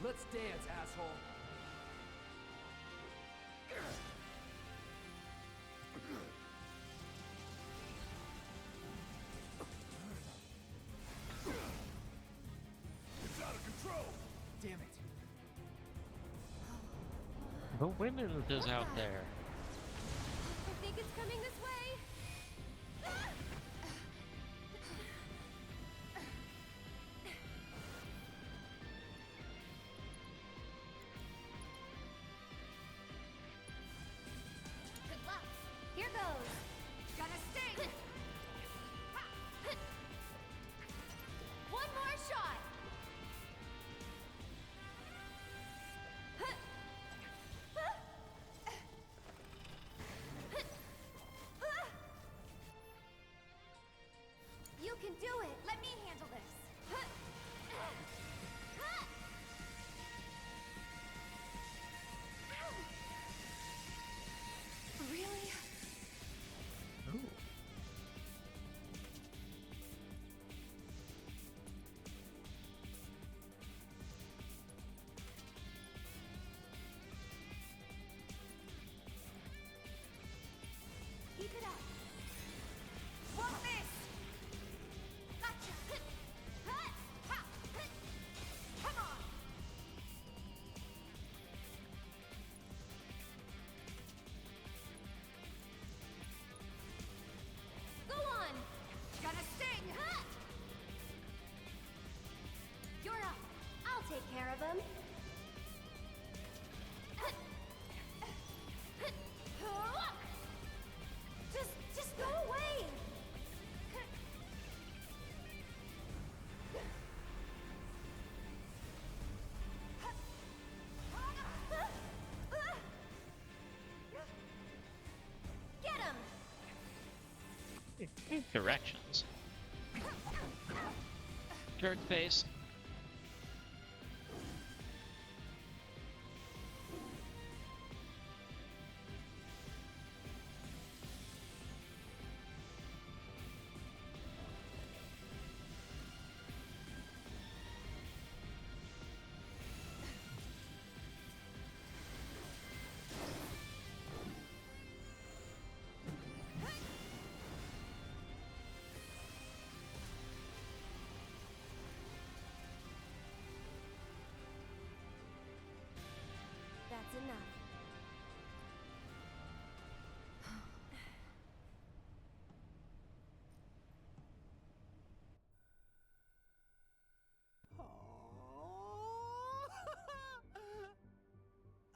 Let's dance, asshole. It's out of control. Damn it. The women's is out there. I think it's coming this way. do it! Let me handle this! Really? Ooh. Keep it up! Want this! Gotcha! Come on! Go on! Gonna sting! You're up! I'll take care of him! Just go away! Get him! Directions. Jerk face. That's enough.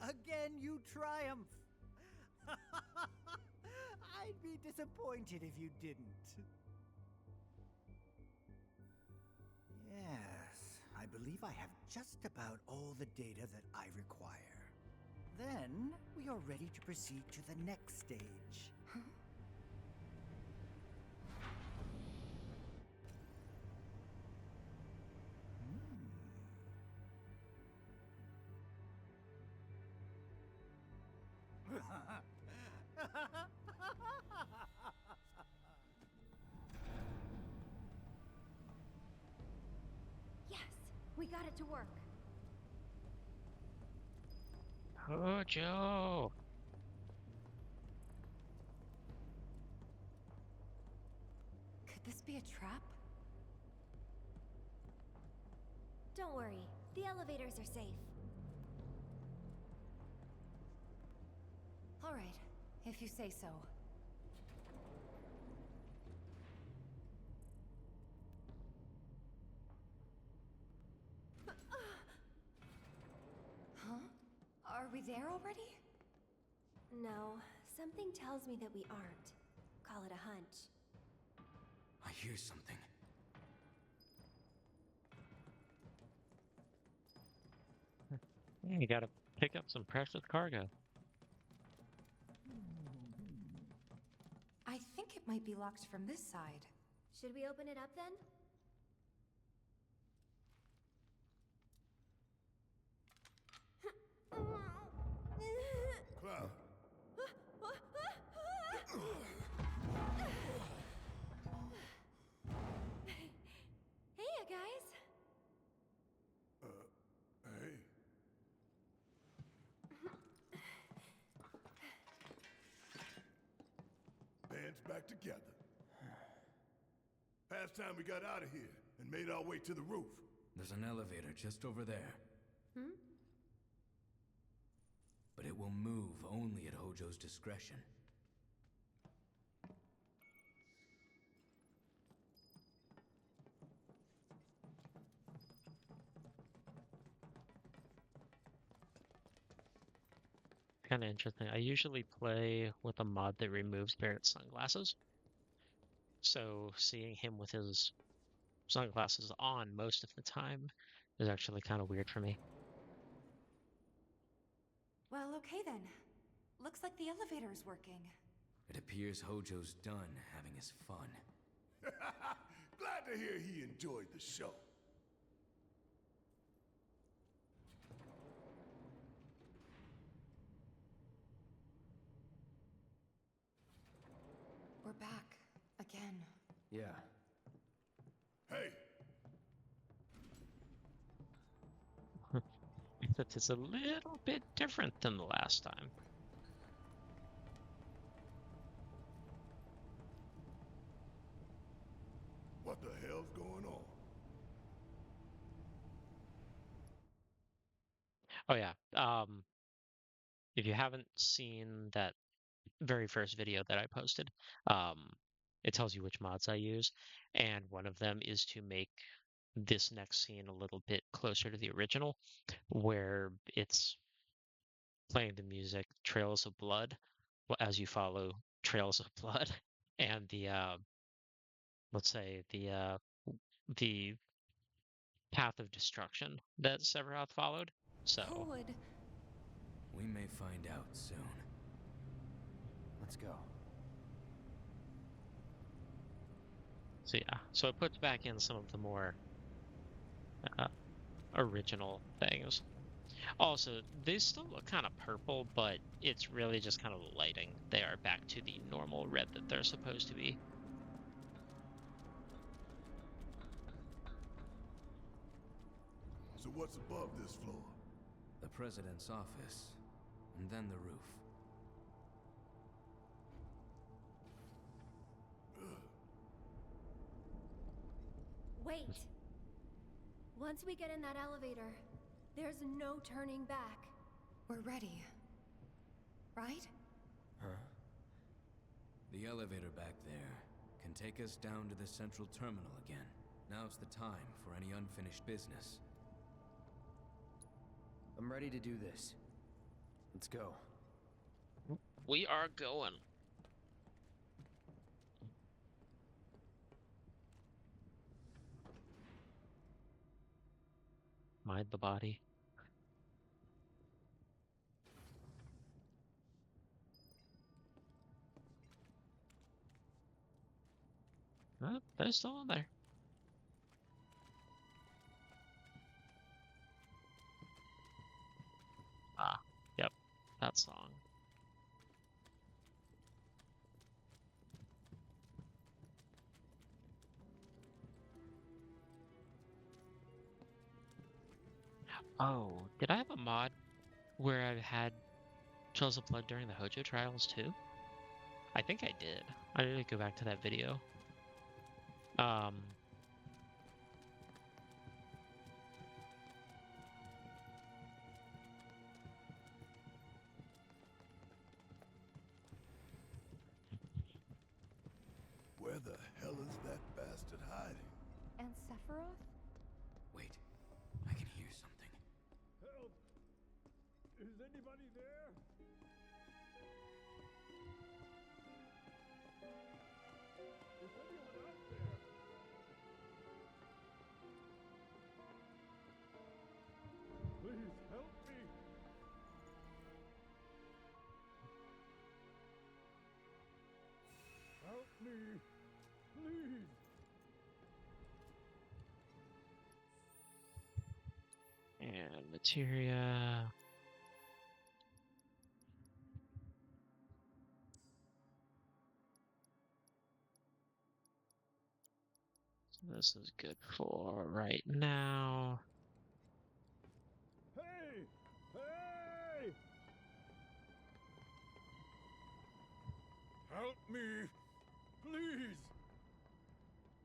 Again, you triumph! I'd be disappointed if you didn't. Yes, I believe I have just about all the data that I require. Then, we are ready to proceed to the next stage. Yes, we got it to work. Hojo! Could this be a trap? Don't worry, the elevators are safe. All right, if you say so. Huh? Are we there already? No, something tells me that we aren't. Call it a hunch. I hear something. You gotta pick up some precious cargo. I think it might be locked from this side. Should we open it up then? Cloud. Hey, you guys. Hey. Band's back together. Past time we got out of here and made our way to the roof. There's an elevator just over there. Hmm? But it will move only at Hojo's discretion. Kind of interesting. I usually play with a mod that removes Barret's sunglasses. So seeing him with his sunglasses on most of the time is actually kind of weird for me. Well, okay then. Looks like the elevator's working. It appears Hojo's done having his fun. glad to hear he enjoyed the show. We're back. Again. Yeah. Hey! Except it's a little bit different than the last time. What the hell's going on? Oh yeah. If you haven't seen that very first video that I posted, it tells you which mods I use, and one of them is to make this next scene a little bit closer to the original, where it's playing the music Trails of Blood as you follow Trails of Blood and the let's say the path of destruction that Sephiroth followed. So we may find out soon. Let's go. So yeah, so it puts back in some of the more original things. Also, they still look kind of purple, but it's really just kind of the lighting. They are back to the normal red that they're supposed to be. So what's above this floor? The president's office, and then the roof. Wait! Once we get in that elevator, there's no turning back. We're ready. Right? Huh? The elevator back there can take us down to the central terminal again. Now's the time for any unfinished business. I'm ready to do this. Let's go. We are going. Mind the body. Oh, they're still in there. Ah, yep, that song. Oh, did I have a mod where I had Trails of Blood during the Hojo trials too? I think I did. I need to go back to that video. Where the hell is that bastard hiding? And Sephiroth? Wait, I can hear something. Help! Is anybody there? Is anyone out there? Please help me! Help me! Please! And materia. So this is good for right now. Hey! Hey! Help me! Please!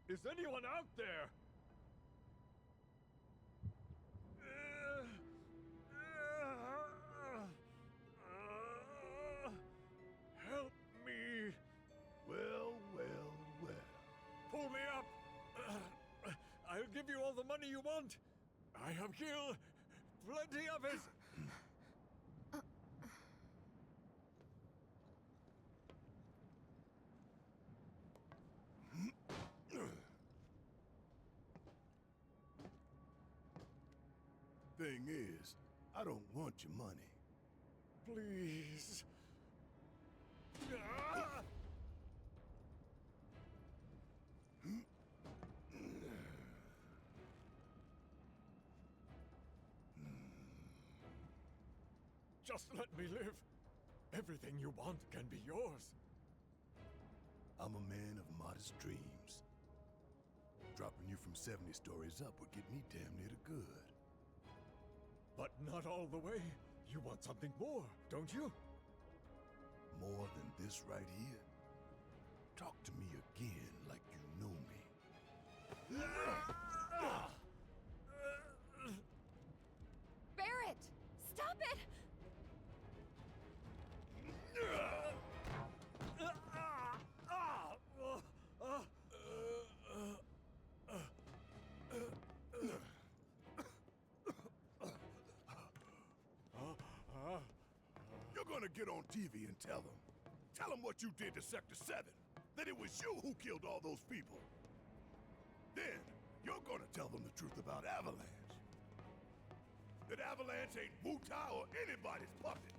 Is anyone out there? Help me! Well. Pull me up! I'll give you all the money you want! I have killed plenty of it! Thing is, I don't want your money. Please. Just let me live. Everything you want can be yours. I'm a man of modest dreams. Dropping you from 70 stories up would get me damn near to good. But not all the way. You want something more, don't you? More than this right here? Talk to me again like you know me. Barret! Stop it! You're gonna get on TV and tell them. Tell them what you did to Sector 7. That it was you who killed all those people. Then, you're gonna tell them the truth about Avalanche. That Avalanche ain't Wutai or anybody's puppet.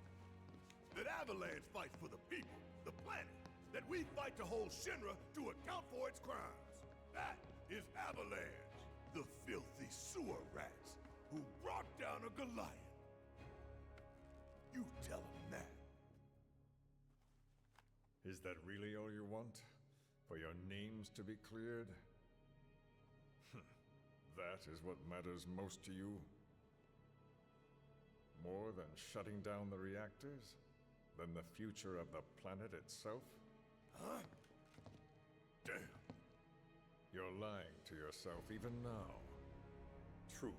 That Avalanche fights for the people, the planet. That we fight to hold Shinra to account for its crimes. That is Avalanche, the filthy sewer rats who brought down a Goliath. You tell them that. Is that really all you want? For your names to be cleared? That is what matters most to you? More than shutting down the reactors? Than the future of the planet itself? Huh? Damn. You're lying to yourself even now. Truth,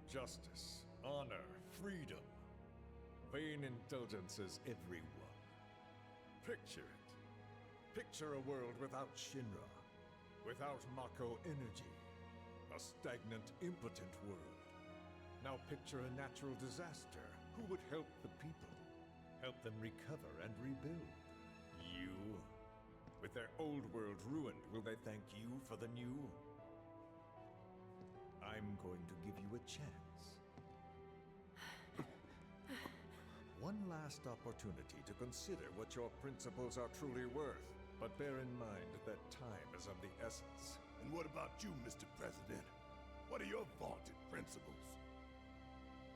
justice, honor, freedom. Vain indulgences, everyone. Picture it. Picture a world without Shinra, without Mako energy. A stagnant, impotent world. Now picture a natural disaster. Who would help the people? Help them recover and rebuild? You? With their old world ruined, will they thank you for the new? I'm going to give you a chance. One last opportunity to consider what your principles are truly worth. But bear in mind that time is of the essence. And what about you, Mr. President? What are your vaunted principles?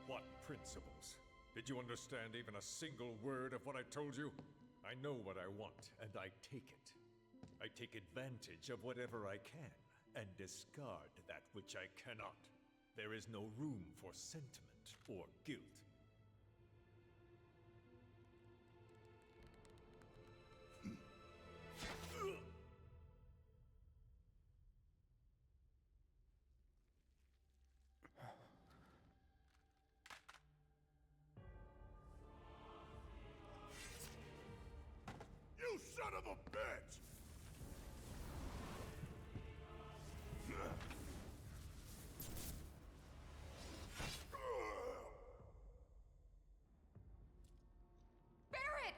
What principles? Did you understand even a single word of what I told you? I know what I want, and I take it. I take advantage of whatever I can, and discard that which I cannot. There is no room for sentiment or guilt. You son of a bitch! Barret!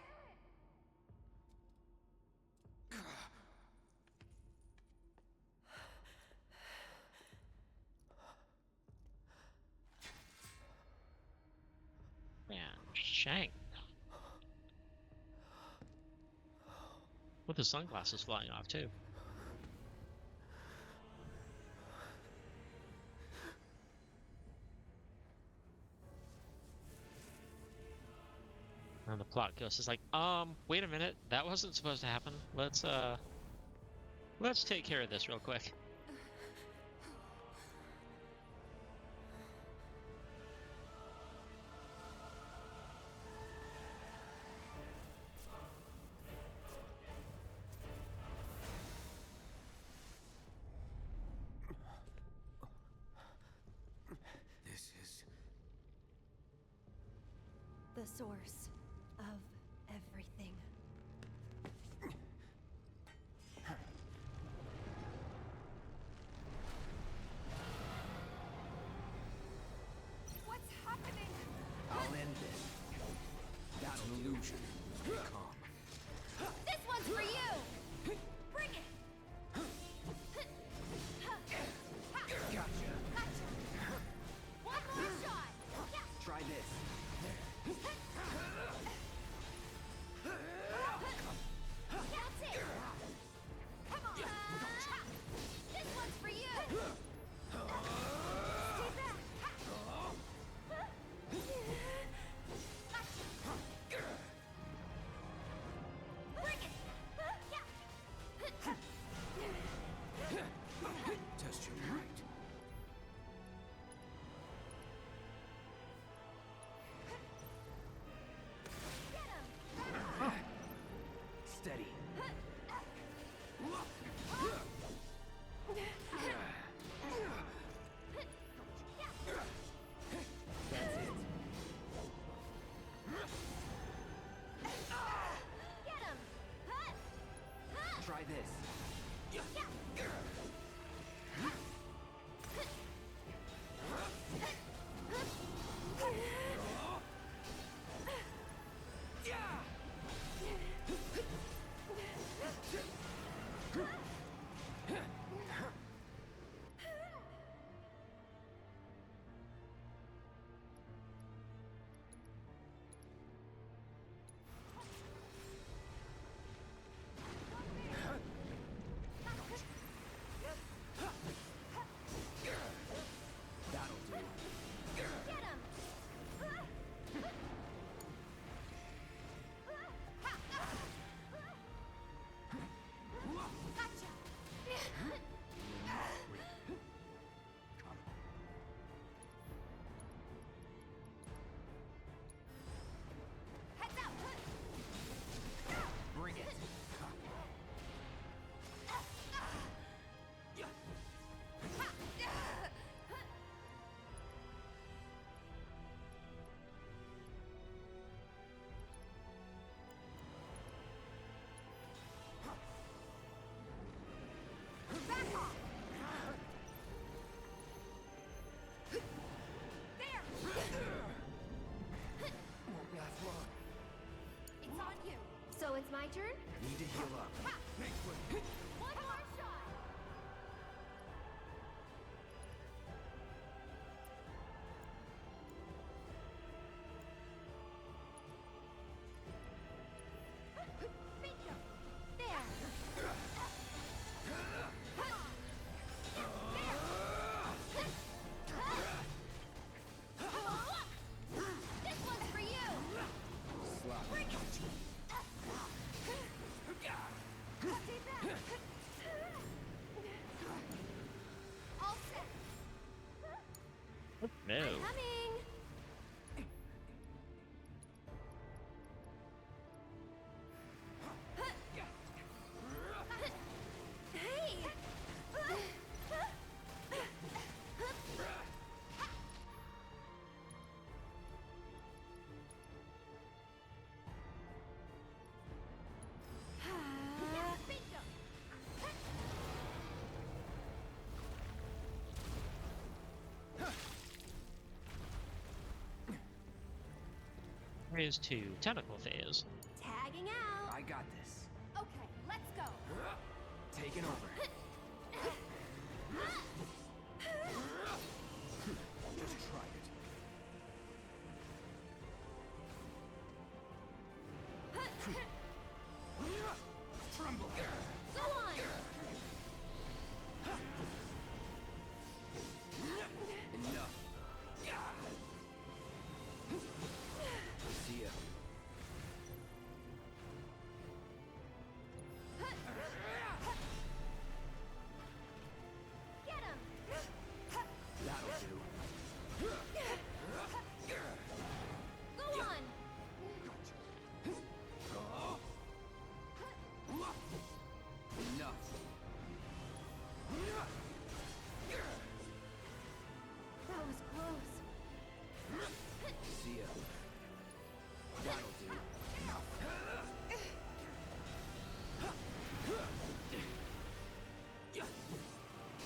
Man, Shank. With the sunglasses flying off, too. And the plot ghost is like, wait a minute, that wasn't supposed to happen. Let's take care of this real quick. The source of everything. What's happening? I'll end this. That's an illusion. Calm. This one's for you! Bring it! Gotcha. One more shot! Try this. That's it! Come on! This one's for you! Stay back! Gotcha! No. I'm coming. Hey! Phase 2, tentacle phase. Tagging out. I got this. Okay, let's go. Taking over. Just try it. Tremble. Go on. Enough. See ya. Get him. That'll do. Go on. Enough. That was close. See ya. That'll do.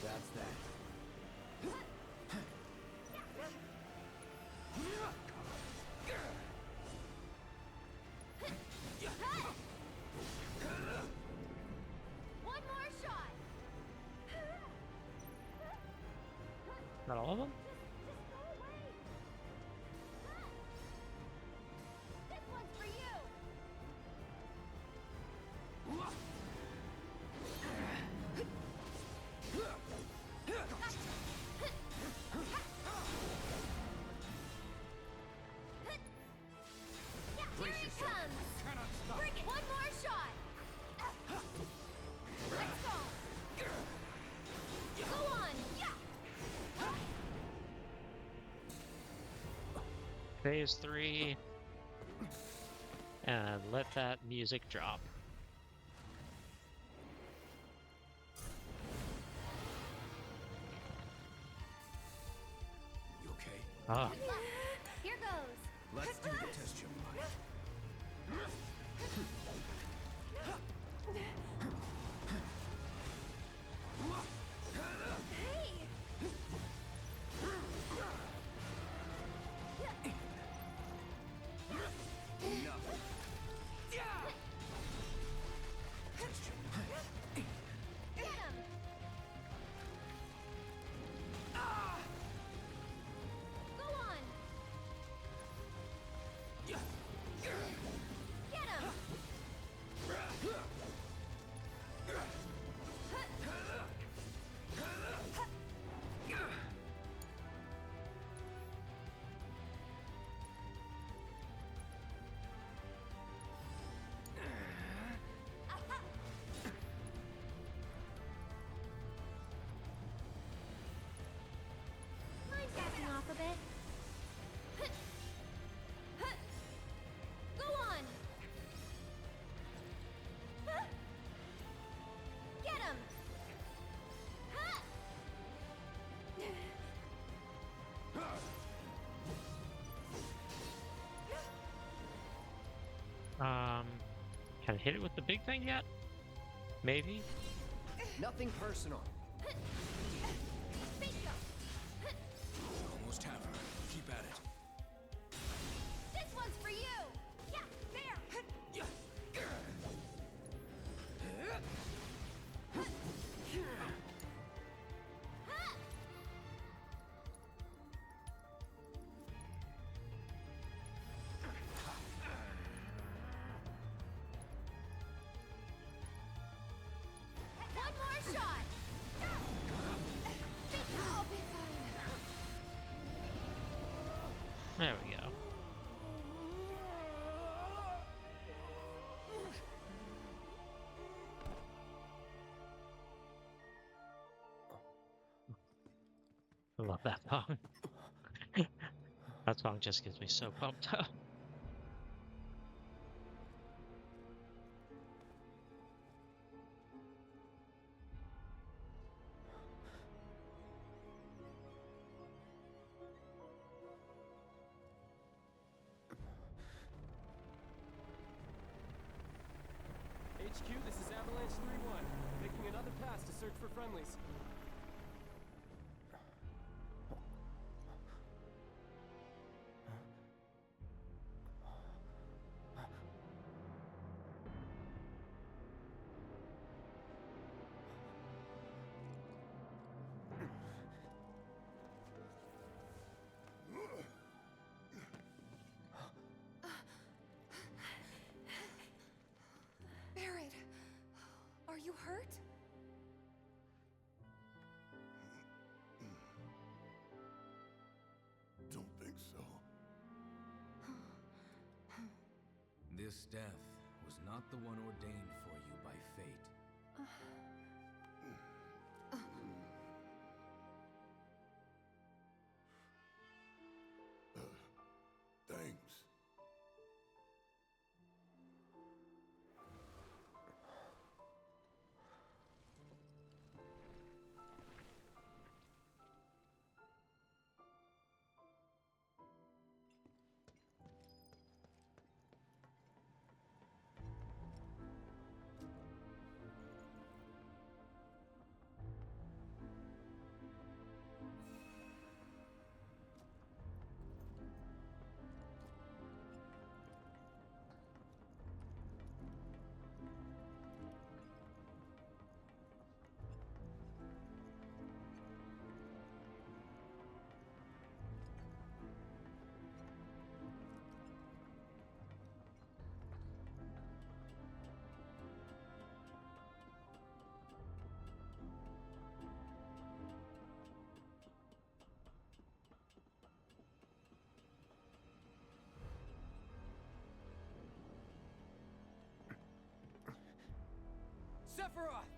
That's that. One more shot. Not all of them? Just go away. This one's for you. Here he comes. Bring it. One more shot. Let's go. Go on. Phase 3. And let that music drop. You okay? Ah. Here goes. Let's do the test, Gemini. Hey. Enough. Test Gemini. Get him. Go on. Get him. Mine's backing off a bit. Go on. Get him. Can I hit it with the big thing yet? Maybe? Nothing personal. Bingo. Almost have her. Keep at it. This one's for you. Yeah, there. One more shot. I'll be fine. There we go. I love that song. That song just gets me so pumped up. HQ, this is Avalanche 3-1. Making another pass to search for friendlies. Barret, are you hurt? Don't think so. This death was not the one ordained for you by fate. Thanks. Sephiroth!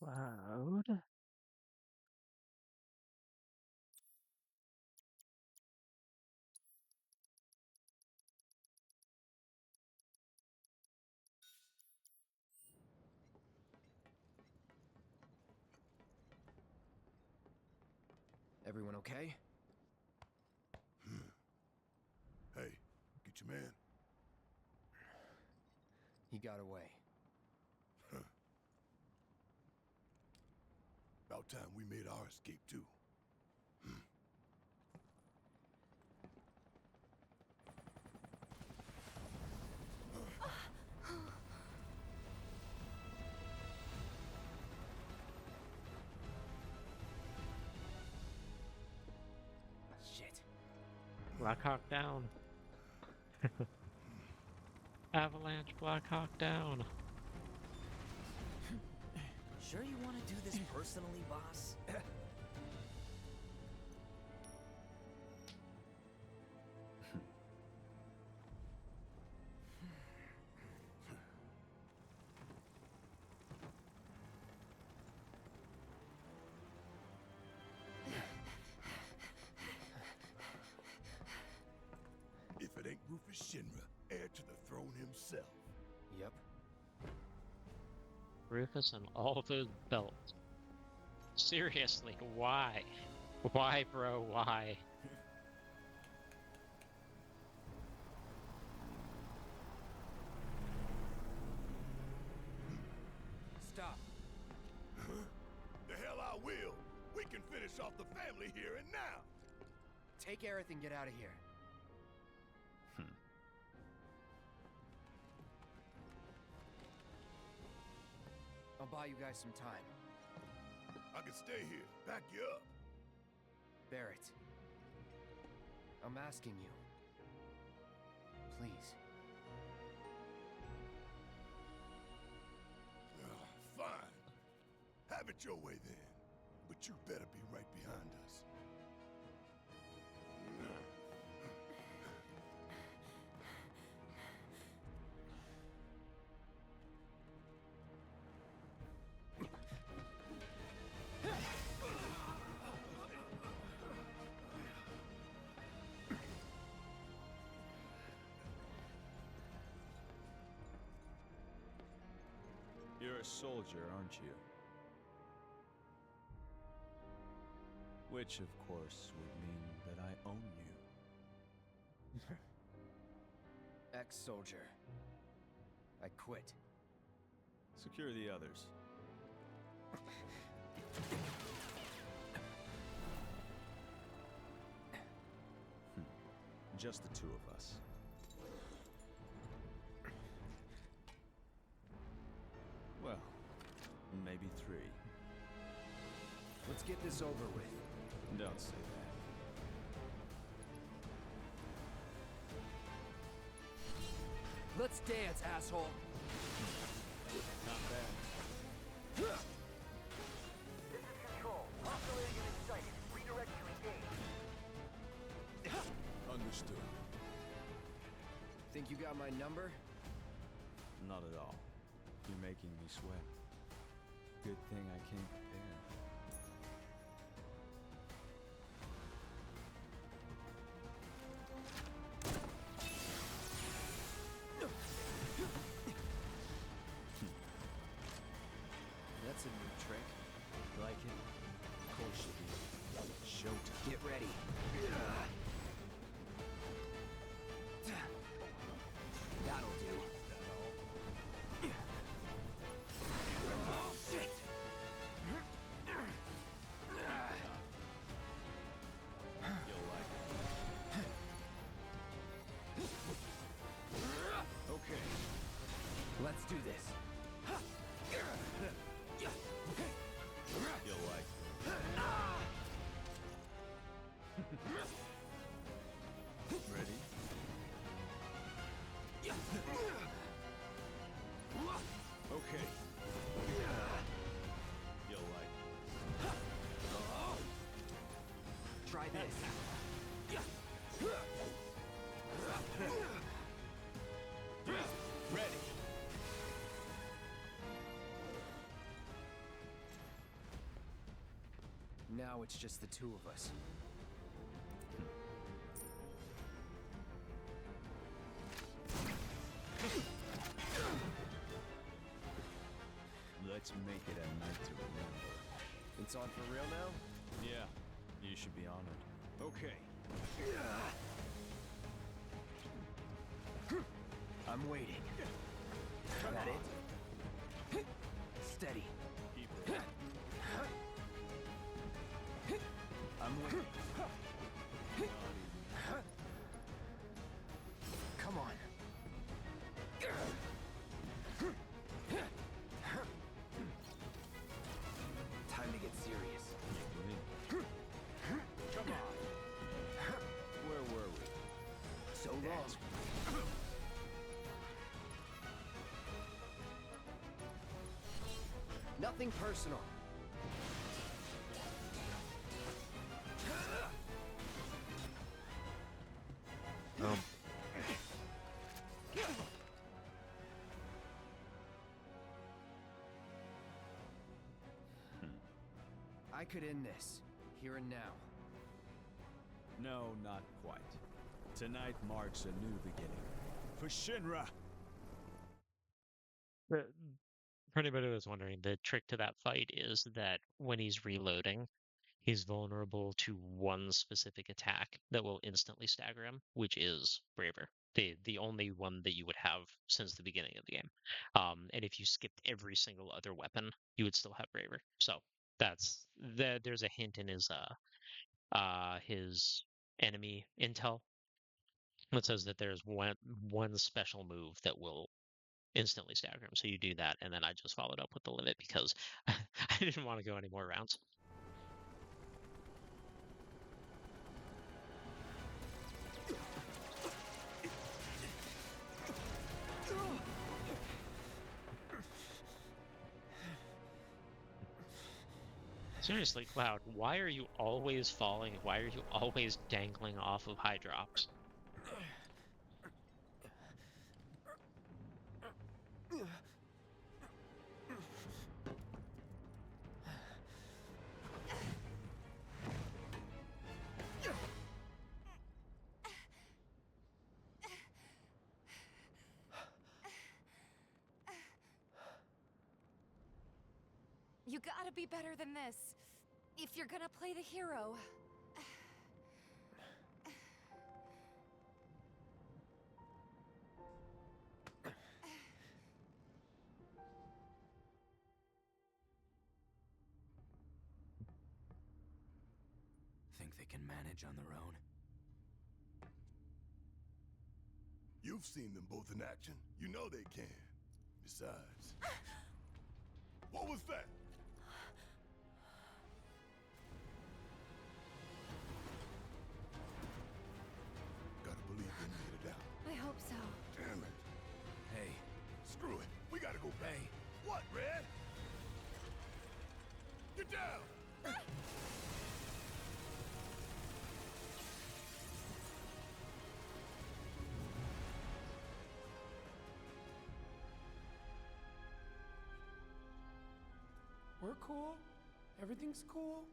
Cloud. Everyone okay? Hey, get your man. He got away. About time we made our escape too. Shit. Blackhawk down. Avalanche, Blackhawk down. Sure you want to do this personally, boss? If it ain't Rufus Shinra, heir to the throne himself. Yep. Rufus and all those belts. Seriously, why? Why, bro? Why? Stop. The hell I will. We can finish off the family here and now. Take Aerith and get out of here. buy you guys some time. I can stay here, back you up. Barret, I'm asking you. Please. Fine. Have it your way then. But you better be right behind us. You're a soldier, aren't you? Which, of course, would mean that I own you. Ex-soldier. I quit. Secure the others. Just the two of us. Well, maybe three. Let's get this over with. Don't say that. Let's dance, asshole! Not bad. This is Control. Hostile unit sighted. Redirect to engage. Understood. Think you got my number? Not at all. You're making me sweat. Good thing I came prepared. That's a new trick. Like it? Of course you do. Showtime. Get ready. That'll do. Shit! You'll like it. Okay. Let's do this. You'll like it. Ready? Okay. You'll like it. Try this. Ready. Now it's just the two of us. Let's make it a night to remember. It's on for real now? Yeah, you should be honored. Okay. I'm waiting. That it? Steady. Keep it. I'm waiting. Come on. Time to get serious. Come on. Where were we? So long. Nothing personal. I could end this, here and now. No, not quite. Tonight marks a new beginning. For Shinra! For anybody who's wondering, the trick to that fight is that when he's reloading, he's vulnerable to one specific attack that will instantly stagger him, which is Braver. The only one that you would have since the beginning of the game. And if you skipped every single other weapon, you would still have Braver. So that's there's a hint in his enemy intel that says that there's one special move that will instantly stagger him. So you do that, and then I just followed up with the limit because I didn't want to go any more rounds. Seriously, Cloud, why are you always falling? Why are you always dangling off of high drops? You gotta be better than this. If you're gonna play the hero. Think they can manage on their own? You've seen them both in action. You know they can. Besides... What was that? Gotta believe they made it out. I hope so. Damn it. Hey. Screw it. We gotta go back. Hey. What, Red? Get down! We're cool. Everything's cool.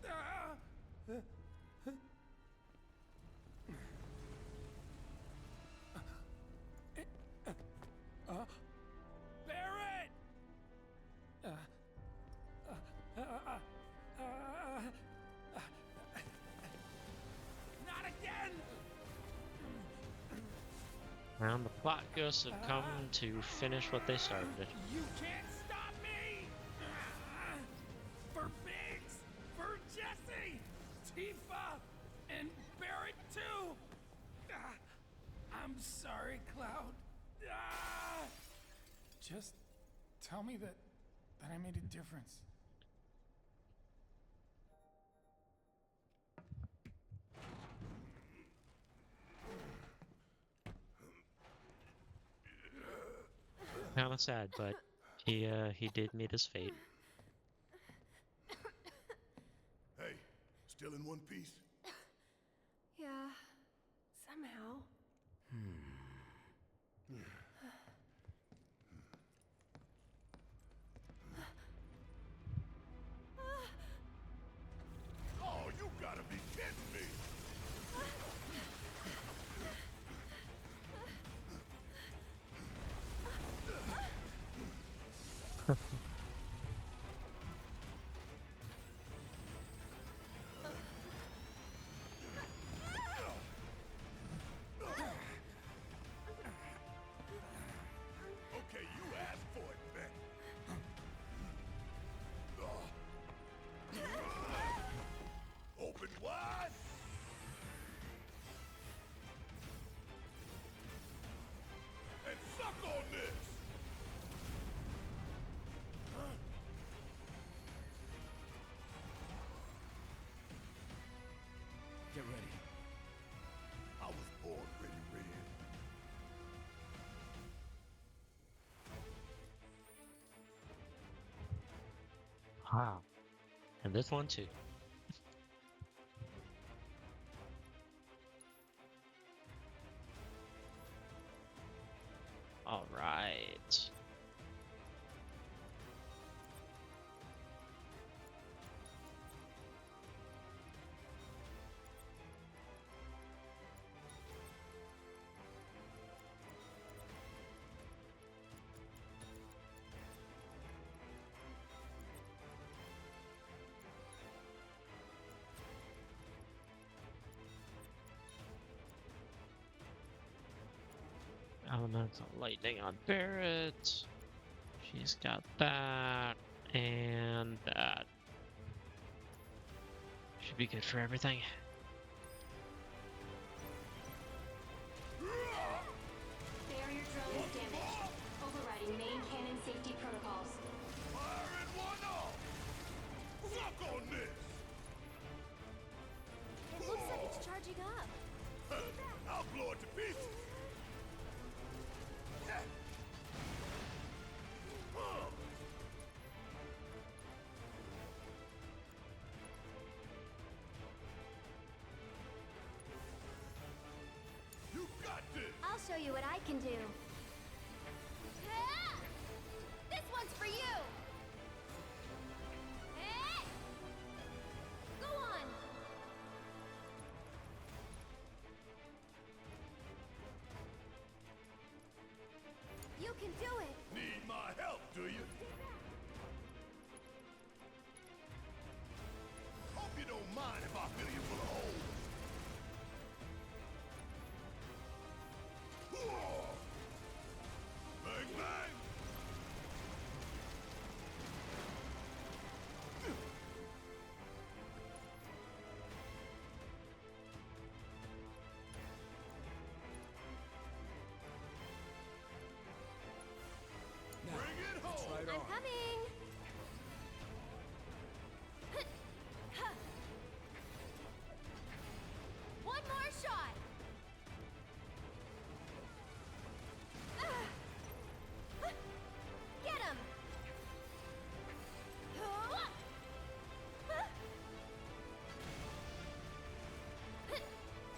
Ah! Barret! Not again! And the plot ghosts have come to finish what they started. You can't stop me! For Biggs! For Jesse! Tifa! And Barret too! I'm sorry, Cloud. Just tell me that I made a difference. Kinda sad, but he did meet his fate. Hey, still in one piece? Yeah, somehow. Oh, you gotta be kidding me! Okay, you asked for it, Beck. Open wide. And suck on this. Get ready. I was born ready, Red. Wow. And this one too. All right. Elemental lightning on Barret. She's got that and that. Should be good for everything. Barrier drone is damaged. Override. show you what I can do. Ah! This one's for you! Eh! Go on! You can do it! Need my help, do you? Hope you don't mind if I fill you full of holes. Whoa! Bang, bang! Bring it home! I'm coming! One more shot! Get him!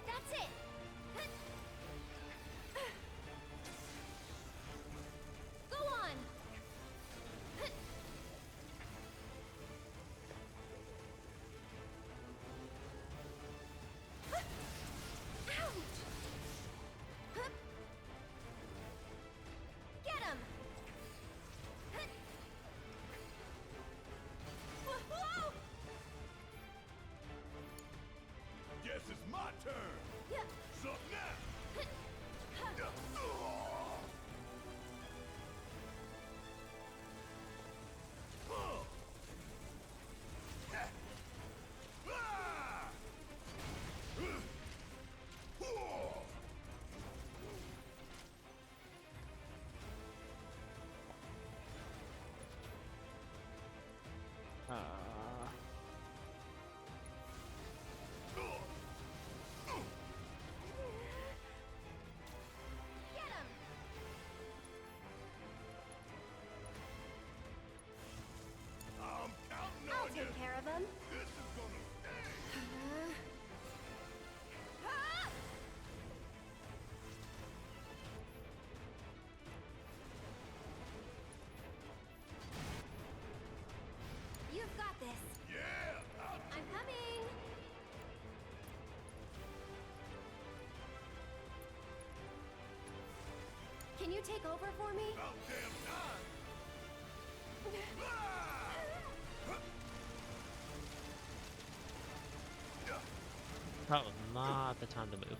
That's it! Go on! Ouch! Get him! Whoa! Guess it's my turn. Yeah. Suck now. Get him! I'm counting I'll on you. take care of him. This is gonna sting. Ah! You've got this. Yeah. I'm coming. Can you take over for me? About damn time. That was not the time to move.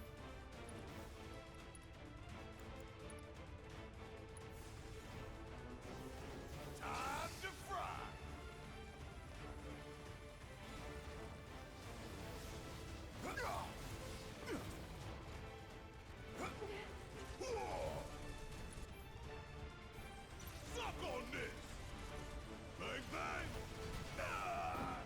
Time to fry. Suck on this. Bang, bang. Ah!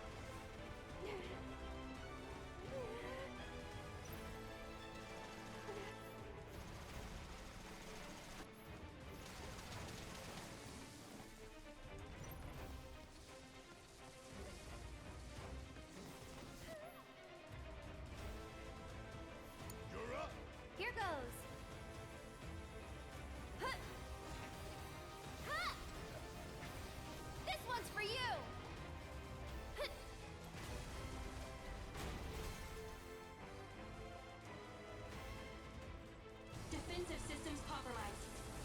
You're up. Here goes. Huh. Huh. This one's for you. Huh. Defensive systems compromised.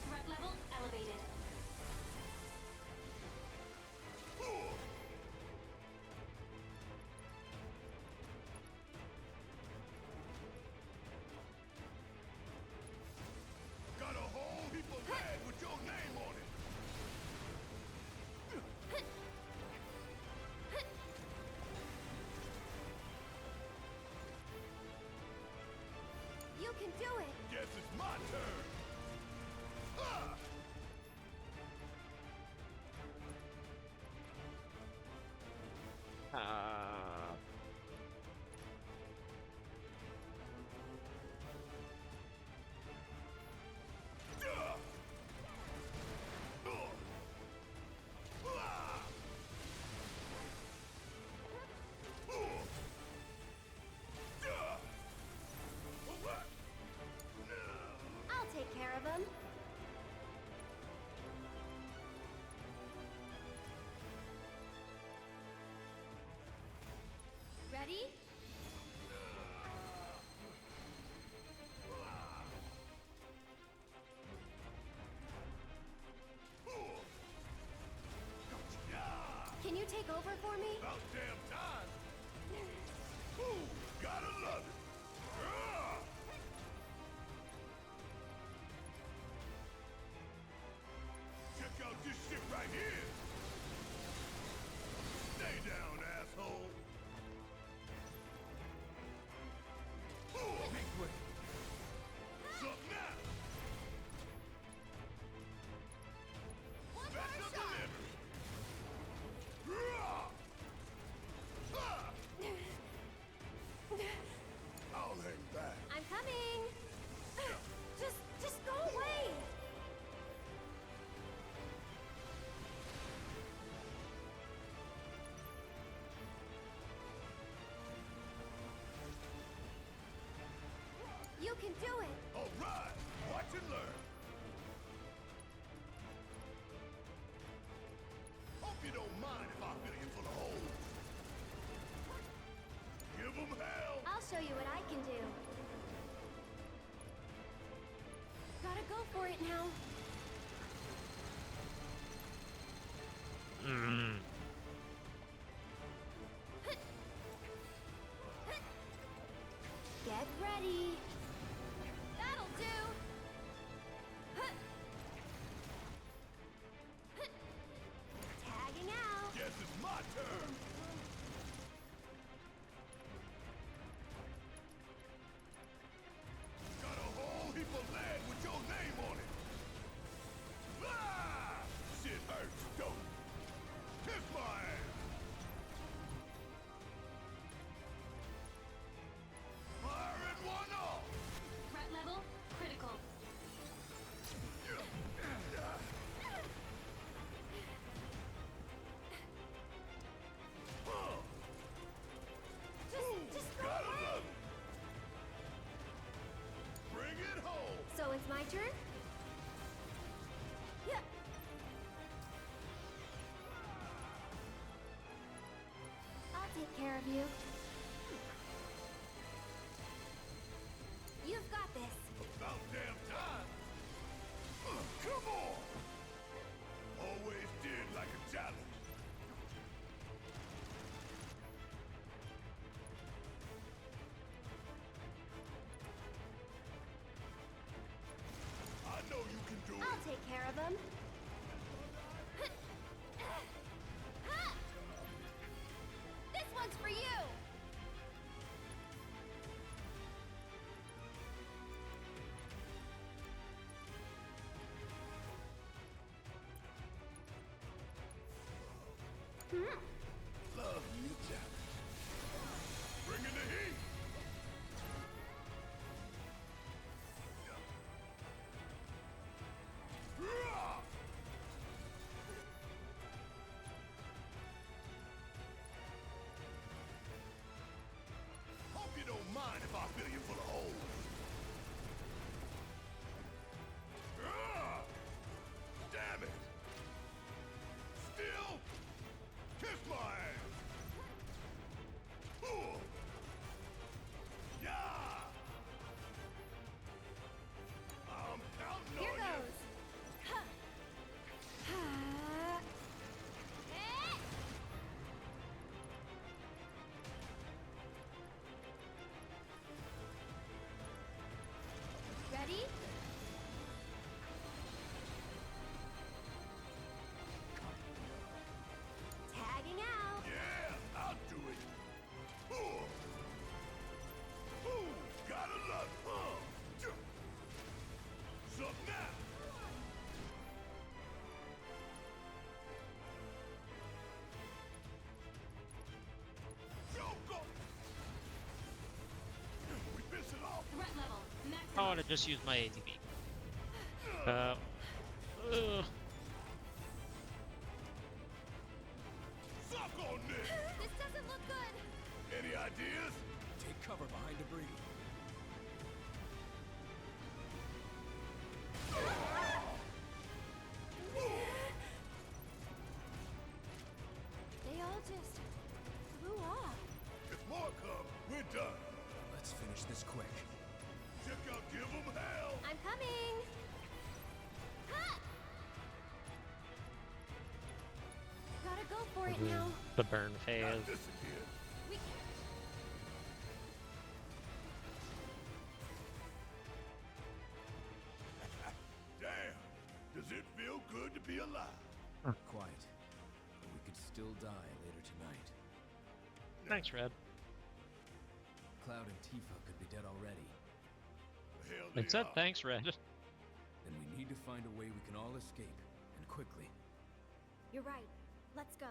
Threat level elevated. Got a whole heap of lead with your name on it. You can do it. Guess it's my turn. Ah! Ready? Can you take over for me? About damn time! Ooh, gotta love it! Check out this shit right here! Stay down, asshole! Make way! Something now! Special delivery! I'll hang back. I'm coming. Just go away. You can do it. All right, watch and learn. Hope you don't mind if I fill you full of holes. Give them hell. I'll show you what I can do. Gotta go for it now. Get ready. That'll do. Tagging out. Guess it's my turn. Got a whole heap of land with your name on it. Ah! Shit hurts, don't it? Kiss my ass. Firing one off. Threat level critical. Just go Gotta away. love it. Bring it home. So it's my turn? Yeah. I'll take care of you. You've got this. About damn time. Come on. Always did like a challenge. I know you can do it. I'll take care of him. This one's for you. Love you, challenge. Bring in the heat. Hope you don't mind if I fill you full of holes. Damn it! Still, kiss my ass. Ooh. Yeah. I'm counting Here on goes. Huh. Eh. Ready? Tagging out. Yeah, I'll do it. Ooh. Ooh, gotta love it. Something now. Joke on. We piss it off. Threat level maximum. I want to just use my ATB. Suck on this. This doesn't look good. Any ideas? Take cover behind debris. They all just flew off. It's more it done. Let's finish this quick. Check out Give 'em Hell! I'm coming! Ha! Gotta go for it now. The burn phase. Not this again. We Damn! Does it feel good to be alive? Quite. But we could still die later tonight. Thanks, Red. Cloud and Tifa could be dead already. Hell It said thanks, Red. Then we need to find a way we can all escape, and quickly. You're right. Let's go.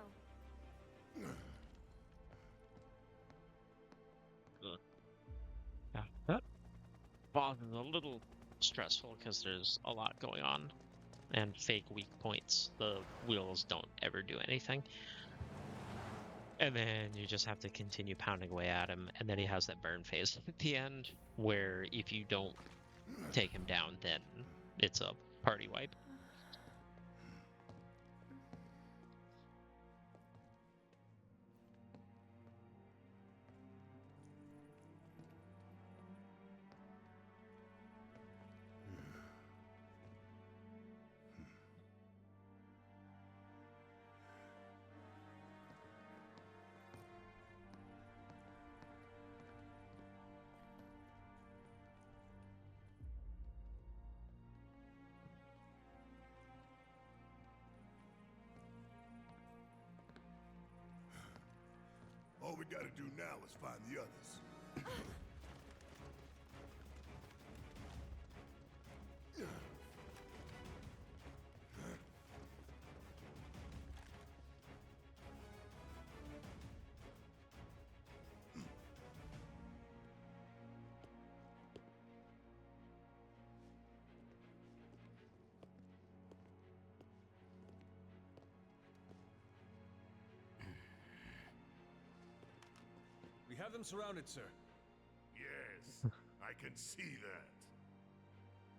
Yeah, that boss is a little stressful because there's a lot going on. And fake weak points. The wheels don't ever do anything. And then you just have to continue pounding away at him. And then he has that burn phase at the end, where if you don't take him down, then it's a party wipe. All we gotta do now is find the others. We have them surrounded, sir. Yes, I can see that.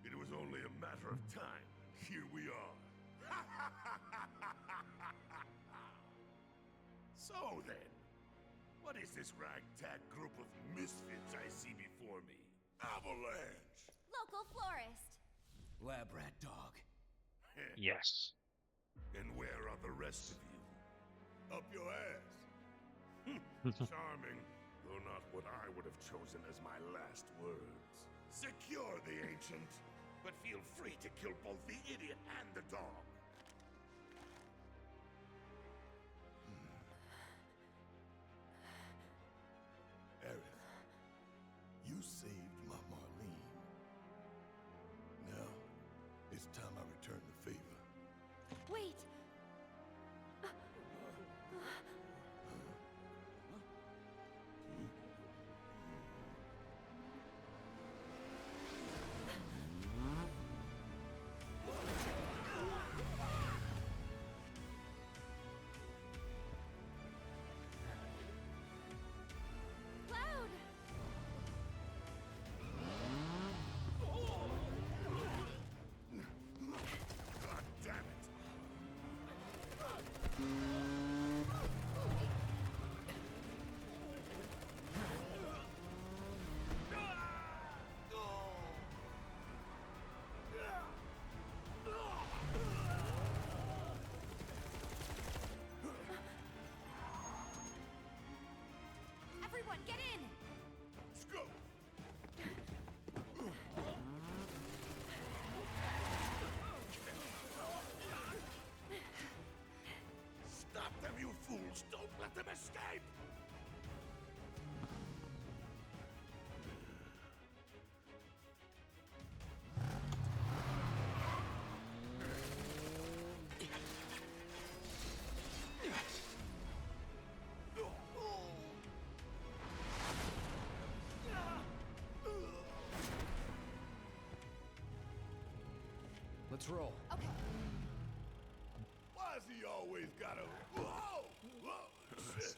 It was only a matter of time. Here we are. So then, what is this ragtag group of misfits I see before me? Avalanche! Local florist. Lab rat dog. Yes. And where are the rest of you? Up your ass. Charming, though not what I would have chosen as my last words. Secure the ancient, but feel free to kill both the idiot and the dog. Aerith, you saved my Marlene. Now, it's time I return the favor. Wait! Cloud! God damn it! Everyone, get in! Let's go! Stop them, you fools! Don't let them escape! Let's roll. Okay. Why's he always gotta... Whoa! Whoa! Shit!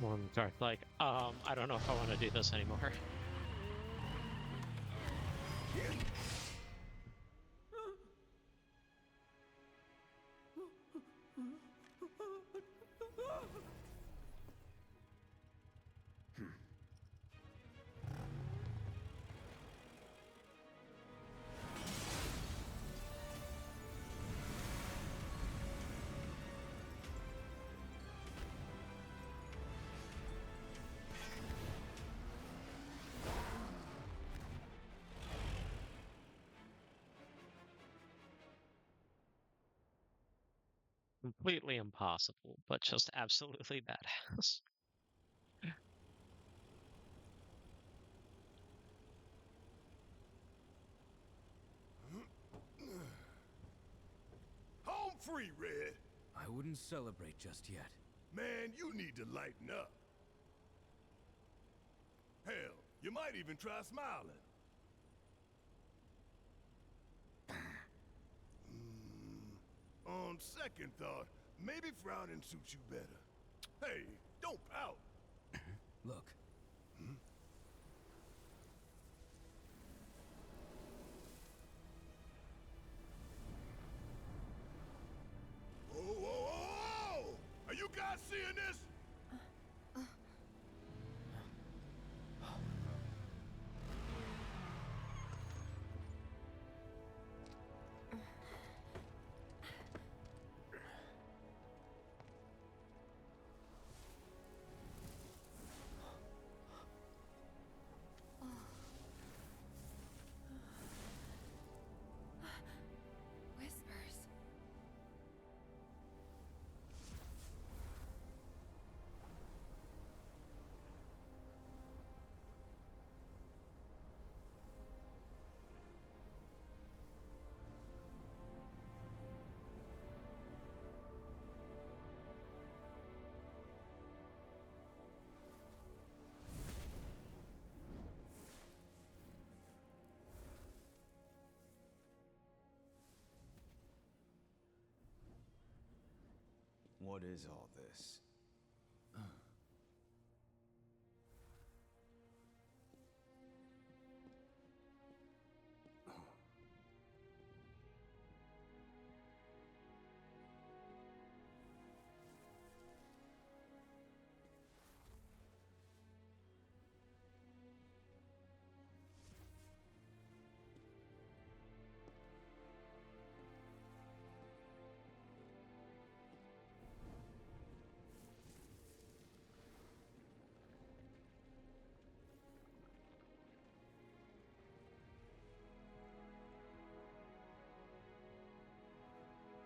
One card, like, I don't know if I want to do this anymore. Completely impossible, but just absolutely badass. Home free, Red. I wouldn't celebrate just yet. Man, you need to lighten up. Hell, you might even try smiling. On second thought, maybe frowning suits you better. Hey, don't pout. Look. Whoa, whoa, whoa, whoa! Are you guys seeing this? Whispers. What is all this?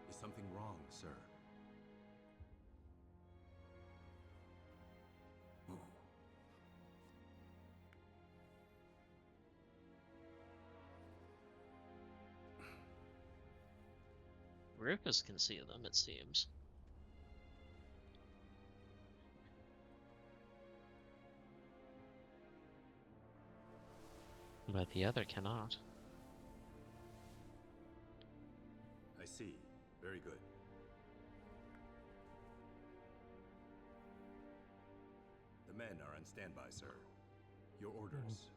Is something wrong, sir? Rufus can see them, it seems. But the other cannot. I see. Very good. The men are on standby, sir. Your orders.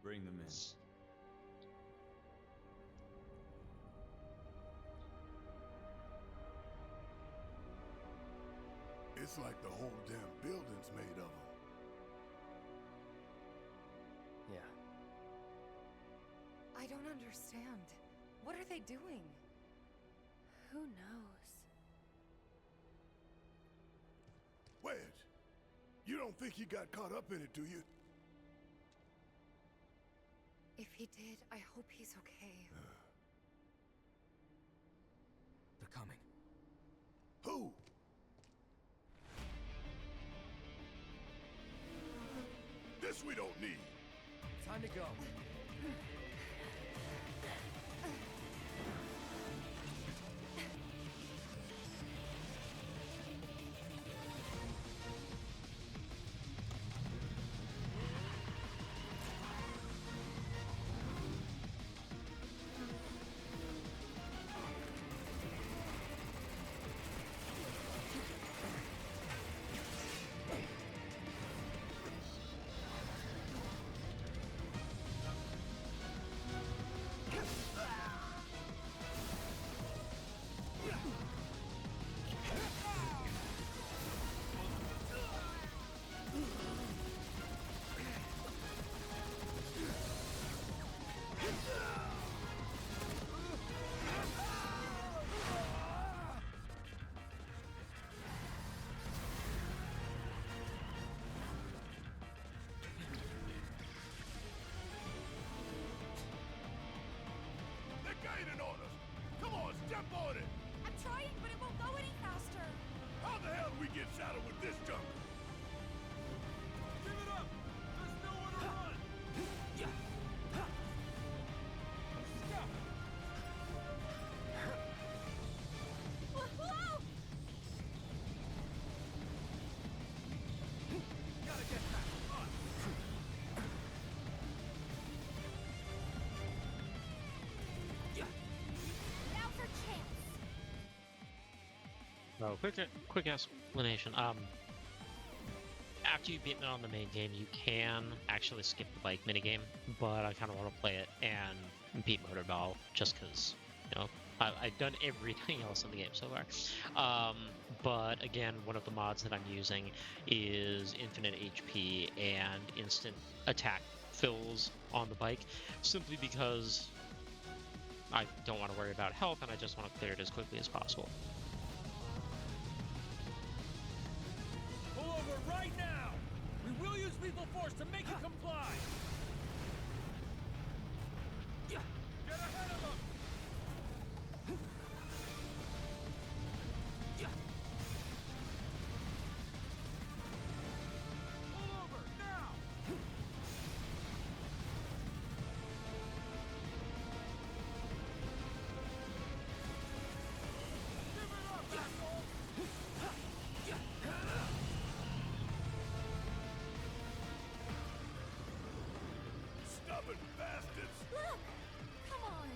Bring them in. It's like the whole damn building's made of them. Yeah. I don't understand. What are they doing? Who knows? Wedge, you don't think he got caught up in it, do you? If he did, I hope he's okay. They're coming. Who? This we don't need. Time to go. Jump on it! I'm trying, but it won't go any faster. How the hell do we get shadowed with this junk? Give it up! There's nowhere to run! Stop! Whoa! Gotta get back. On. Now's our chance. No, quick explanation. After you beat it on the main game, you can actually skip the bike minigame, but I kind of want to play it and beat Motorball just because, you know, I've done everything else in the game so far. But again, one of the mods that I'm using is infinite HP and instant attack fills on the bike, simply because I don't want to worry about health and I just want to clear it as quickly as possible. Pull over right now! We will use lethal force to make it comply! Get ahead of them! Pull over now! Give it up, asshole! Stubborn bastards! Look! Come on!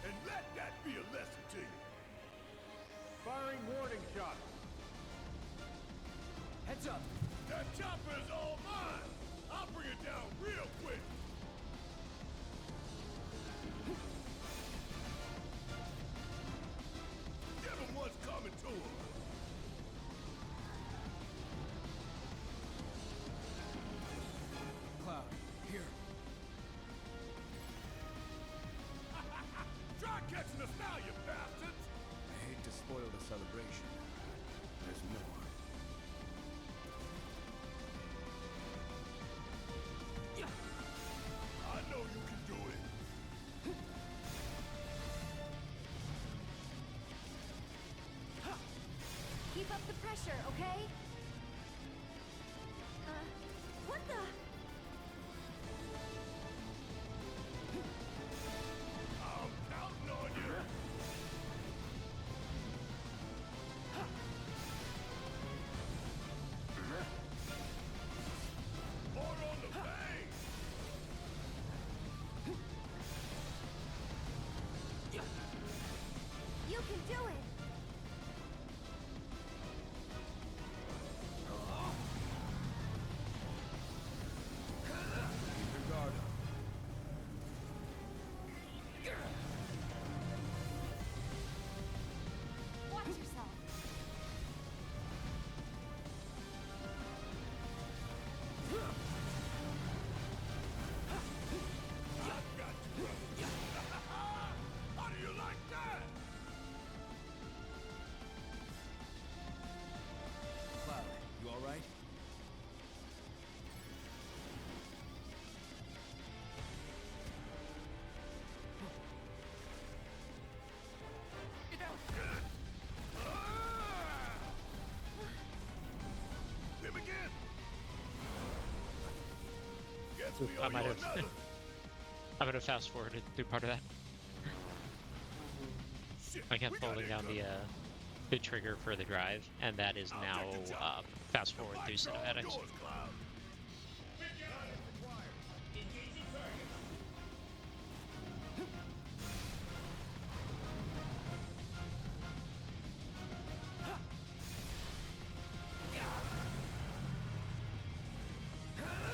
And let that be a lesson to you. Firing warning shot. Heads up! That chopper is all mine! I'll bring it down real quick! Give him what's coming to him! Cloud, here. Try catching us now, you bastards! I hate to spoil the celebration. There's more. I know you can do it! Keep up the pressure, okay? What the? I'm counting on you! More on the bang! You can do it! Keep your guard up. Watch yourself! I've got you! How do you like that? Cloud, you all right? Him again! Guess Oof, we I owe might you have. another! I'm gonna fast forward through part of that. Shit, I kept we got holding down incoming. the trigger for the drive, and that is now get the job. fast forward through Lights are all cinematics. yours, Cloud.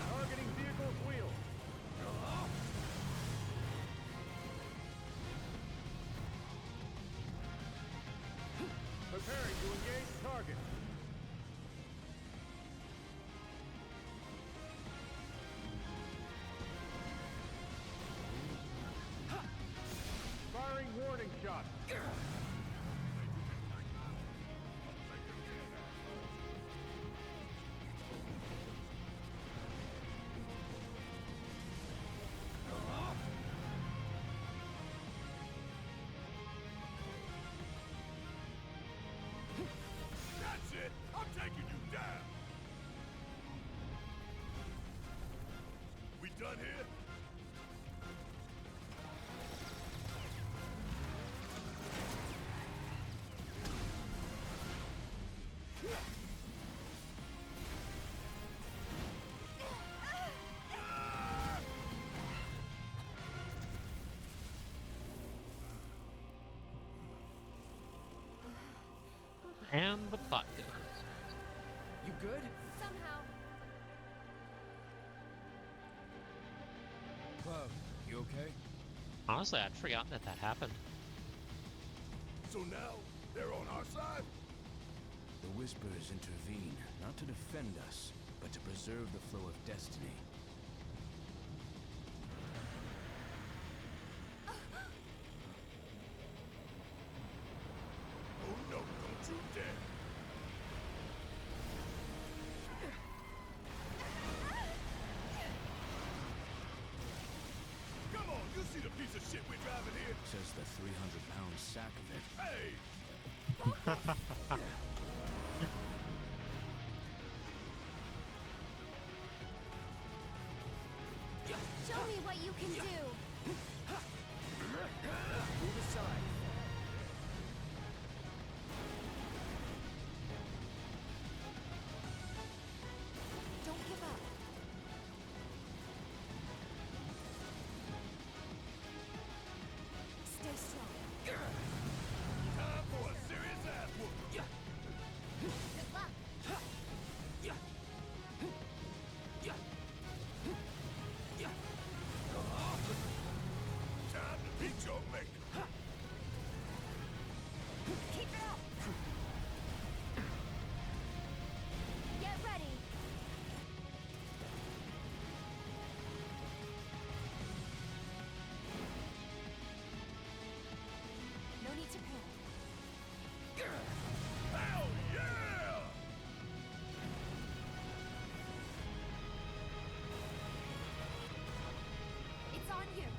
Targeting vehicle's wheel. Preparing to engage target. And the pot goes. You good? Somehow. Cloud, you okay? Honestly, I'd forgotten that happened. So now, they're on our side? The Whispers intervene, not to defend us, but to preserve the flow of destiny. Oh no, don't you dare! Come on, you see the piece of shit we're driving here? Says the 300-pound sack of it. Hey! Show me what you can do. Move aside. Don't give up. Stay strong. Time for a serious ass whooping. Good luck. Time to beat your maker. Keep it up. Get ready. No need to panic. Hell yeah! It's on you.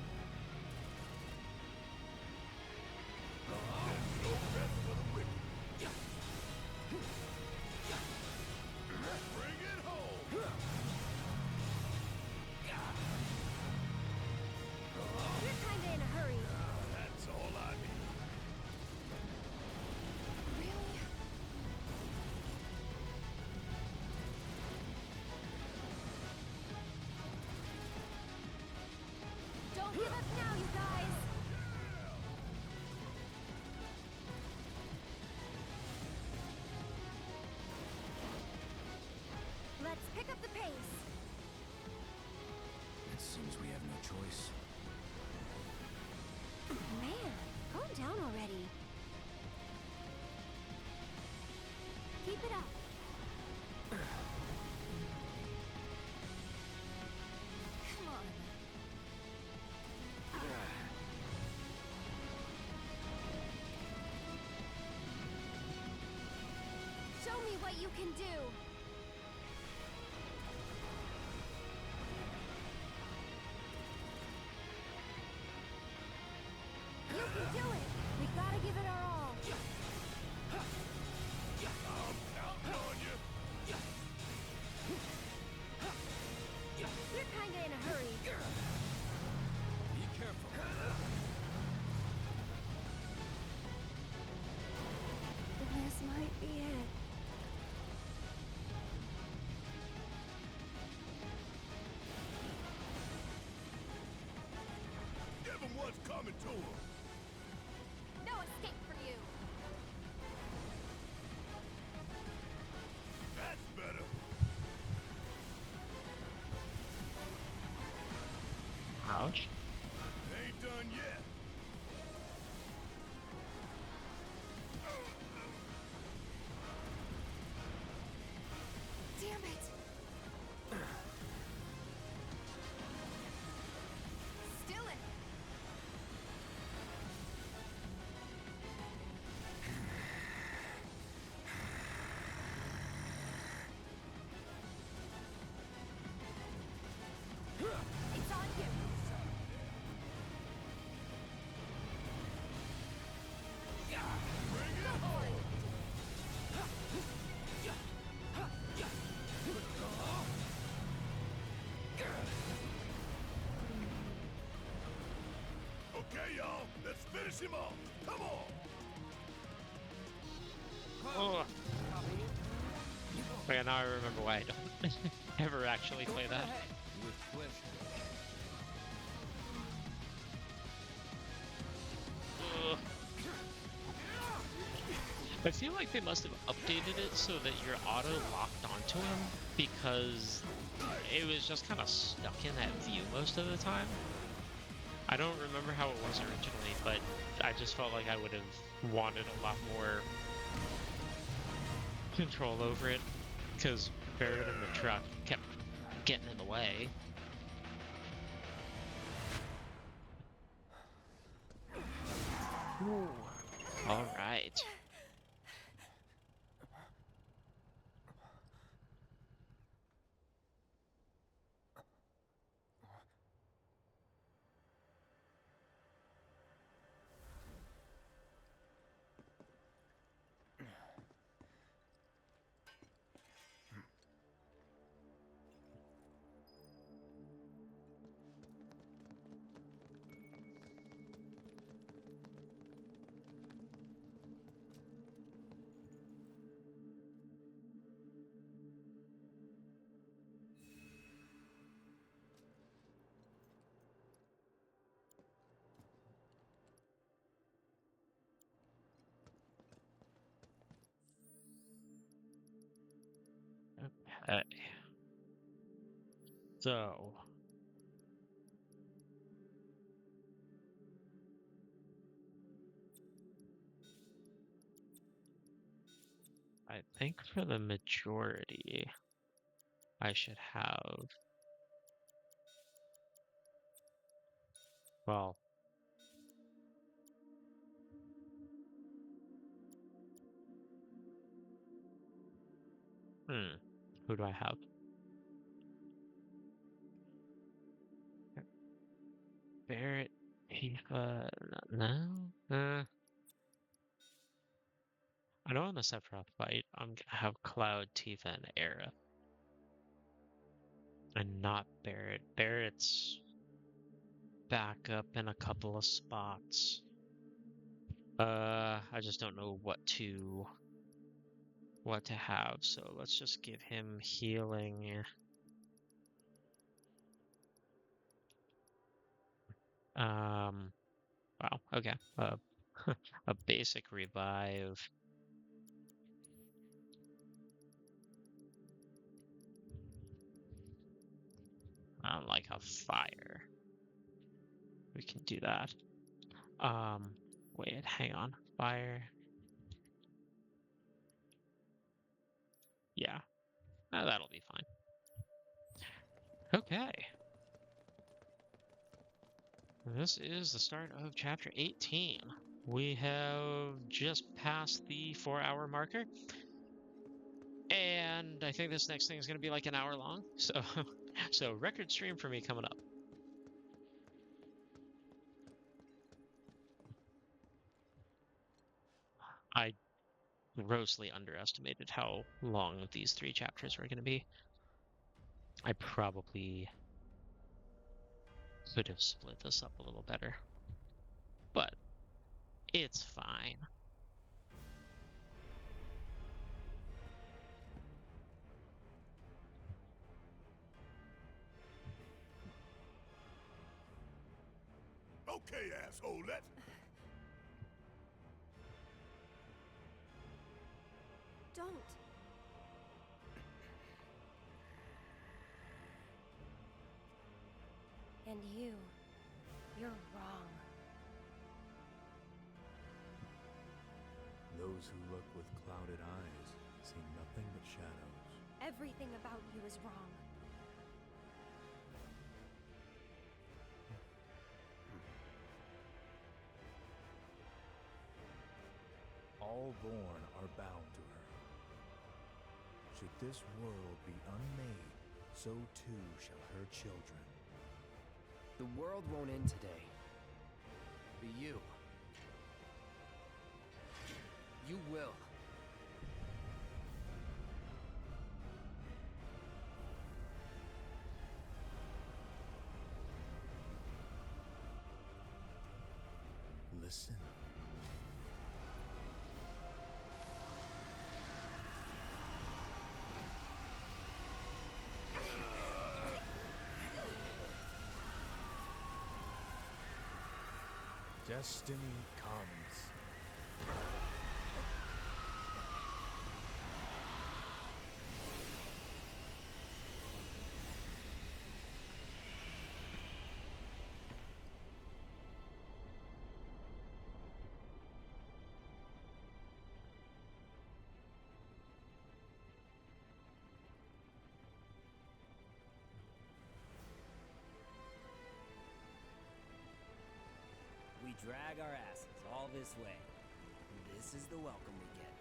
There's no rest for the wicked. Bring it home! You're kinda in a hurry. That's all I need. Really? Don't give up now, you guys. Let's pick up the pace. It seems we have no choice. Man, calm down already. Keep it up. Come on. Show me what you can do. You can do it. We gotta give it our all. I'm counting on you. You're kinda in a hurry. Be careful. This might be it. Give them what's coming to them. No escape for you. That's better. Ouch. Ain't done yet. Damn it. Still in. It's on you. Bring it Go for it. Okay, y'all, let's finish him off. Come on. Oh. Okay, now I remember why I don't ever actually play that. With pleasure. Ugh. I feel like they must have updated it so that you're auto-locked onto him, because it was just kind of stuck in that view most of the time. I don't remember how it was originally, but I just felt like I would have wanted a lot more control over it, because Barret in the truck kept getting in the way. Ooh. All right. Okay. So, I think for the majority, I should have, well, who do I have? Barret, Tifa, no? I know in the Sephiroth fight, I'm gonna have Cloud, Tifa, and Aerith. And not Barret. Barret's back up in a couple of spots. I just don't know what to have, so let's just give him healing. Wow, okay. A basic revive. Like a fire. We can do that. Wait, hang on. Fire. Yeah. That'll be fine. Okay. This is the start of chapter 18. We have just passed the 4-hour marker. And I think this next thing is going to be like an hour long. So record stream for me coming up. I grossly underestimated how long these 3 chapters were going to be. I probably could have split this up a little better. But it's fine. Okay, asshole, let's... Don't. And you're wrong. Those who look with clouded eyes see nothing but shadows. Everything about you is wrong. All born are bound to her. Should this world be unmade, so too shall her children. The world won't end today. But you will. Listen. Destiny comes. drag our asses all this way. This is the welcome we get.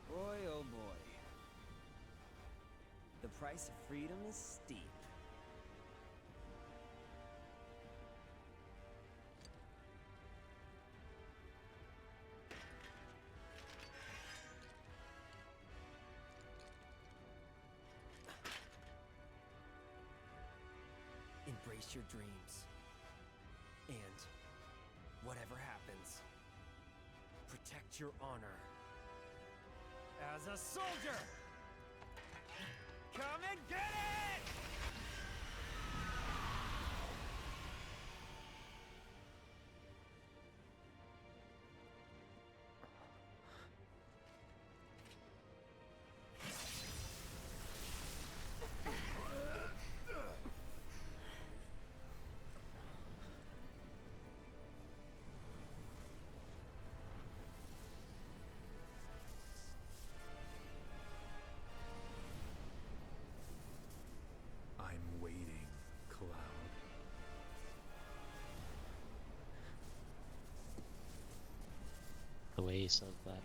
Boy, oh boy. The price of freedom is steep. Embrace your dreams. And whatever happens, protect your honor. As a soldier! Come and get it! I'm waiting, Cloud. The way he says that.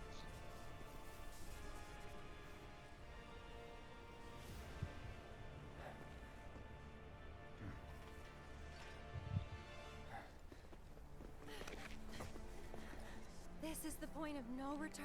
This is the point of no return.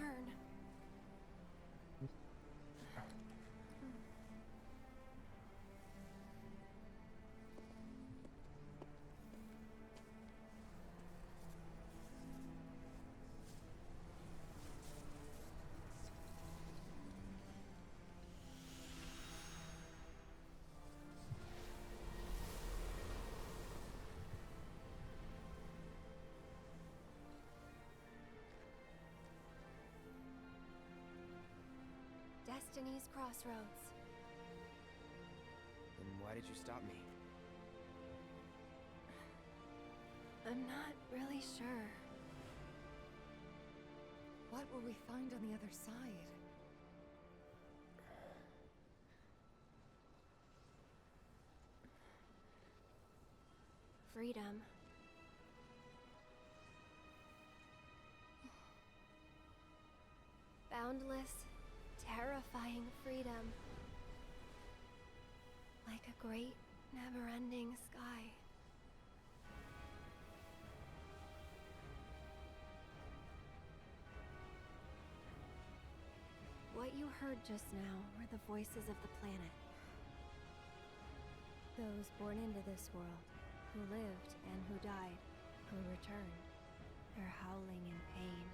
Destiny's Crossroads. Then why did you stop me? I'm not really sure. What will we find on the other side? Freedom. Boundless, terrifying freedom. Like a great, never-ending sky. What you heard just now were the voices of the planet. Those born into this world, who lived and who died, who returned. They're howling in pain.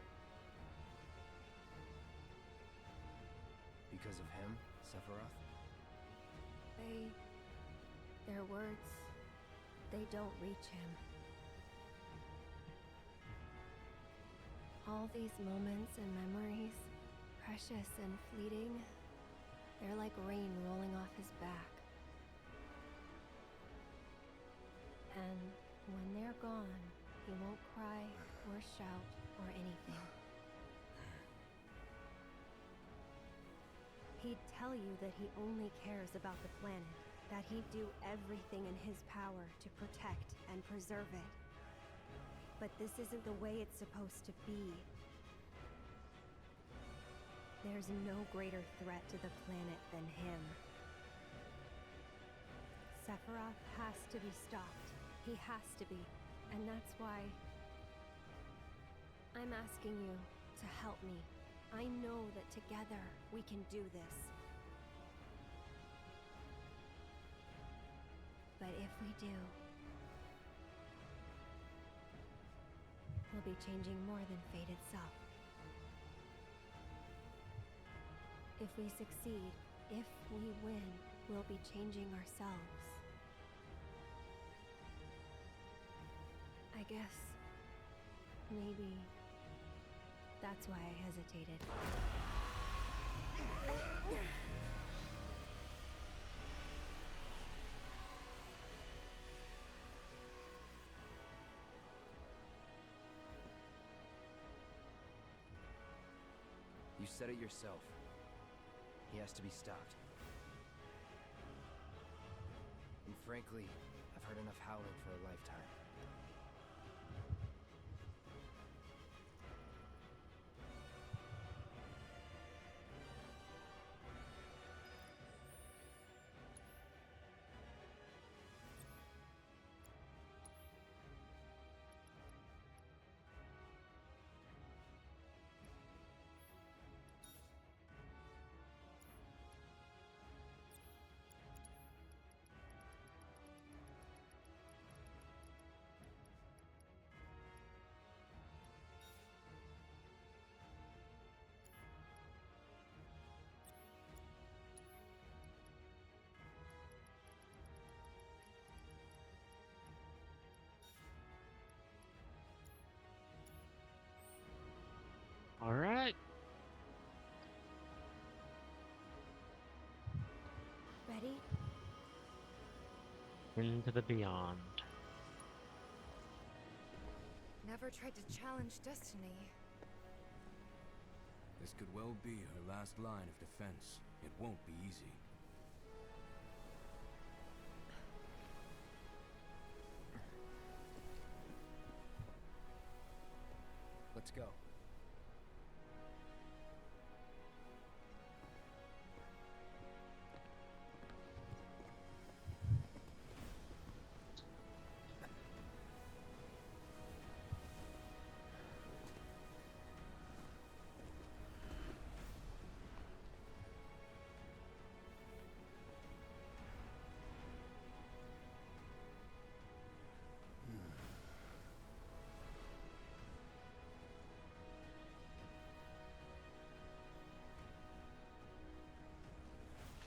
Because of him, Sephiroth? Their words, they don't reach him. All these moments and memories, precious and fleeting, they're like rain rolling off his back. And when they're gone, he won't cry or shout or anything. He'd tell you that he only cares about the planet, that he'd do everything in his power to protect and preserve it. But this isn't the way it's supposed to be. There's no greater threat to the planet than him. Sephiroth has to be stopped. He has to be. And that's why I'm asking you to help me. I know that together we can do this. But if we do, we'll be changing more than fate itself. If we succeed, if we win, we'll be changing ourselves. I guess maybe that's why I hesitated. said it yourself. He has to be stopped. And frankly, I've heard enough howling for a lifetime. All right. Ready? Into the beyond. Never tried to challenge destiny. This could well be her last line of defense. It won't be easy. Let's go.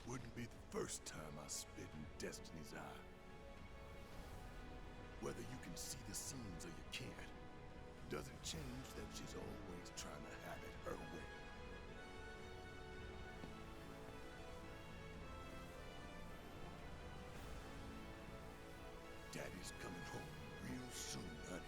Wouldn't be the first time I spit in Destiny's eye. Whether you can see the scenes or you can't, doesn't change that she's always trying to have it her way. Daddy's coming home real soon, honey.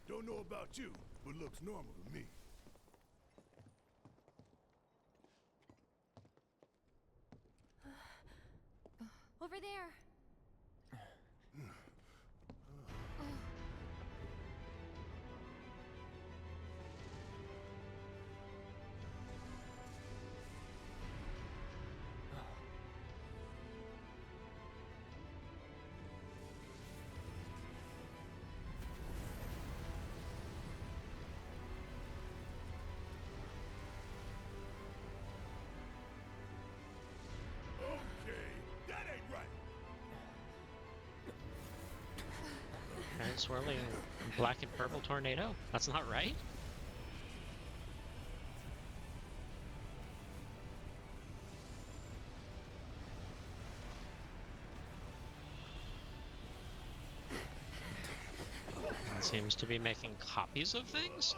Don't know about you, but looks normal to me. Over there. Giant swirling black and purple tornado? That's not right? It seems to be making copies of things?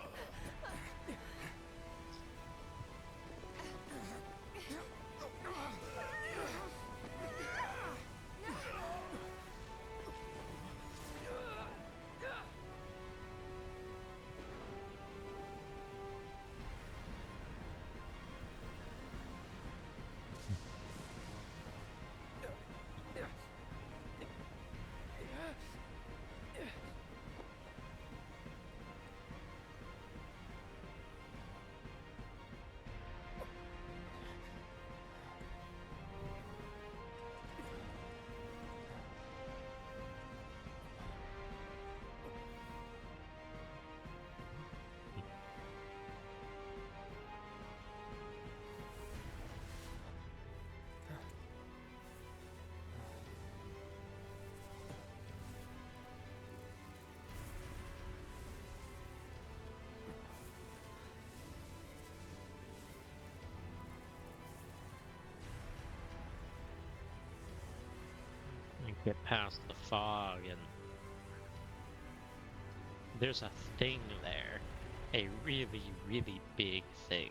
get past the fog, and there's a thing there. A really, really big thing.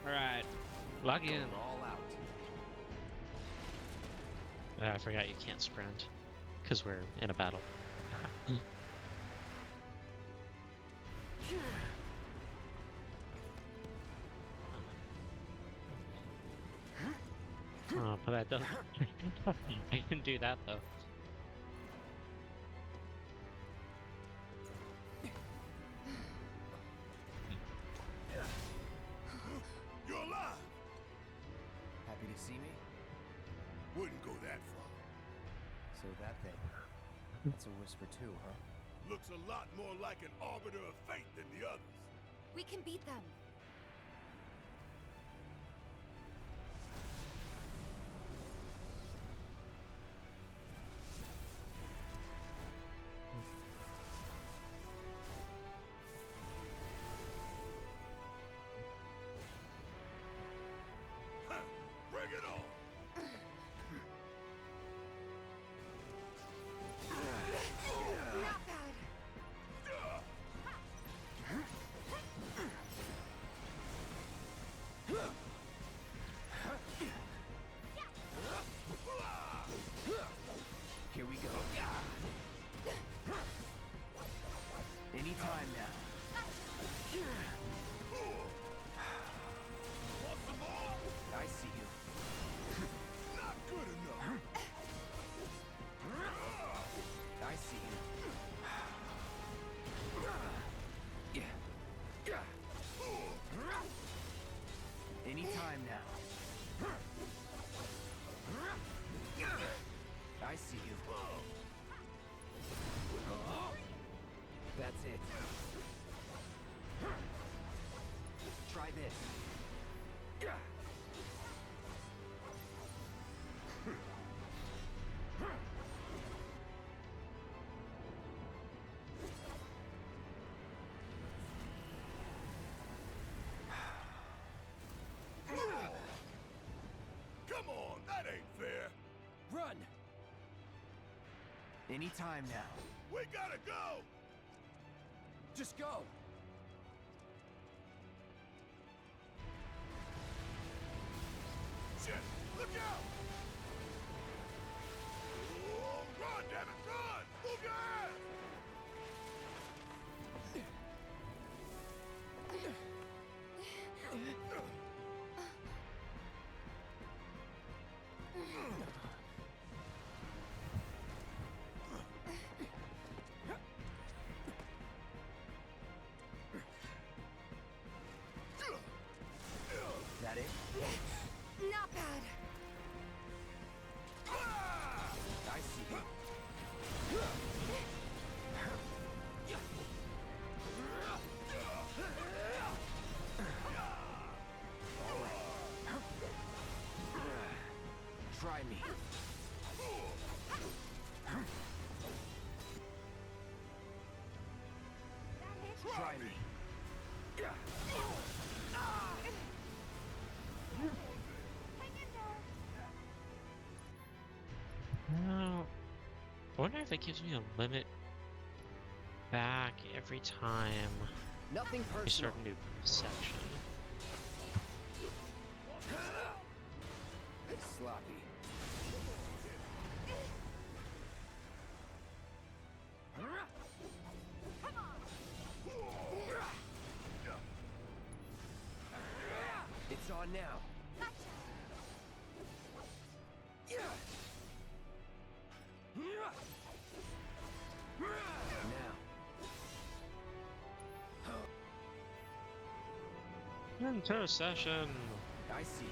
Alright, log in. All out. I forgot you can't sprint, because we're in a battle. Oh, but that doesn't... I can do that, though. You're alive! Happy to see me? Wouldn't go that far. So that thing. That's a whisper too, huh? Looks a lot more like an arbiter of fate than the others. We can beat them. Bring it on! Not bad. Here we go. Anytime now. I see you. Not good enough. I see you. Anytime now. I see you. That's it. Try this. Come on, that ain't fair. Run! Anytime now. We gotta go! Just go! Shit! Look out! Oh, run, damn it, run! Move your ass! That it? Not bad. I see you. Try me. Try me. Now, I wonder if it gives me a limit back every time Nothing I personal. start a new section. Sloppy. It's on now. Now. Intercession. I see you.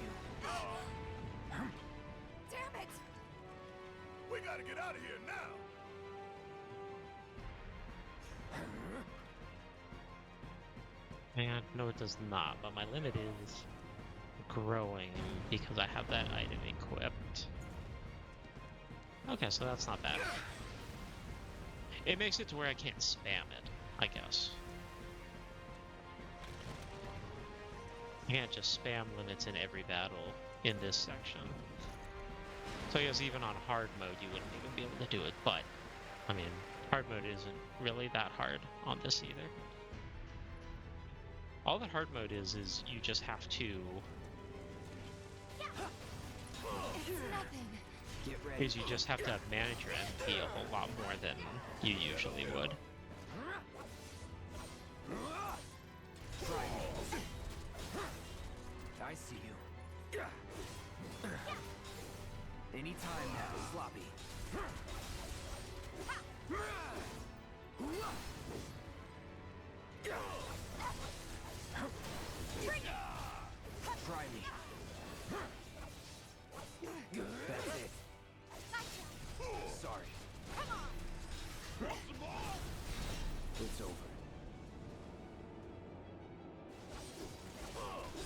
Damn it! We gotta get out of here now. And no, it does not, but my limit is growing because I have that item equipped. Okay, so that's not bad. It makes it to where I can't spam it, I guess. I can't just spam limits in every battle in this section. So I guess even on hard mode you wouldn't even be able to do it, but I mean, hard mode isn't really that hard on this either. All that hard mode is you just have to... It's nothing. Get ready. Is you just have to manage your MP a whole lot more than you usually would. I see you. Anytime now, Sloppy. Try me. That's it. Sorry. It's over.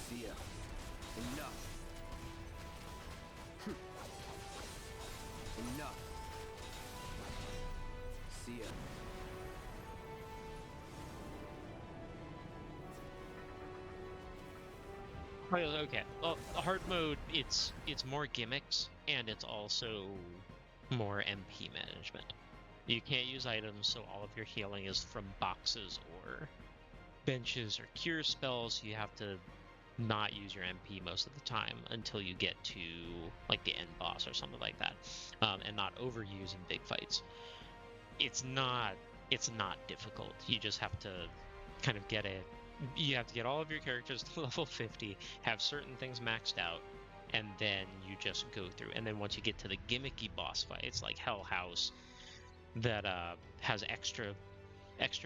See ya. Enough. Enough. See ya. Okay. Well, hard mode, it's more gimmicks, and it's also more MP management. You can't use items, so all of your healing is from boxes or benches or cure spells. You have to not use your MP most of the time until you get to like the end boss or something like that, and not overuse in big fights. It's not difficult. You just have to kind of get it. You have to get all of your characters to level 50, have certain things maxed out, and then you just go through. And then once you get to the gimmicky boss fights like Hell House, that has extra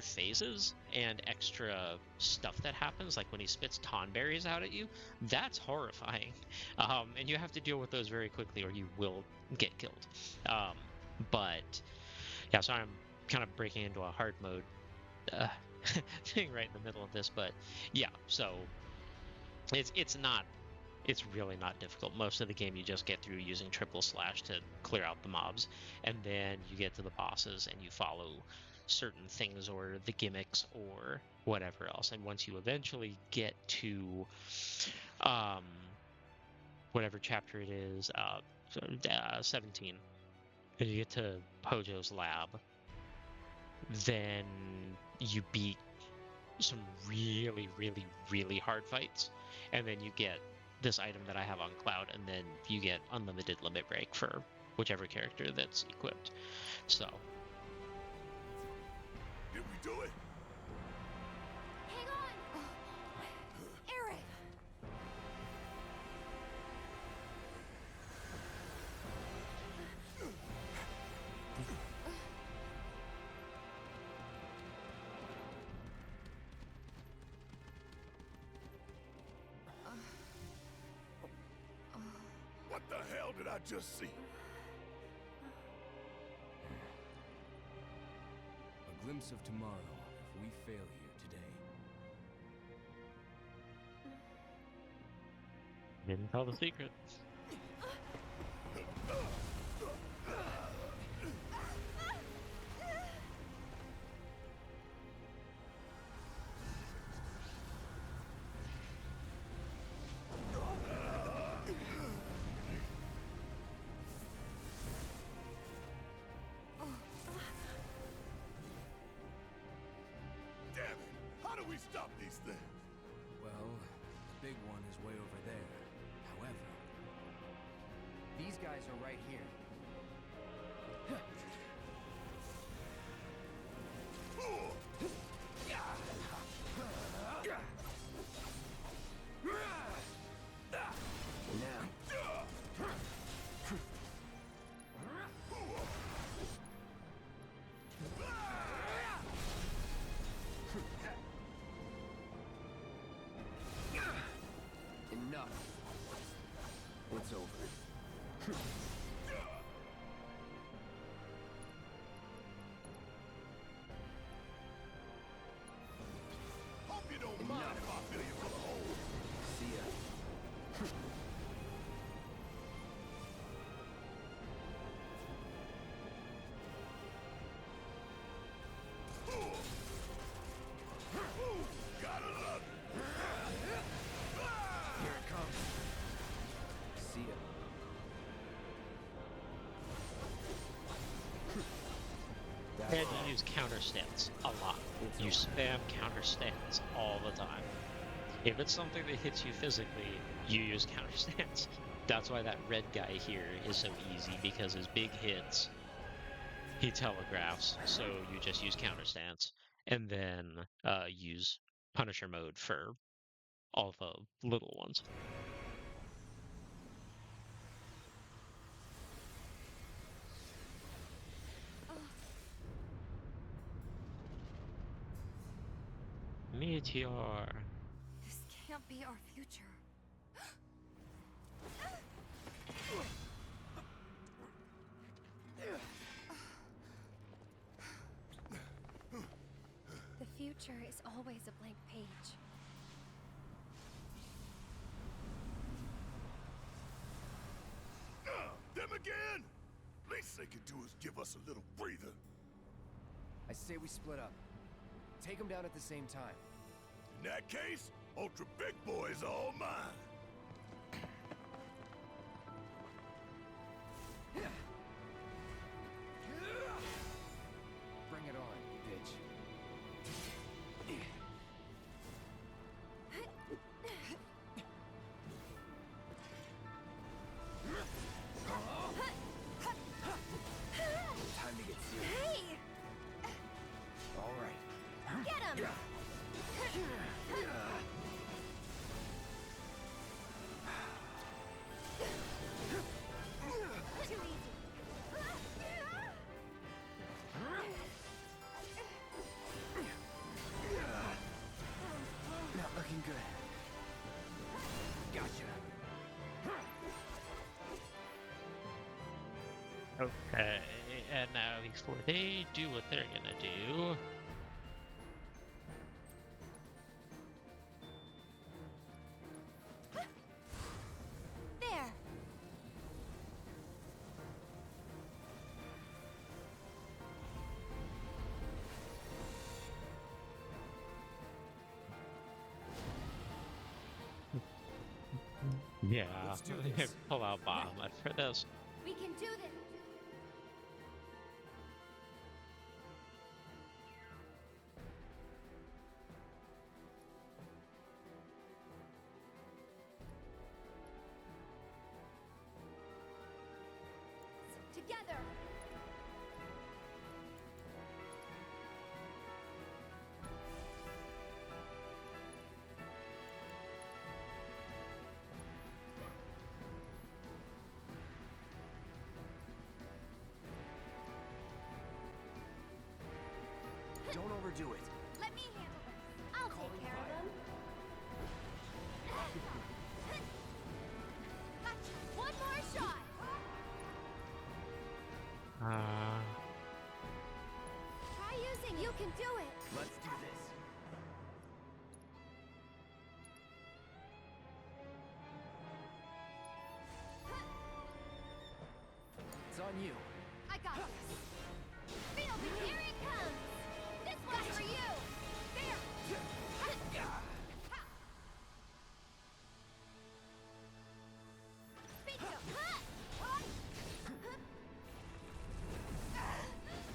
phases and extra stuff that happens, like when he spits tonberries out at you, that's horrifying. And you have to deal with those very quickly or you will get killed. But yeah, so I'm kind of breaking into a hard mode thing right in the middle of this, but yeah, so it's really not difficult. Most of the game you just get through using triple slash to clear out the mobs, and then you get to the bosses and you follow certain things or the gimmicks or whatever else. And once you eventually get to whatever chapter it is, 17, and you get to Hojo's lab, then you beat some really, really, really hard fights, and then you get this item that I have on Cloud, and then you get unlimited limit break for whichever character that's equipped. So. Did we do it? Hang on! Aerith! What the hell did I just see? A glimpse of tomorrow if we fail here today. Didn't tell the secret. Damn it! How do we stop these things? Well, the big one is way over there. guys are right here. Enough. It's over. Hope you don't mind if I fill you full of holes. See ya. Gotta love it. Here it comes. See ya. And you use counter stance a lot. You spam counter stance all the time. If it's something that hits you physically, you use counter stance. That's why that red guy here is so easy, because his big hits, he telegraphs, so you just use counter stance. And then use Punisher mode for all the little ones. Meteor. This can't be our future. The future is always a blank page. Them again? Least they could do is give us a little breather. I say we split up. Take them down at the same time. In that case, Ultra Big Boy is all mine. Bring it on, bitch. Time to get serious. Hey! All right. Get him! Too easy. Not looking good. Gotcha. Okay, and now before they do what they're gonna do, There. yeah, Let's do this. pull out Bahamut for this. We can do this. Together. Don't overdo it. Let me handle this. I'll take care of them. Gotcha. One more shot. Try using. You can do it. Let's do this. It's on you. I got this. Feel me. Here it comes. This one's for you. There. Bingo.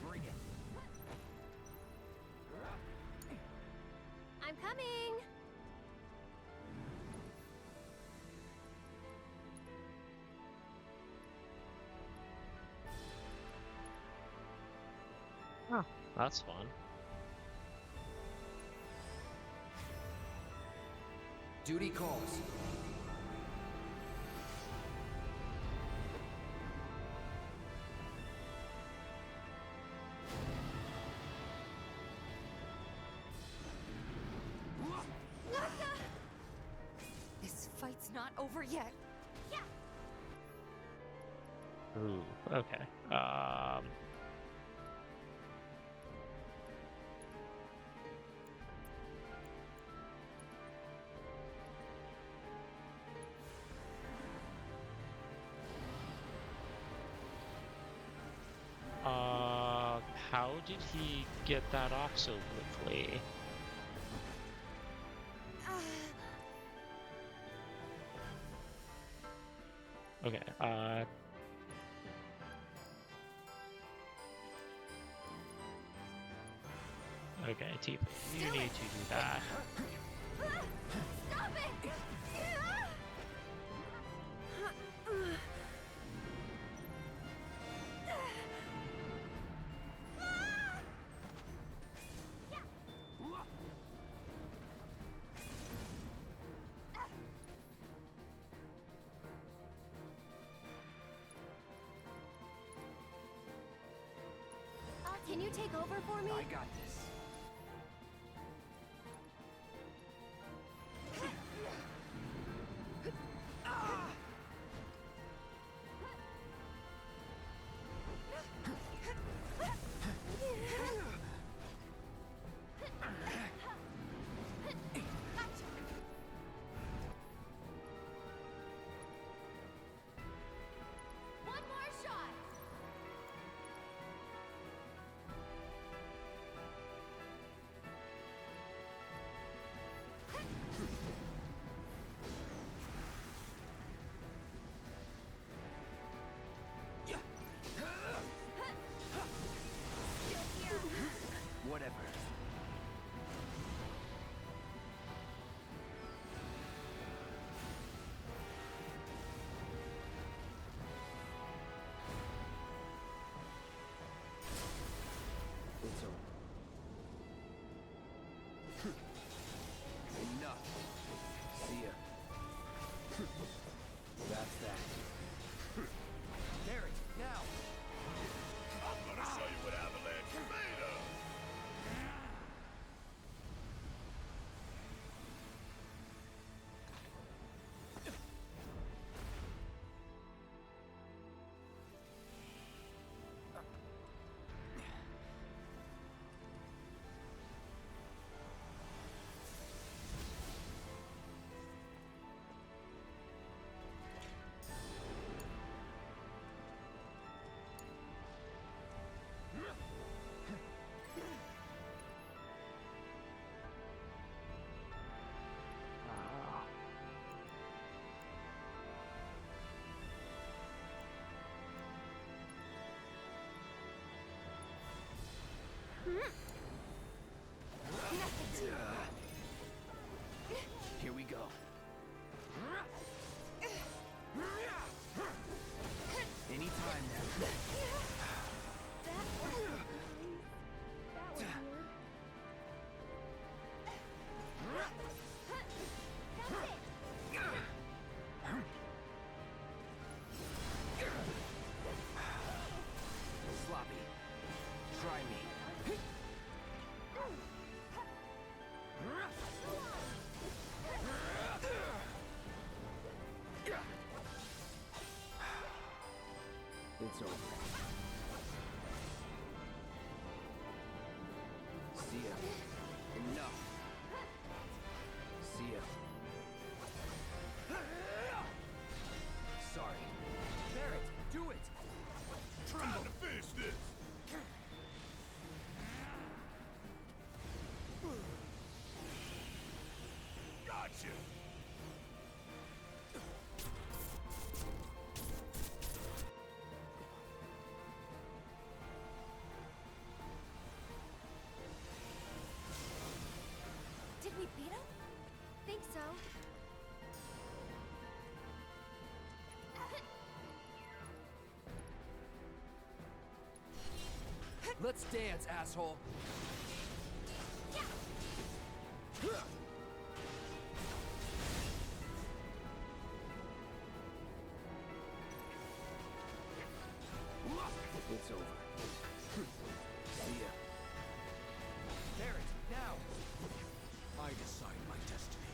Bring it. I'm coming. Oh, that's fun. Duty calls. This fight's not over yet. Ooh, okay. How did he get that off so quickly? Okay, okay, Tifa, you need to do that. Stop it! Can you take over for me? I got this. One more shot. Whatever. It's over. Enough. See ya. That's that. Barret, now! I'm gonna show you what Avalanche is made of! Here we go. Anytime now. Sloppy. Try me. It's over. See ya. Enough. See ya. Sorry. Barret, do it! Trying to finish this! Gotcha! Did we beat him? Think so. Let's dance, asshole. It's over. See ya. Barret, now! I decide my destiny.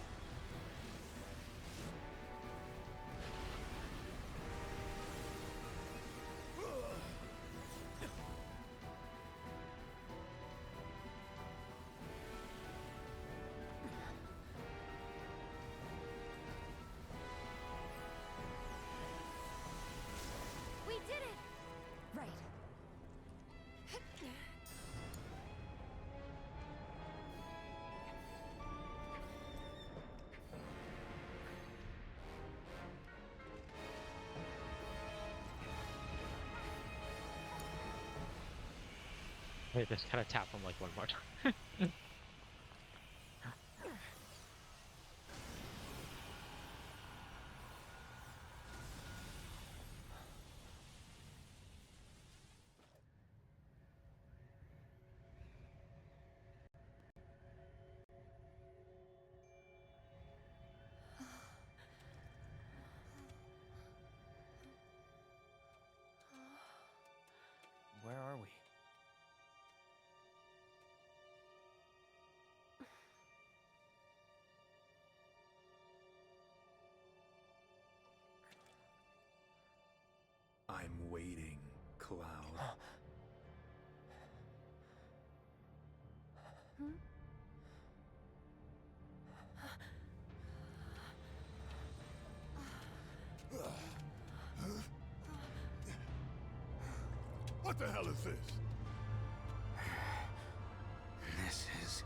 We did it! Right. Wait, just kind of tap him like one more time. Where are we? I'm waiting, Cloud. What the hell is this? This is...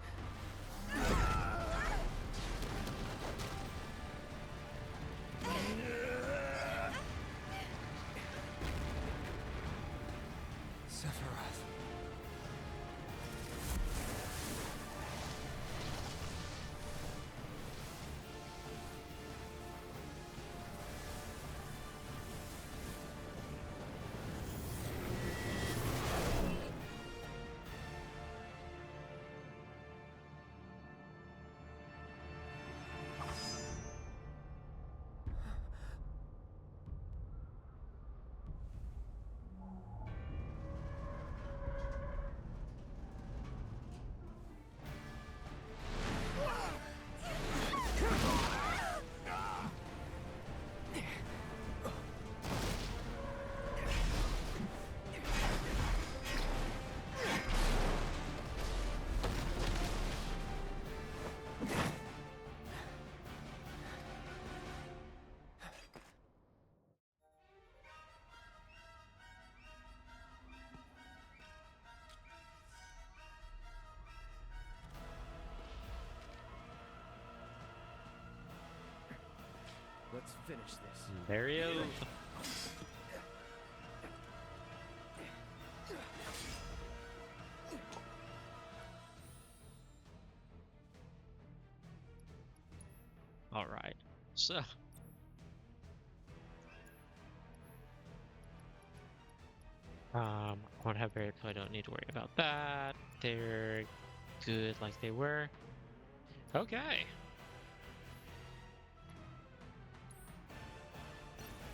Sephiroth. Let's finish this. There he is. All right. So. I won't have Barret, so I don't need to worry about that. They're good like they were. Okay.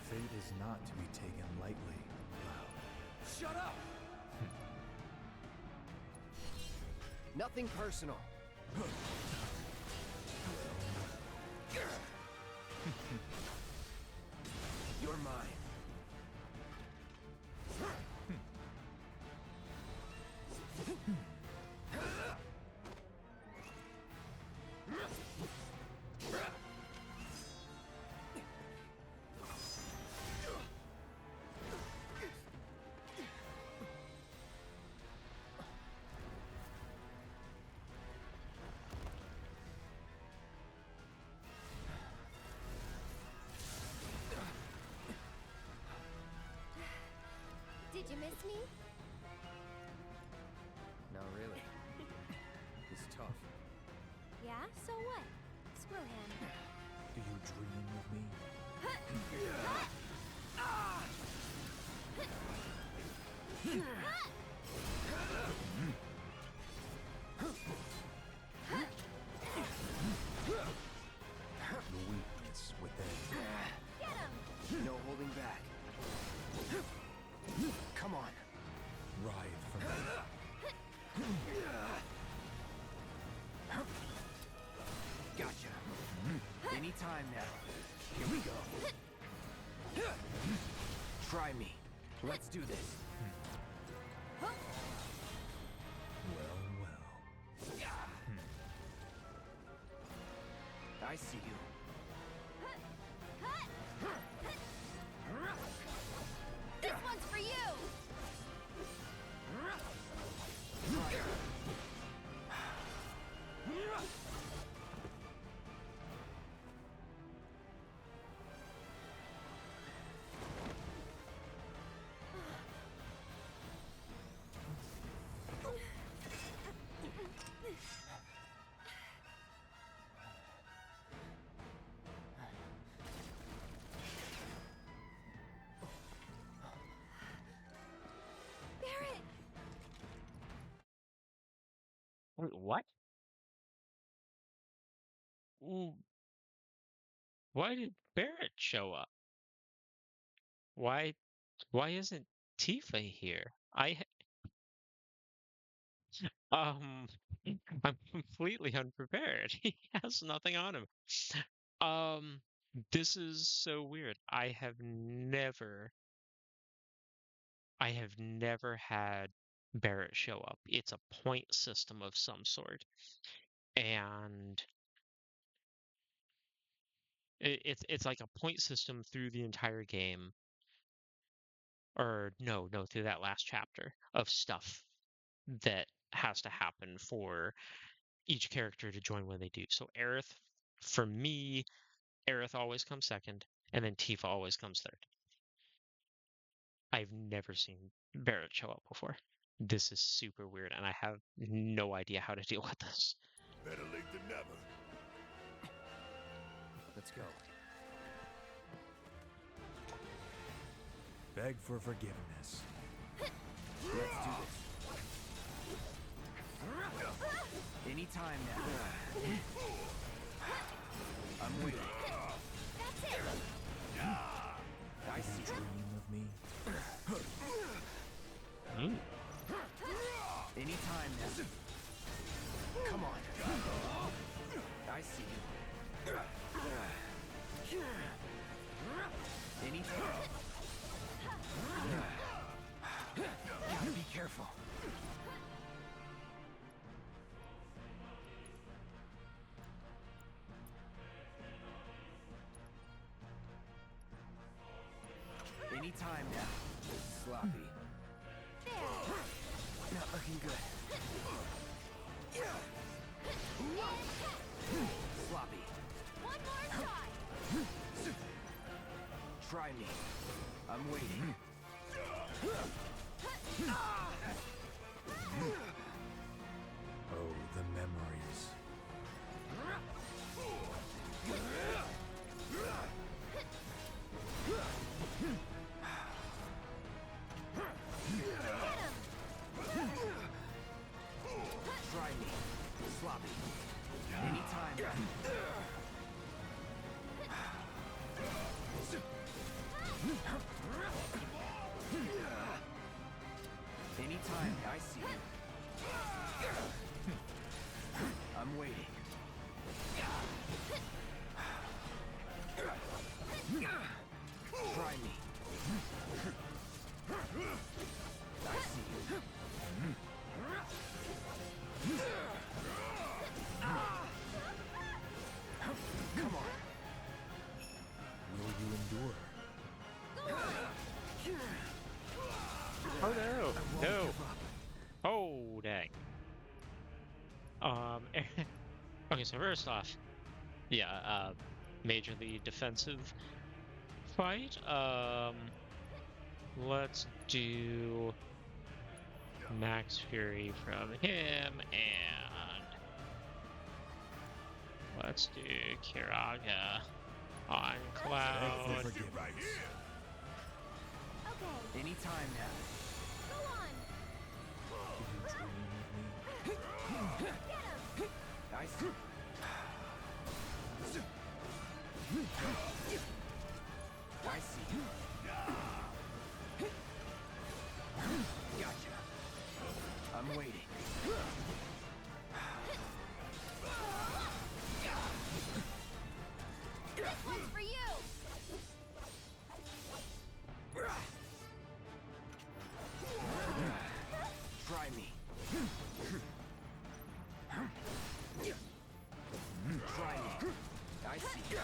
Fate is not to be taken lightly, Cloud. Shut up! Nothing personal. You're mine. Did you miss me? Not really. It's tough. Yeah, so what? Screw him. Do you dream of me? on. Writhe from me. Gotcha. Anytime now. Here we go. Try me. Let's do this. Well. I see you. This one's for you! Barret! Wait, what? Ooh. Why did Barret show up? Why isn't Tifa here? Um, I'm completely unprepared. He has nothing on him. Um, this is so weird. I have never had Barret show up. It's a point system of some sort, and it's like a point system through the entire game, or no, through that last chapter of stuff that has to happen for each character to join when they do. So Aerith, for me, Aerith always comes second, and then Tifa always comes third. I've never seen Barret show up before. This is super weird, and I have no idea how to deal with this. Better late than never. Let's go. Beg for forgiveness. Let's do this. Anytime now. I'm waiting. That's it! I see you. Dream of me. Anytime now. Come on. I see you. Anytime. Gotta be careful. Anytime now. Sloppy. Not looking good. Sloppy. One more shot! Try me. I'm waiting. Oh, the memories. Try me. Sloppy. Anytime. Anytime. I see you. I'm waiting. Try me. I see you. Come on. Will you endure? Oh no! No! Oh dang. Okay, so first off, yeah, majorly defensive fight. Let's do Max Fury from him, and let's do Kiraga on Cloud. Okay. Anytime now. Go on! Get him! I see. I see. I'm waiting. This one's for you! Try me. Try me. I see.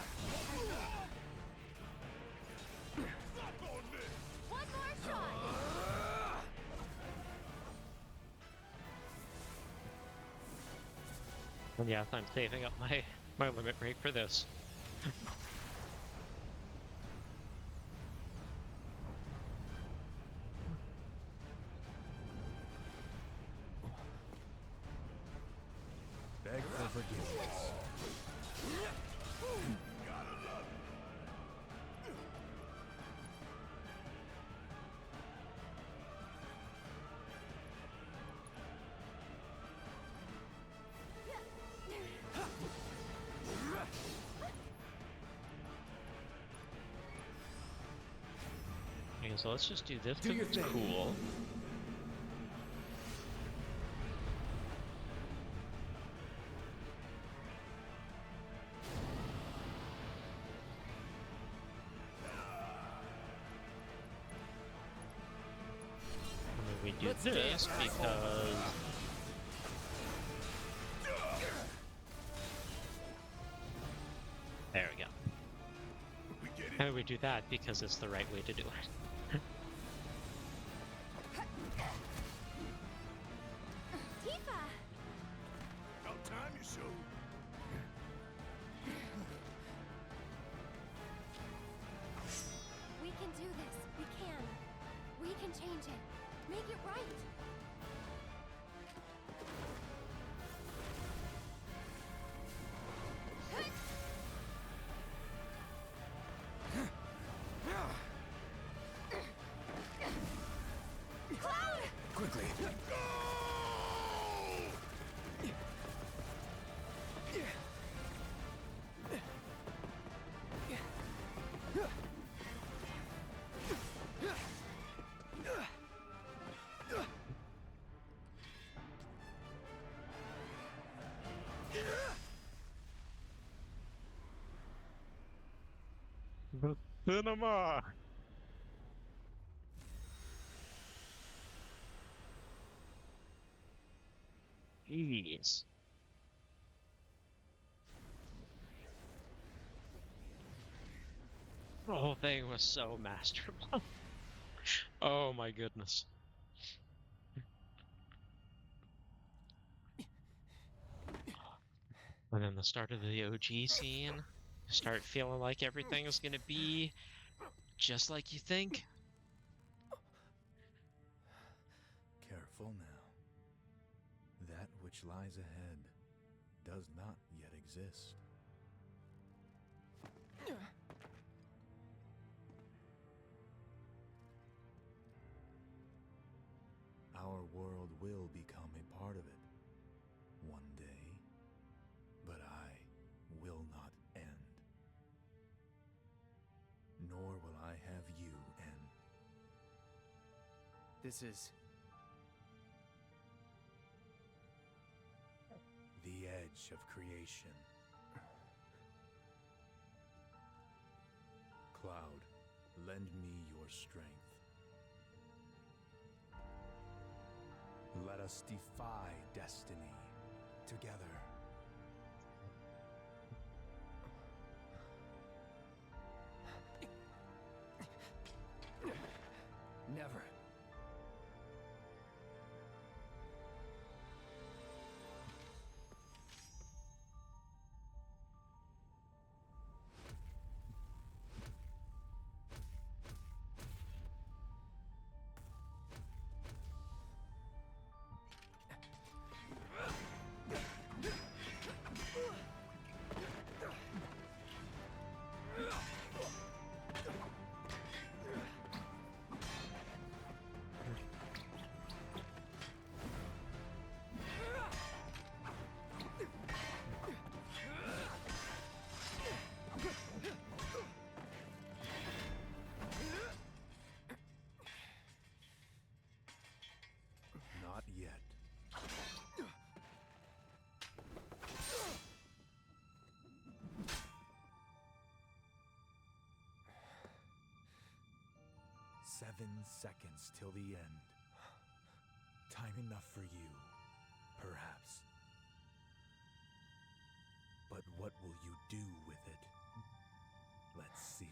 One more shot! And yes, I'm saving up my limit break for this. Beg for forgiveness. Okay, so let's just do this because it's cool. And then we do this because... There we go. And we do that because it's the right way to do it. Tifa! About time you showed. We can do this. We can. We can change it. Make it right. Cloud! Quickly. The cinema! Jeez. The whole thing was so masterful. Oh my goodness. And then the start of the OG scene. You start feeling like everything is gonna be just like you think. Careful now. That which lies ahead does not yet exist. Our world will become a part of it one day, but I will not end. Nor will I have you end. This is The edge of creation. Cloud, lend me your strength. Let us defy destiny together. never. 7 seconds till the end. Time enough for you, perhaps. But what will you do with it? Let's see.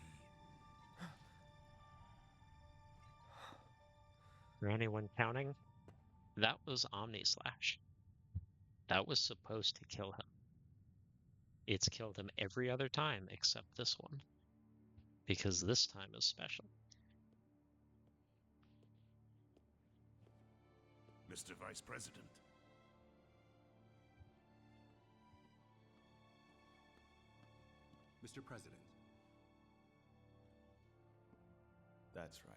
For anyone counting, that was Omni Slash. That was supposed to kill him. It's killed him every other time except this one, because this time is special. Mr. Vice President. Mr. President. That's right.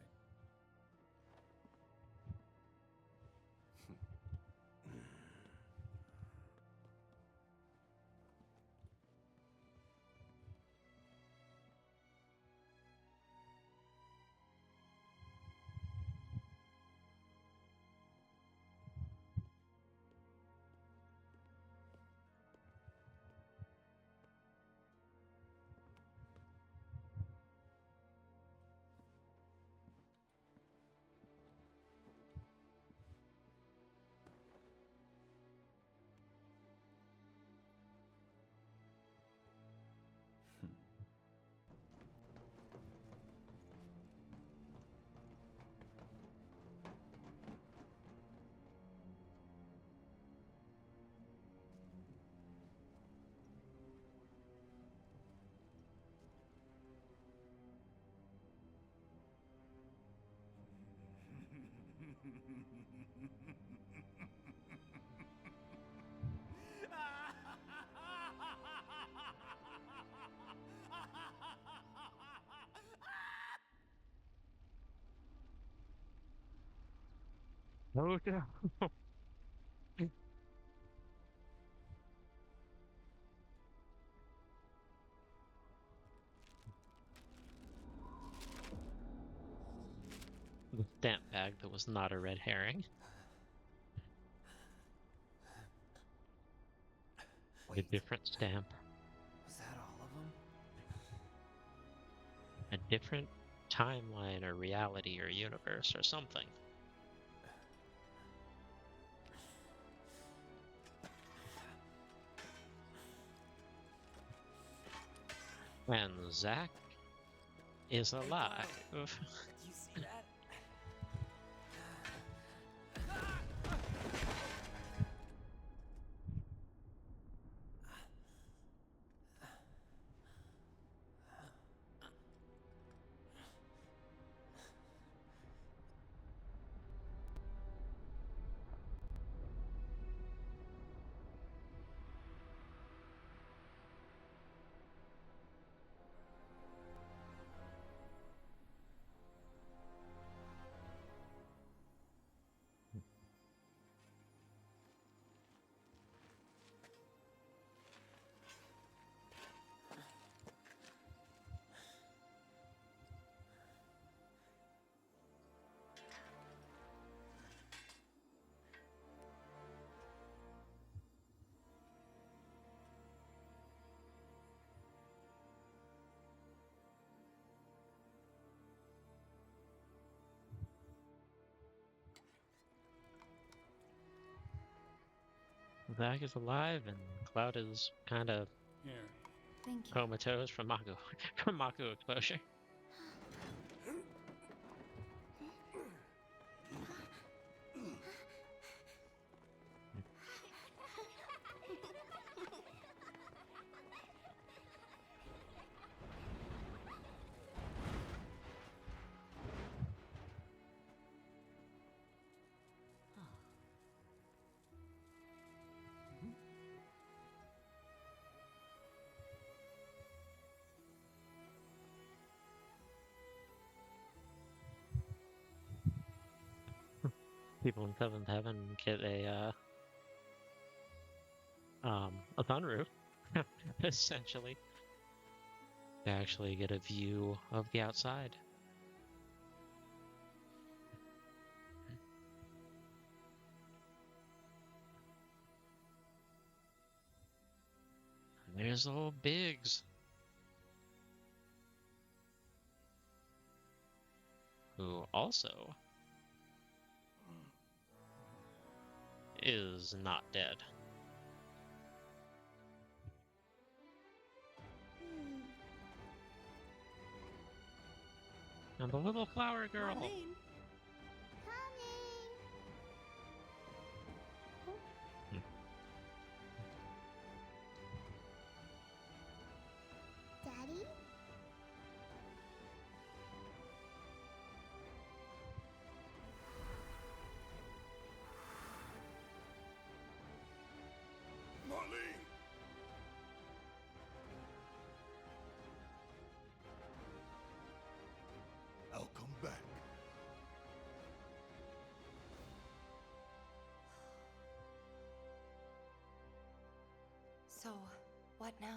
Oh no. The stamp bag that was not a red herring. A different stamp. Was that all of them? A different timeline or reality or universe or something. And Zack is alive. Did you see that? Zack is alive, and Cloud is kind of Thank you. comatose from Mako exposure. People in Seventh Heaven get a thru, essentially. They actually get a view of the outside. And there's old Biggs, who also is not dead. And the little flower girl. Marlene. Daddy? Marlene! I'll come back. So, what now?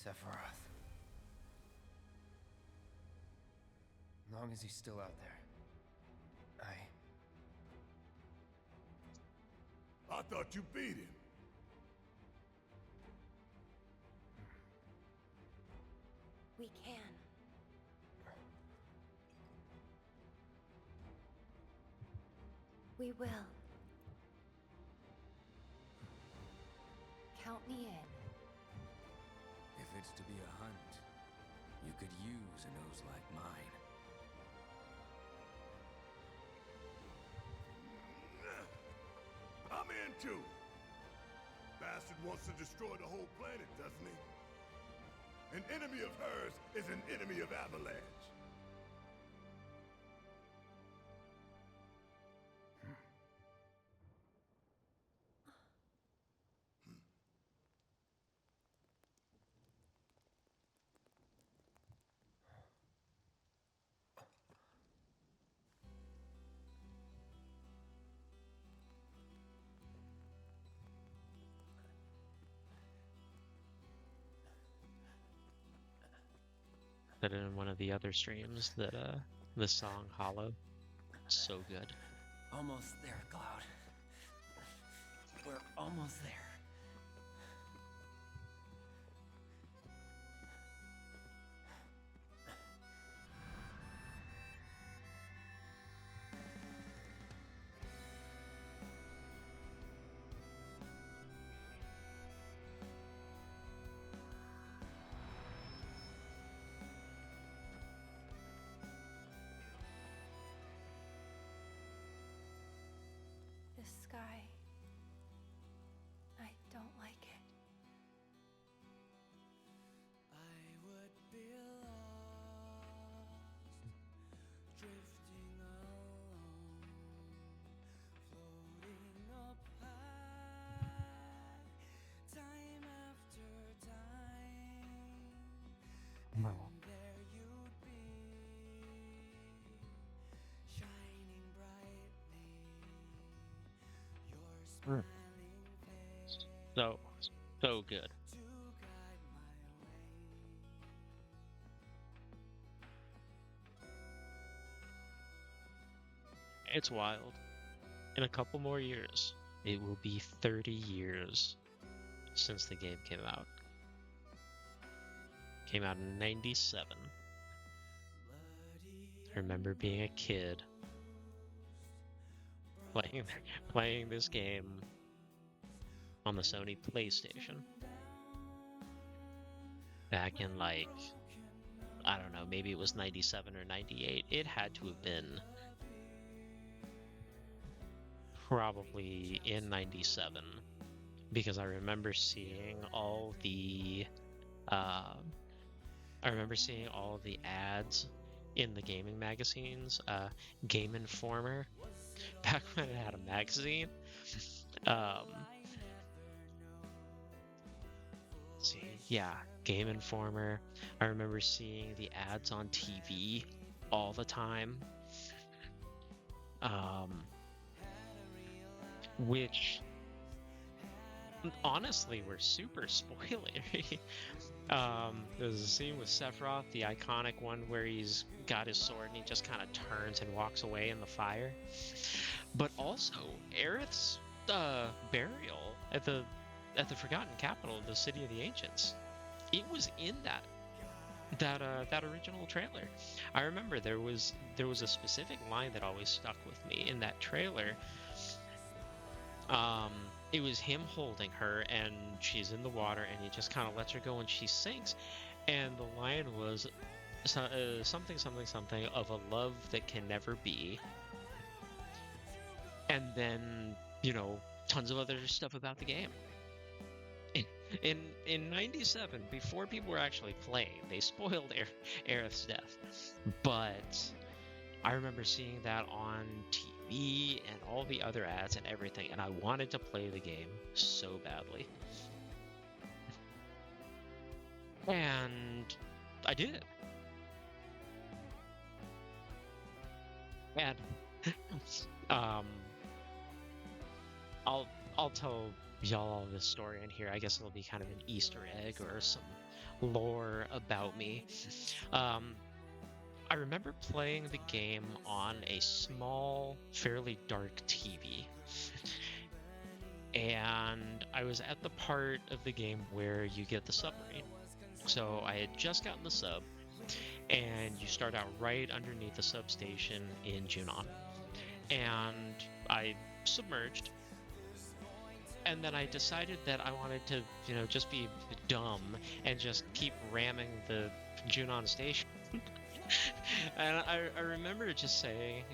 Sephiroth. As long as he's still out there. I thought you beat him. We can. We will. Count me in. If it's to be a hunt, you could use a nose like mine. I'm in too. Bastard wants to destroy the whole planet, doesn't he? An enemy of hers is an enemy of Avalanche. Said it in one of the other streams that the song Hollow, so good. Almost there, Cloud. We're almost there. The sky. I don't like it. I would be lost, drifting alone, floating up high, time after time. And there you'd be, shining brightly, your smiling face So good. to guide my way. It's wild. In a couple more years, it will be 30 years since the game came out. Came out in '97. I remember being a kid playing this game on the Sony PlayStation back in, like, I don't know, maybe it was 97 or 98. It had to have been probably in 97, because I remember seeing all the ads in the gaming magazines. Game Informer, back when it had a magazine. Game Informer. I remember seeing the ads on TV all the time. Which honestly were super spoilery. There's a scene with Sephiroth, the iconic one where he's got his sword and he just kind of turns and walks away in the fire. But also Aerith's burial at the Forgotten Capital, the City of the Ancients. It was in that original trailer. I remember there was a specific line that always stuck with me in that trailer. It was him holding her and she's in the water and he just kind of lets her go and she sinks, and the line was something of a love that can never be, and then tons of other stuff about the game. In 97, before people were actually playing, they spoiled Aerith's death. But I remember seeing that on TV and all the other ads and everything, and I wanted to play the game so badly. And I did. And I'll tell y'all this story in here. I guess it'll be kind of an Easter egg or some lore about me. I remember playing the game on a small, fairly dark TV. And I was at the part of the game where you get the submarine. So I had just gotten the sub, and you start out right underneath the substation in Junon. And I submerged, and then I decided that I wanted to, just be dumb and just keep ramming the Junon station. And I remember just saying,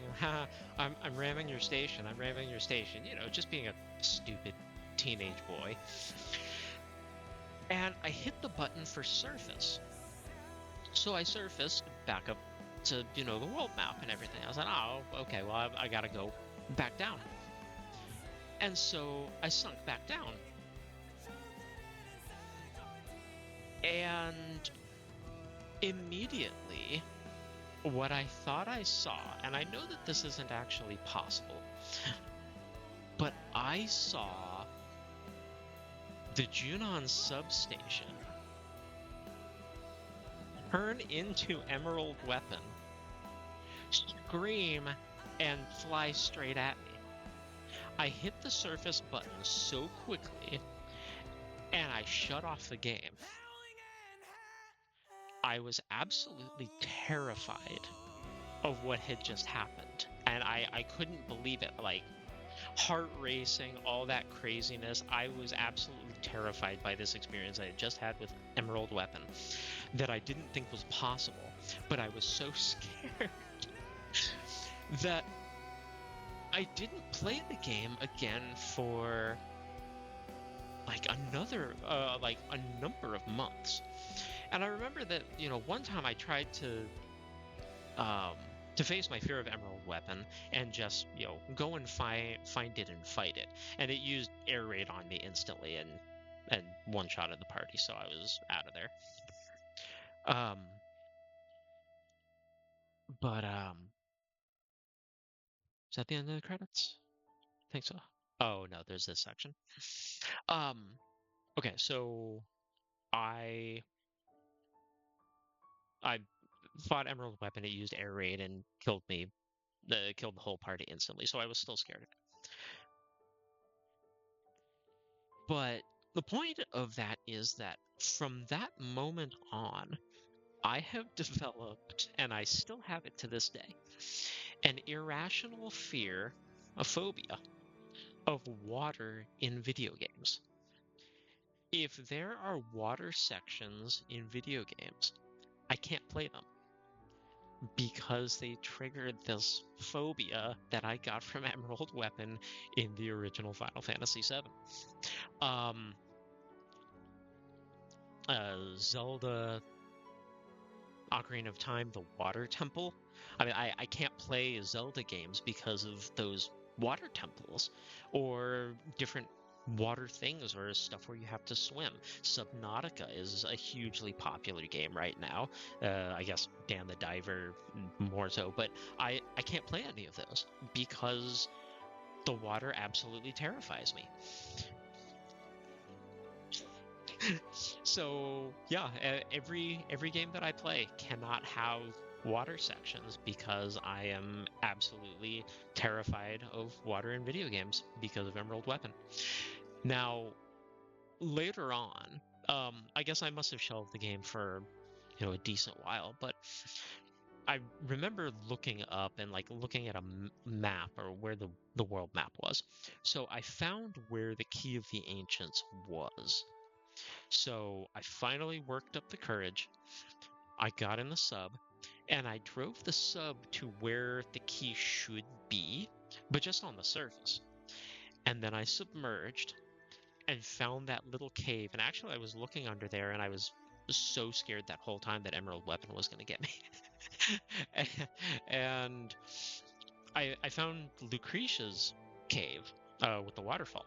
I'm ramming your station, I'm ramming your station, just being a stupid teenage boy. And I hit the button for surface. So I surfaced back up to, the world map and everything. I was like, oh, okay, well, I gotta go back down. And so I sunk back down. And immediately, what I thought I saw, and I know that this isn't actually possible, but I saw the Junon substation turn into Emerald Weapon, scream, and fly straight at me. I hit the surface button so quickly, and I shut off the game. I was absolutely terrified of what had just happened, and I couldn't believe it. Like, heart racing, all that craziness. I was absolutely terrified by this experience I had just had with Emerald Weapon that I didn't think was possible, but I was so scared that I didn't play the game again for like a number of months. And I remember that, one time I tried to face my fear of Emerald Weapon and just, go and find it and fight it. And it used air raid on me instantly and one-shotted the party, so I was out of there. Is that the end of the credits? I think so. Oh, no, there's this section. Okay, so I fought Emerald Weapon. It used air raid and killed me. Killed the whole party instantly, so I was still scared of it. But the point of that is that from that moment on, I have developed, and I still have it to this day, an irrational fear, a phobia, of water in video games. If there are water sections in video games, I can't play them because they triggered this phobia that I got from Emerald Weapon in the original Final Fantasy VII. Zelda Ocarina of Time, the Water Temple. I mean, I can't play Zelda games because of those water temples or different water things or stuff where you have to swim. Subnautica is a hugely popular game right now. I guess Dan the Diver more so, but I can't play any of those because the water absolutely terrifies me. So yeah, every game that I play cannot have water sections because I am absolutely terrified of water in video games because of Emerald Weapon. Now, later on, I guess I must have shelved the game for a decent while, but I remember looking up and like looking at a map or where the world map was. So I found where the Key of the Ancients was. So I finally worked up the courage. I got in the sub, and I drove the sub to where the key should be, but just on the surface. And then I submerged and found that little cave. And actually, I was looking under there, and I was so scared that whole time that Emerald Weapon was going to get me. And I found Lucretia's cave with the waterfall.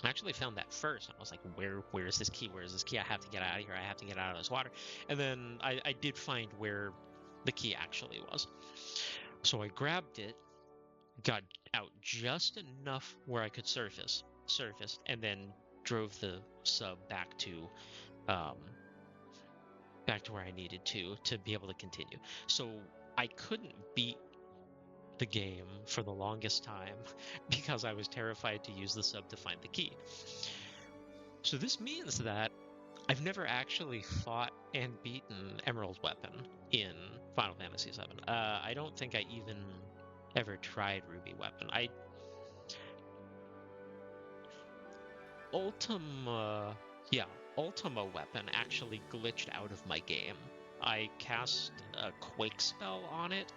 I actually found that first. I was like, where is this key? Where is this key? I have to get out of here. I have to get out of this water. And then I did find where the key actually was. So I grabbed it, got out just enough where I could surfaced, and then drove the sub back to where I needed to be able to continue. So I couldn't beat the game for the longest time because I was terrified to use the sub to find the key. So this means that I've never actually fought and beaten Emerald Weapon in Final Fantasy VII. I don't think I even ever tried Ruby Weapon. Ultima Weapon actually glitched out of my game. I cast a Quake spell on it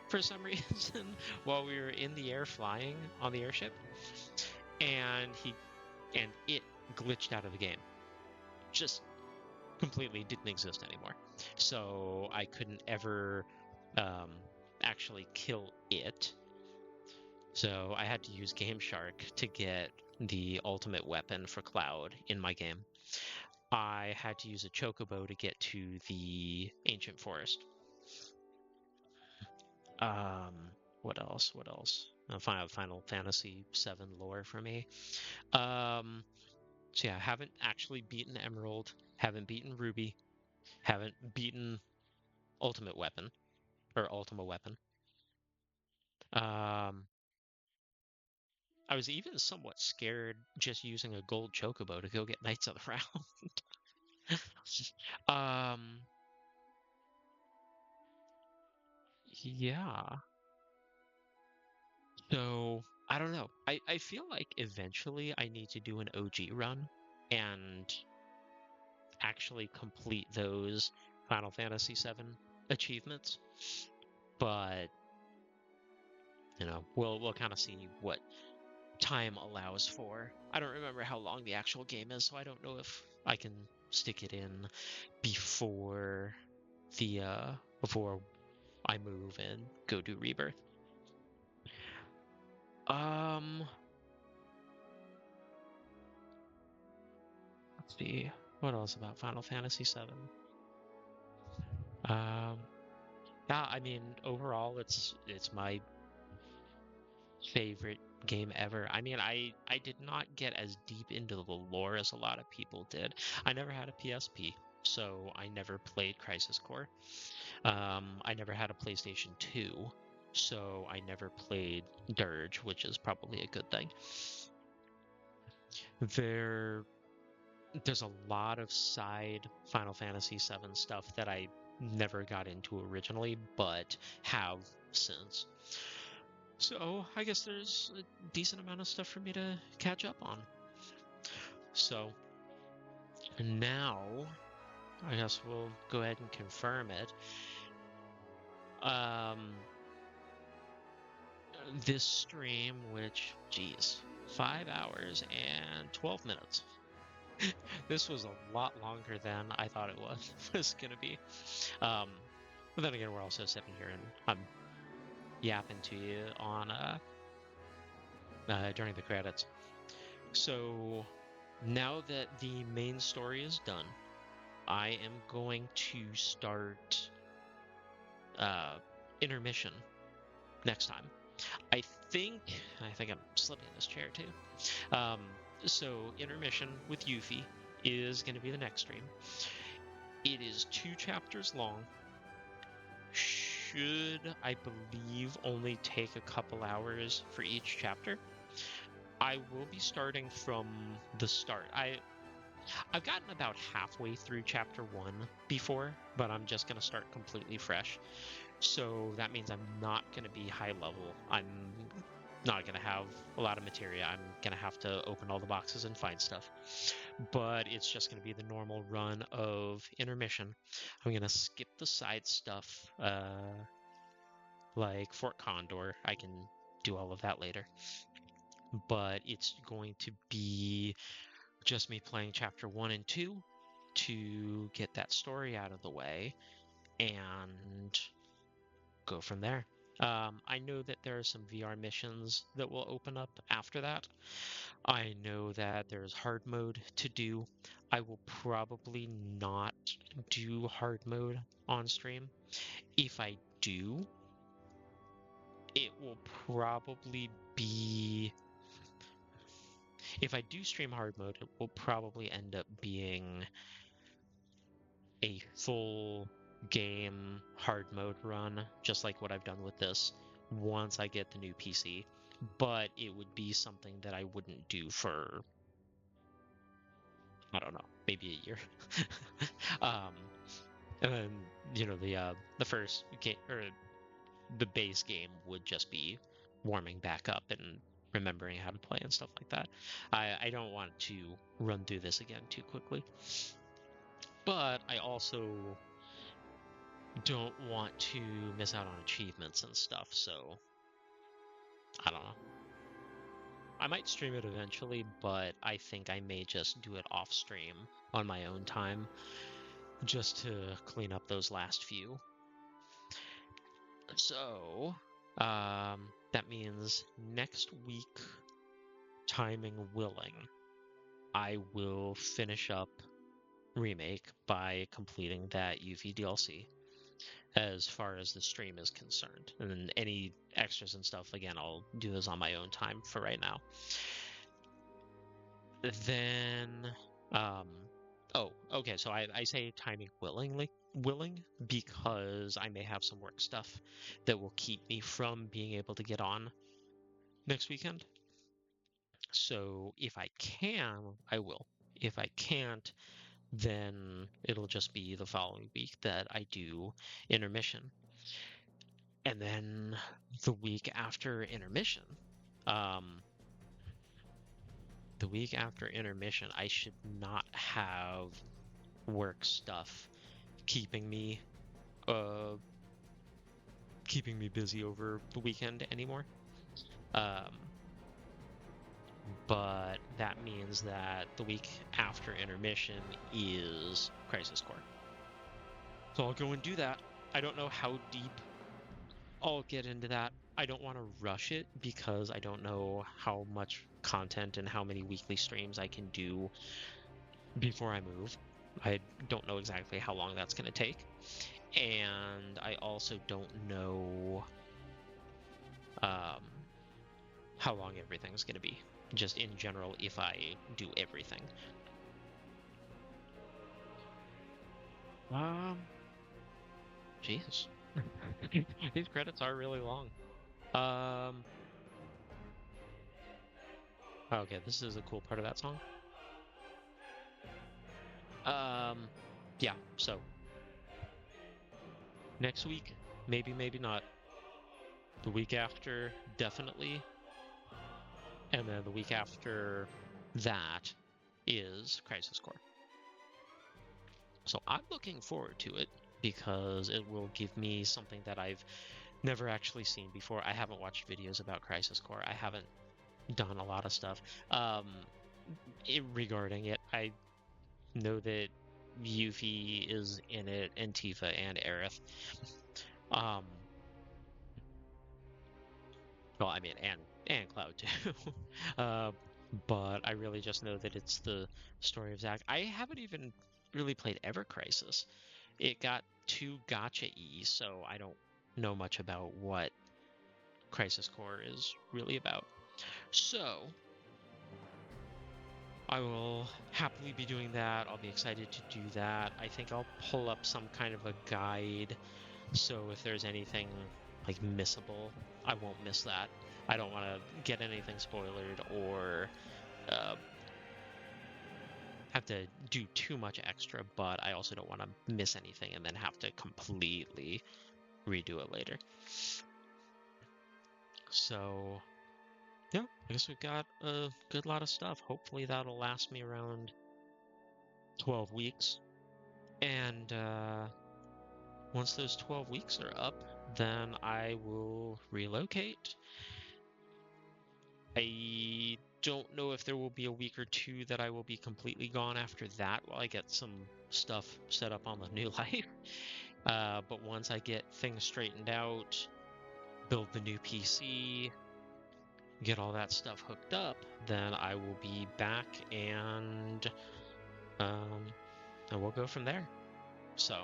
for some reason while we were in the air flying on the airship, and it glitched out of the game. Just completely didn't exist anymore. So I couldn't ever actually kill it. So I had to use Game Shark to get the ultimate weapon for Cloud in my game. I had to use a chocobo to get to the ancient forest. What else? Final Fantasy VII lore for me. So yeah, I haven't actually beaten Emerald, haven't beaten Ruby, haven't beaten Ultimate Weapon or Ultima Weapon. I was even somewhat scared just using a gold chocobo to go get Knights of the Round. Yeah. So I don't know. I feel like eventually I need to do an OG run and actually complete those Final Fantasy VII achievements. But we'll kind of see what time allows for. I don't remember how long the actual game is, so I don't know if I can stick it in before I move and go do Rebirth. Let's see. What else about Final Fantasy VII? Yeah, I mean, overall, it's my favorite game ever. I mean, I did not get as deep into the lore as a lot of people did. I never had a PSP, so I never played Crisis Core. I never had a PlayStation 2, so I never played Dirge, which is probably a good thing. There's a lot of side Final Fantasy VII stuff that I never got into originally, but have since. So I guess there's a decent amount of stuff for me to catch up on. So now I guess we'll go ahead and confirm it. This stream, which, geez, 5 hours and 12 minutes. This was a lot longer than I thought it was gonna be. But then again, we're also sitting here and I'm yapping to you on during the credits. So now that the main story is done, I am going to start intermission next time. I think I'm slipping in this chair too. So intermission with Yuffie is going to be the next stream. It is 2 chapters long. Should, I believe, only take a couple hours for each chapter. I will be starting from the start. I've gotten about halfway through chapter 1 before, but I'm just going to start completely fresh. So that means I'm not going to be high level. I'm not going to have a lot of materia. I'm going to have to open all the boxes and find stuff. But it's just going to be the normal run of intermission. I'm going to skip the side stuff, like Fort Condor. I can do all of that later. But it's going to be just me playing chapter 1 and 2 to get that story out of the way and go from there. I know that there are some VR missions that will open up after that. I know that there's hard mode to do. I will probably not do hard mode on stream. If I do, it will probably be... If I do stream hard mode, it will probably end up being a full game hard mode run, just like what I've done with this, once I get the new PC. But it would be something that I wouldn't do for, I don't know, maybe a year. And then, you know, the first game, or the base game, would just be warming back up and remembering how to play and stuff like that. I don't want to run through this again too quickly. But I also don't want to miss out on achievements and stuff, so I don't know. I might stream it eventually, but I think I may just do it off stream on my own time, just to clean up those last few. So, that means next week, timing willing, I will finish up Remake by completing that UV DLC, as far as the stream is concerned. And then any extras and stuff, again, I'll do those on my own time for right now. Then, oh, okay, so I say timing willing because I may have some work stuff that will keep me from being able to get on next weekend. So if I can, I will. If I can't, then it'll just be the following week that I do intermission. And then the week after intermission, I should not have work stuff keeping me busy over the weekend anymore. But that means that the week after intermission is Crisis Core. So I'll go and do that. I don't know how deep I'll get into that. I don't want to rush it because I don't know how much content and how many weekly streams I can do before I move. I don't know exactly how long that's going to take. And I also don't know how long everything's going to be. Just in general, if I do everything. Jeez. These credits are really long. Okay, this is a cool part of that song. Yeah, so next week, maybe, maybe not. The week after, definitely. And then the week after that is Crisis Core. So I'm looking forward to it because it will give me something that I've never actually seen before. I haven't watched videos about Crisis Core. I haven't done a lot of stuff regarding it. I know that Yuffie is in it, and Tifa and Aerith. Well, I mean, and Cloud too. But I really just know that it's the story of Zack. I haven't even really played Ever Crisis. It got too gacha-y, so I don't know much about what Crisis Core is really about. So, I will happily be doing that. I'll be excited to do that. I think I'll pull up some kind of a guide, so if there's anything like missable, I won't miss that. I don't want to get anything spoiled or have to do too much extra, but I also don't want to miss anything and then have to completely redo it later. So yeah, I guess we've got a good lot of stuff. Hopefully that'll last me around 12 weeks. And once those 12 weeks are up, then I will relocate. I don't know if there will be a week or two that I will be completely gone after that while I get some stuff set up on the new life. But once I get things straightened out, build the new PC, get all that stuff hooked up, then I will be back and we'll go from there. So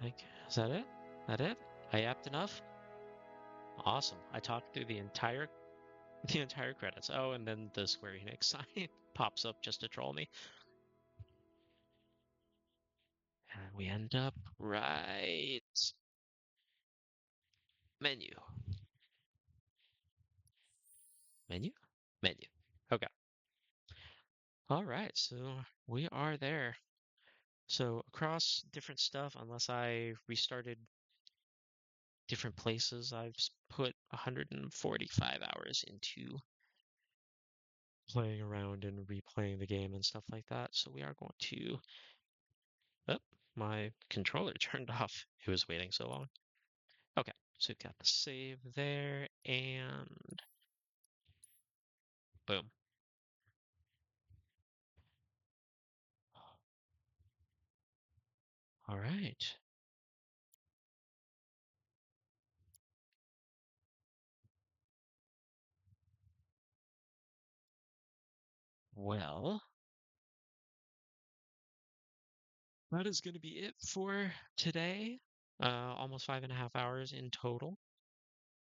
like, is that it? That it? I yapped enough? Awesome. I talked through the entire credits. Oh, and then the Square Enix sign pops up just to troll me. And we end up right menu. Menu? Menu. Okay. All right, so we are there. So across different stuff, unless I restarted different places, I've put 145 hours into playing around and replaying the game and stuff like that. So we are going to... Oh, my controller turned off. It was waiting so long. Okay, so we've got the save there, and boom. All right. Well, that is going to be it for today. Almost 5.5 hours in total.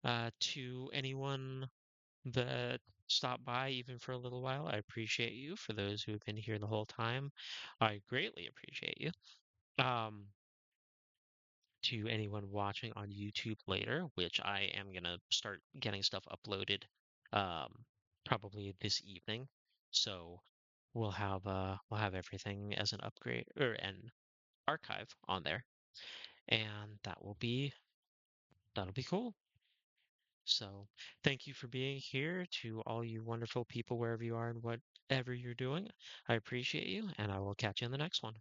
To anyone that stopped by even for a little while, I appreciate you. For those who have been here the whole time, I greatly appreciate you. To anyone watching on YouTube later, which I am gonna start getting stuff uploaded probably this evening. So we'll have everything as an upgrade or an archive on there. And that'll be cool. So thank you for being here. To all you wonderful people wherever you are and whatever you're doing. I appreciate you, and I will catch you in the next one.